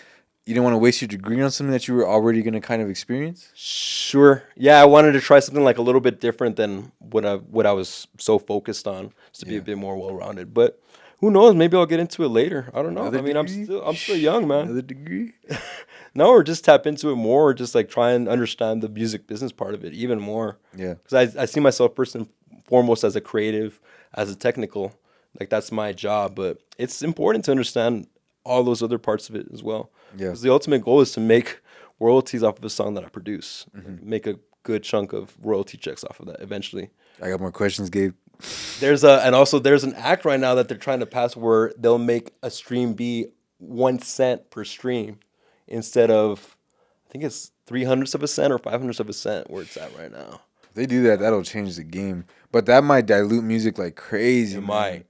you didn't want to waste your degree on something that you were already going to kind of experience. Sure. Yeah, I wanted to try something like a little bit different than what I was so focused on, just to be a bit more well rounded. But who knows? Maybe I'll get into it later. I don't know. Another I mean, degree? I'm still young, man. Another degree. No, or just tap into it more, or just like try and understand the music business part of it even more. Yeah. Because I see myself first and foremost as a creative, as a technical. Like that's my job, but it's important to understand all those other parts of it as well. Yeah. Because the ultimate goal is to make royalties off of a song that I produce, make a good chunk of royalty checks off of that eventually. I got more questions, Gabe. There's an act right now that they're trying to pass where they'll make a stream be 1 cent per stream instead of, I think it's 300ths of a cent or 500ths of a cent where it's at right now. If they do that, that'll change the game. But that might dilute music like crazy. It man. might.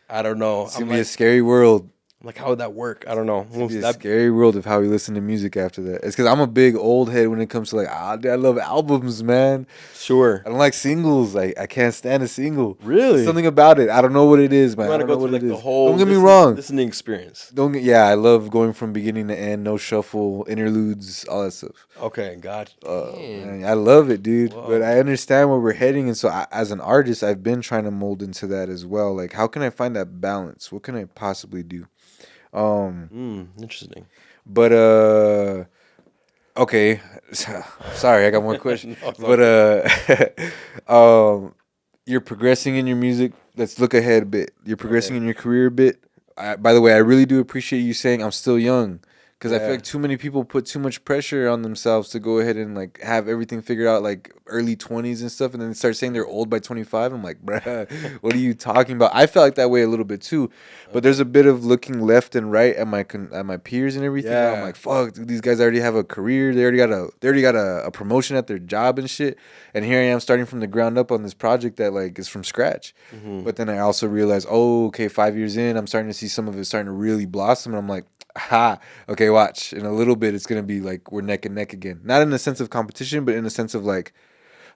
I don't know. It's gonna be a scary world. Like, how would that work? I don't know. It'd be a scary world of how we listen to music after that. It's because I'm a big old head when it comes to like, dude, I love albums, man. Sure. I don't like singles. I can't stand a single. Really? There's something about it. I don't know what it is, man. You I want to don't know go what through it like is. the whole Don't get me wrong. listening experience. Yeah, I love going from beginning to end, no shuffle, interludes, all that stuff. Okay, gotcha. Man, I love it, dude. Whoa. But I understand where we're heading, and so as an artist, I've been trying to mold into that as well. Like, how can I find that balance? What can I possibly do? Interesting. But okay. Sorry, I got more questions. No, But you're progressing in your music. Let's look ahead a bit. You're progressing in your career a bit. By the way, I really do appreciate you saying I'm still young. Because I feel like too many people put too much pressure on themselves to go ahead and like have everything figured out like early 20s and stuff, and then they start saying they're old by 25. I'm like, bruh, what are you talking about? I felt like that way a little bit too, but there's a bit of looking left and right at my peers and everything. Yeah. I'm like, fuck, dude, these guys already have a career. They already got a promotion at their job and shit. And here I am starting from the ground up on this project that like is from scratch. But then I also realized, oh, okay, 5 years in, I'm starting to see some of it starting to really blossom, and I'm like, okay, watch. In a little bit, it's gonna be like we're neck and neck again. Not in the sense of competition, but in the sense of like,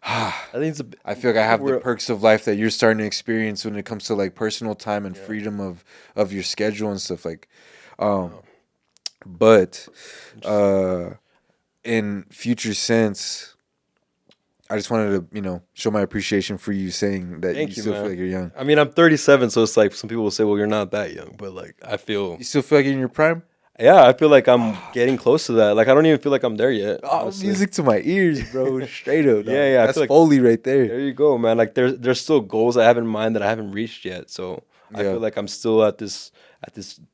I think I feel like I have the perks of life that you're starting to experience when it comes to like personal time and freedom of your schedule and stuff like. But in future sense, I just wanted to show my appreciation for you saying that you still feel like you're young. I mean, I'm 37, so it's like some people will say, "Well, you're not that young," but like I feel. You still feel like you're in your prime? Yeah, I feel like I'm getting close to that. Like I don't even feel like I'm there yet. Oh, honestly. music to my ears, bro. Straight up. Dog. Yeah, I That's feel like Foley right there. There you go, man. Like there's still goals I have in mind that I haven't reached yet. So I feel like I'm still at this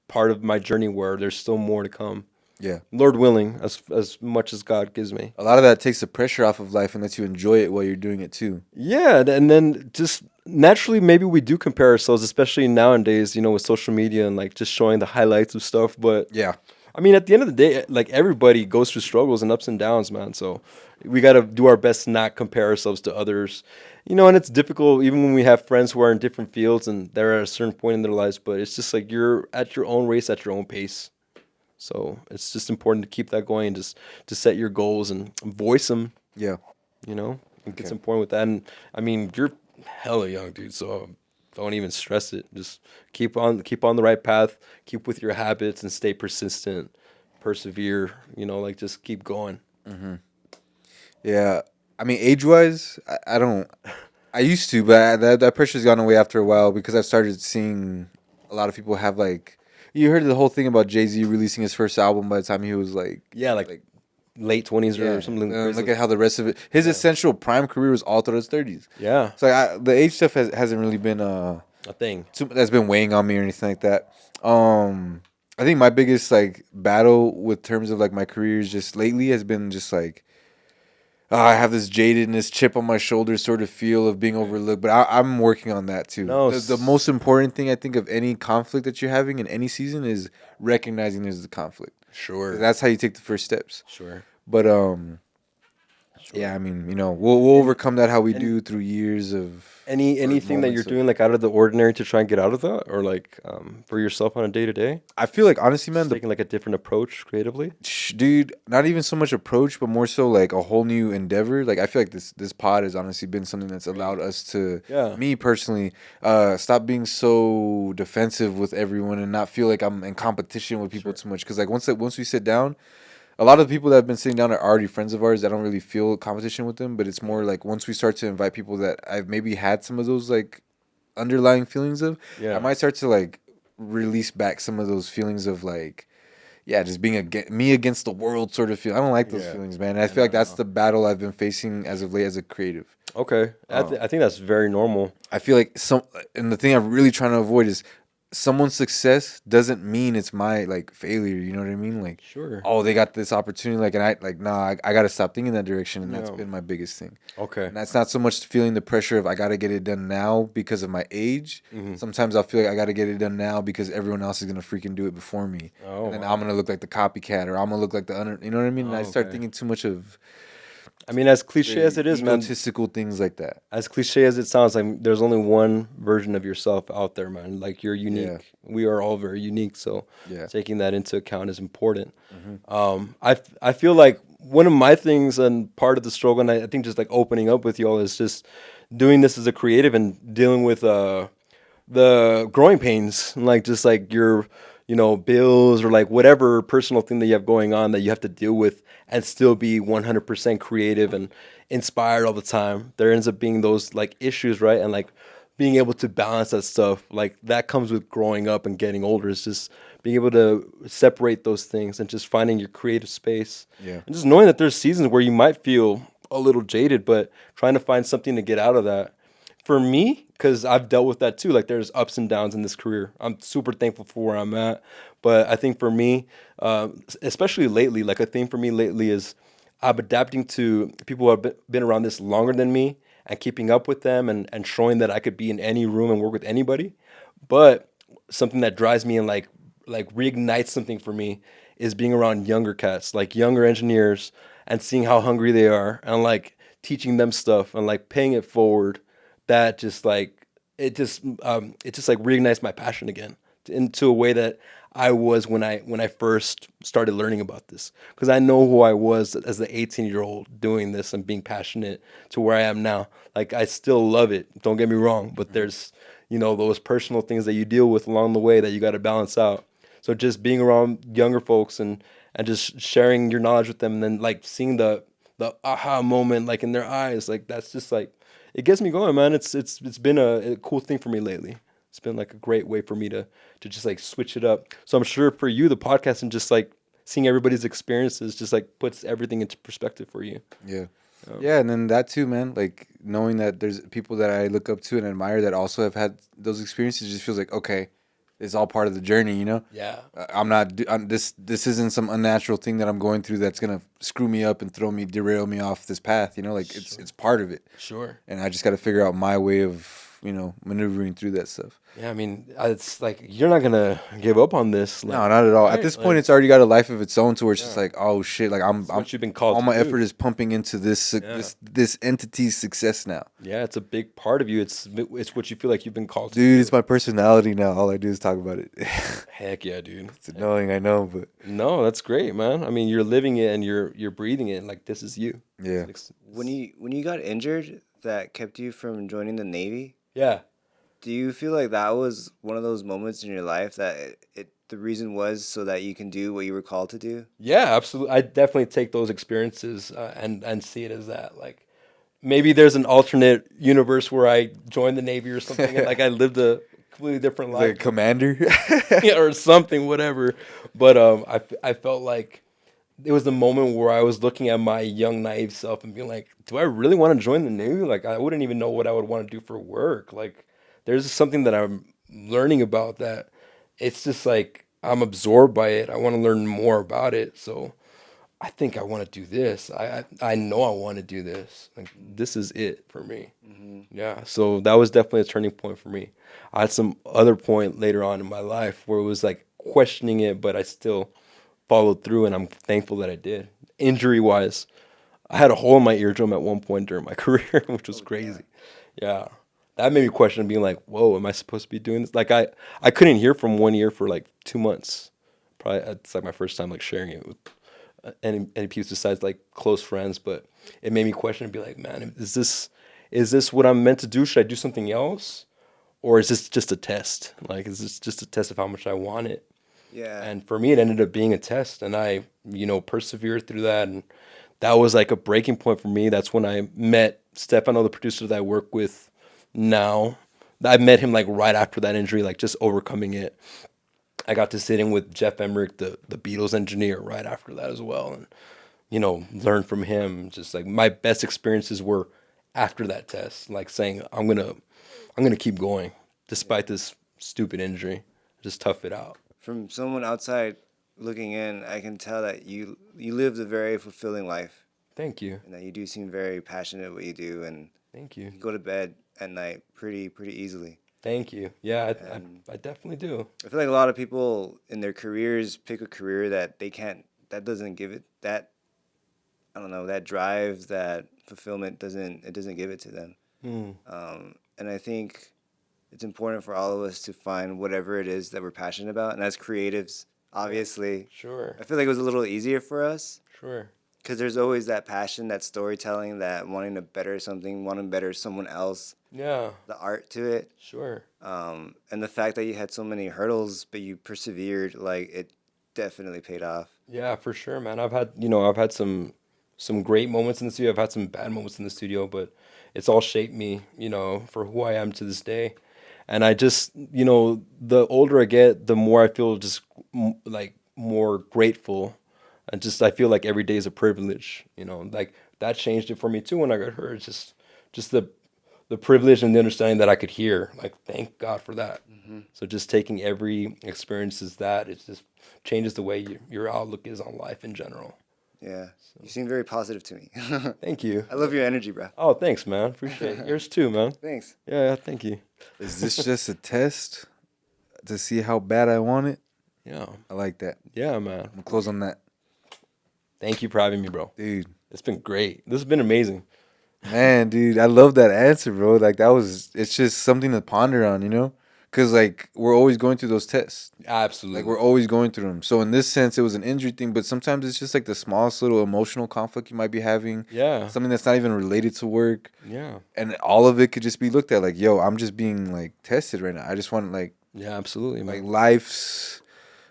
part of my journey where there's still more to come. Yeah. Lord willing, as much as God gives me. A lot of that takes the pressure off of life and lets you enjoy it while you're doing it too. Yeah, and then just naturally maybe we do compare ourselves, especially nowadays, with social media and like just showing the highlights of stuff. But yeah, I mean, at the end of the day, like everybody goes through struggles and ups and downs, man. So we got to do our best to not compare ourselves to others. And it's difficult even when we have friends who are in different fields and they're at a certain point in their lives. But it's just like you're at your own race, at your own pace. So it's just important to keep that going and just to set your goals and voice them. Yeah. It's important with that. And I mean, you're hella young, dude. So don't even stress it. Just keep on the right path. Keep with your habits and stay persistent. Persevere. Like just keep going. Mm-hmm. Yeah. I mean, age-wise, I don't. I used to, but that pressure's gone away after a while because I've started seeing a lot of people have like. You heard the whole thing about Jay-Z releasing his first album by the time he was like... Yeah, like late 20s or something. Look at how the rest of it... His essential prime career was all through his 30s. Yeah. So the age stuff hasn't really been... a thing. That's been weighing on me or anything like that. I think my biggest like battle with terms of like my careers just lately has been just like... I have this jadedness, chip on my shoulder sort of feel of being overlooked, but I'm working on that too. No, the most important thing I think of any conflict that you're having in any season is recognizing there's a conflict. Sure. That's how you take the first steps. Sure. But yeah, I mean, we'll overcome that how we do through years of anything that you're doing like out of the ordinary to try and get out of that, or like for yourself on a day to day. I feel like honestly, man, taking like a different approach creatively. Dude, not even so much approach, but more so like a whole new endeavor. Like I feel like this pod has honestly been something that's allowed us to, me personally, stop being so defensive with everyone and not feel like I'm in competition with people too much. Because like once we sit down. A lot of the people that have been sitting down are already friends of ours. I don't really feel competition with them, but it's more like once we start to invite people that I've maybe had some of those like underlying feelings of, I might start to like release back some of those feelings of like, just being me against the world sort of feel. I don't like those feelings, man. And I feel like that's the battle I've been facing as of late as a creative. Okay, I think that's very normal. I feel like and the thing I'm really trying to avoid is someone's success doesn't mean it's my like failure. You know what I mean? Like, sure. Oh, they got this opportunity. Like, and I got to stop thinking that direction. And that's been my biggest thing. Okay. And that's not so much feeling the pressure of I got to get it done now because of my age. Mm-hmm. Sometimes I'll feel like I got to get it done now because everyone else is going to freaking do it before me. Oh, and then I'm going to look like the copycat or I'm going to look like the you know what I mean? And I start thinking too much of I mean, as cliche as it is, man, egotistical things like that. as cliche as it sounds, like there's only one version of yourself out there, man. Like you're unique. Yeah. We are all very unique. So Yeah. taking that into account is important. I feel like one of my things and part of the struggle, and I think just like opening up with y'all is just doing this as a creative and dealing with the growing pains, like just like your bills or like whatever personal thing that you have going on that you have to deal with and still be 100% creative and inspired all the time. There ends up being those like issues, right? And like being able to balance that stuff, like that comes with growing up and getting older. It's just being able to separate those things and just finding your creative space. Yeah. And just knowing that there's seasons where you might feel a little jaded, but trying to find something to get out of that. For me, because I've dealt with that too, like there's ups and downs in this career. I'm super thankful for where I'm at. But I think for me, especially lately, like a thing for me lately is I'm adapting to people who have been around this longer than me and keeping up with them and showing that I could be in any room and work with anybody. But something that drives me and like reignites something for me is being around younger cats, like younger engineers, and seeing how hungry they are and like teaching them stuff and like paying it forward. That just like it just like reignites my passion again into a way that I was when I first started learning about this, because I know who I was as the 18-year-old doing this and being passionate to where I am now. Like I still love it, don't get me wrong, but there's those personal things that you deal with along the way that you got to balance out. So just being around younger folks and just sharing your knowledge with them, and then like seeing the aha moment like in their eyes, like that's just like it gets me going, man. It's been a cool thing for me lately. It's been like a great way for me to just like switch it up. So I'm sure for you, the podcast and just like seeing everybody's experiences just like puts everything into perspective for you. Yeah. Yeah, and then that too, man. Like knowing that there's people that I look up to and admire that also have had those experiences just feels like, okay, it's all part of the journey, you know? Yeah. This isn't some unnatural thing that I'm going through that's gonna screw me up and derail me off this path, you know? Like it's part of it. Sure. And I just got to figure out my way of, maneuvering through that stuff. Yeah, I mean, it's like you're not gonna give up on this. Like, No, not at all. right? At this point, it's already got a life of its own, to where it's just like, oh shit, like I'm what you've been called all to my do. effort is pumping into this entity's success now. Yeah, it's a big part of you. It's what you feel like you've been called to Dude, do. it's my personality now. All I do is talk about it. Heck yeah, dude. It's annoying, I know, but No, that's great, man. I mean, you're living it and you're breathing it. Like this is you. yeah. When you got injured, that kept you from joining the Navy. Yeah. Do you feel like that was one of those moments in your life that the reason was so that you can do what you were called to do? Yeah, absolutely. I definitely take those experiences and see it as that. Like maybe there's an alternate universe where I joined the Navy or something, and like I lived a completely different life, Like a commander. yeah, or something, whatever. But I felt like it was the moment where I was looking at my young naive self and being like, do I really want to join the Navy? Like I wouldn't even know what I would want to do for work. Like there's something that I'm learning about that it's just like I'm absorbed by it. I want to learn more about it. So I think I want to do this. I know I want to do this. Like this is it for me. Mm-hmm. Yeah. So that was definitely a turning point for me. I had some other point later on in my life where it was like questioning it, but I still followed through, and I'm thankful that I did. Injury wise, I had a hole in my eardrum at one point during my career, which was crazy. Yeah. That made me question being like, whoa, am I supposed to be doing this? Like I couldn't hear from one ear for like 2 months. Probably it's like my first time like sharing it with any people besides like close friends, but it made me question and be like, man, is this what I'm meant to do? Should I do something else? Or is this just a test? Like, is this just a test of how much I want it? Yeah. And for me, it ended up being a test, and I, persevered through that, and that was like a breaking point for me. That's when I met Stefano, the producer that I work with now. I met him like right after that injury, like just overcoming it. I got to sit in with Jeff Emmerich, the Beatles engineer, right after that as well, and learn from him. Just like my best experiences were after that test, like saying I'm gonna keep going despite this stupid injury. Just tough it out. From someone outside looking in, I can tell that you lived a very fulfilling life. Thank you. And that you do seem very passionate at what you do, and Thank you. you go to bed at night pretty easily. Thank you. Yeah, I definitely do. I feel like a lot of people in their careers pick a career that they can't, that doesn't give it that I don't know, that drive, that fulfillment doesn't give it to them. And I think it's important for all of us to find whatever it is that we're passionate about. And as creatives, obviously, Sure. I feel like it was a little easier for us Sure. because there's always that passion, that storytelling, that wanting to better something, wanting to better someone else, Yeah. the art to it. Sure. And the fact that you had so many hurdles, but you persevered, like it definitely paid off. Yeah, for sure, man. I've had some great moments in the studio. I've had some bad moments in the studio, but it's all shaped me, for who I am to this day. And I just, the older I get, the more I feel just like more grateful, and just I feel like every day is a privilege. Like that changed it for me too when I got hurt. It's just the privilege and the understanding that I could hear. Like, thank God for that. So just taking every experience as that, it just changes the way your outlook is on life in general. Yeah. You seem very positive to me. Thank you. I love your energy, bro. Oh, thanks, man. Appreciate it. Yours too, man. Thanks. Yeah, thank you. Is this just a test to see how bad I want it? Yeah. I like that. Yeah, man. I'm close on that. Thank you for having me, bro. Dude. It's been great. This has been amazing. Man, dude, I love that answer, bro. Like it's just something to ponder on, Because, like, we're always going through those tests. Absolutely. Like, we're always going through them. So, in this sense, it was an injury thing, but sometimes it's just, like, the smallest little emotional conflict you might be having. Yeah. Something that's not even related to work. Yeah. And all of it could just be looked at like, yo, I'm just being, like, tested right now. I just want, like, Yeah, absolutely, man. life's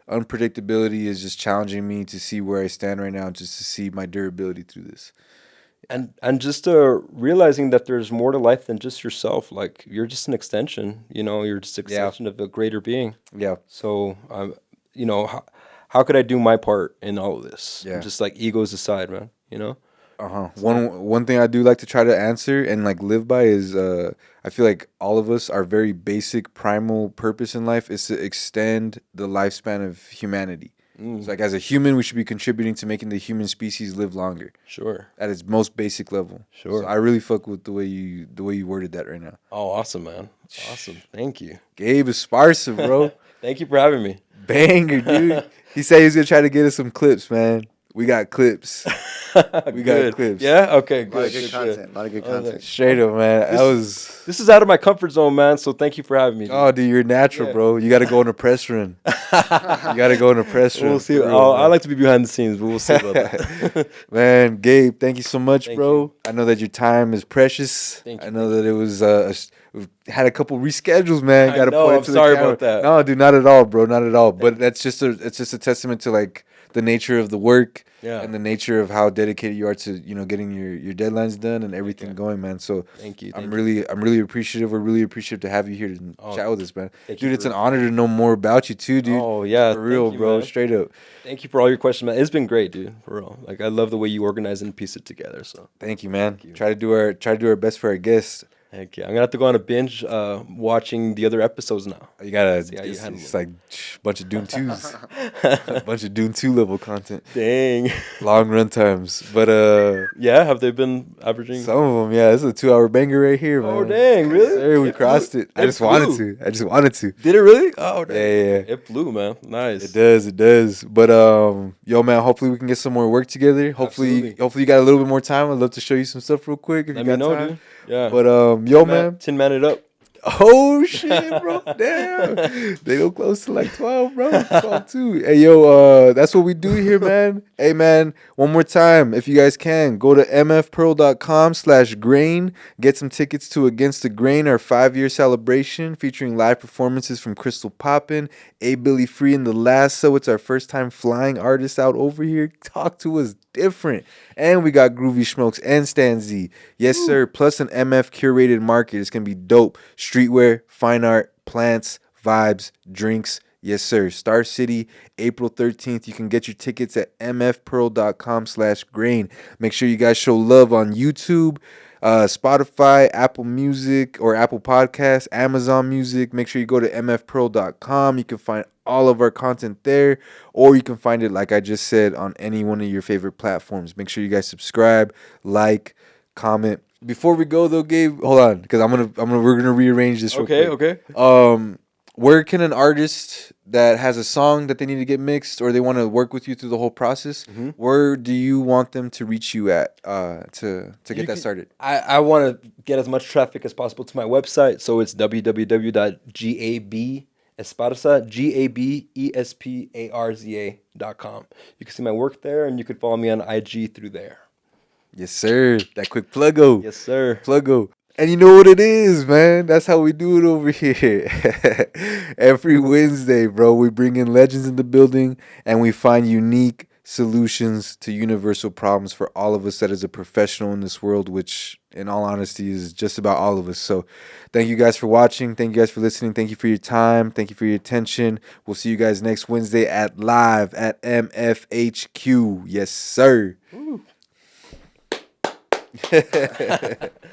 unpredictability is just challenging me to see where I stand right now, just to see my durability through this. And just realizing that there's more to life than just yourself. Like, you're just an extension, you're just an extension of a greater being. Yeah. So, how could I do my part in all of this? Yeah. Just like egos aside, man, Uh-huh. One thing I do like to try to answer and like live by is I feel like all of us, our very basic primal purpose in life is to extend the lifespan of humanity. It's like, as a human, we should be contributing to making the human species live longer Sure. at its most basic level. Sure. So I really fuck with the way you worded that right now. Oh, awesome, man. Awesome. Thank you. Gabe Esparza, bro. Thank you for having me. Banger, dude. He said he was gonna try to get us some clips, man. We got clips. We got clips. Yeah? Okay, A lot good. of good content. A lot of good content. Straight up, man. That was. This is out of my comfort zone, man, so thank you for having me. Oh, dude, you're natural, Yeah. bro. You got to go in a press run. You got to go in a press run. We'll see. for real, I man. like to be behind the scenes, but we'll see about that. Man, Gabe, thank you so much, Thank bro. you. I know that your time is precious. Thank you. I know that it was we've had a couple reschedules, man. I Got to know, point I'm to sorry the camera. about that. No, dude, not at all, bro. Not at all. But it's just a testament to like the nature of the work. Yeah. And the nature of how dedicated you are to, getting your deadlines done and everything going, man. So Thank you. I'm really appreciative. We're really appreciative to have you here to chat with us, man. thank you Dude, it's for- an honor to know more about you too, dude. Oh, yeah, For real, thank you, bro. man. Straight up. Thank you for all your questions, man. It's been great, dude. For real. Like, I love the way you organize and piece it together. So, Thank you, man. Try to do our best for our guests. heck yeah. I'm gonna have to go on a binge watching the other episodes now. You gotta. how you It's, handle it's it. like a bunch of Dune 2s, a bunch of Dune 2 level content, Dang. long run times. But Yeah, have they been averaging? some of them, yeah, this is a 2-hour banger right here, man. Oh, dang, really? Yes, sir, we It crossed flew. it. I It just wanted flew. to. I just wanted to. Did it really? Oh, dang. Yeah. It flew, man. Nice. It does, it does. But yo, man, hopefully we can get some more work together. Absolutely. Hopefully you got a little bit more time. I'd love to show you some stuff real quick if Let you me got know, time. dude. Yeah. But yo, man. Tin man it up. Oh shit, bro! Damn, they go close to like 12, bro. 12 too. Hey, yo, that's what we do here, man. Hey, man, one more time, if you guys can, go to mfpearl.com/grain. Get some tickets to Against the Grain, our 5-year celebration featuring live performances from Crystal Poppin', A Billy Free, and The Lasso. It's our first time flying artists out over here. Talk to us different. And we got Groovy Smokes and Stan Z. Yes, sir. Plus an MF curated market. It's going to be dope. Streetwear, fine art, plants, vibes, drinks. Yes, sir. Star City, April 13th. You can get your tickets at mfpearl.com/grain. Make sure you guys show love on YouTube, Spotify, Apple Music or Apple Podcasts, Amazon Music. Make sure you go to mfpearl.com. You can find all of our content there, or you can find it, like I just said, on any one of your favorite platforms. Make sure you guys subscribe, like, comment. Before we go though, Gabe, hold on, because we're gonna rearrange this. Real quick. Okay. where can an artist that has a song that they need to get mixed or they want to work with you through the whole process, where do you want them to reach you at to get that started? I want to get as much traffic as possible to my website, so it's www.gabeesparza, GABESPARZA.com. You can see my work there, and you can follow me on IG through there. Yes, sir. That quick pluggo. Yes, sir. Pluggo. And you know what it is, man. That's how we do it over here. Every Wednesday, bro, we bring in legends in the building and we find unique solutions to universal problems for all of us that is a professional in this world, which in all honesty is just about all of us. So thank you guys for watching. Thank you guys for listening. Thank you for your time. Thank you for your attention. We'll see you guys next Wednesday at live at MFHQ. Yes, sir.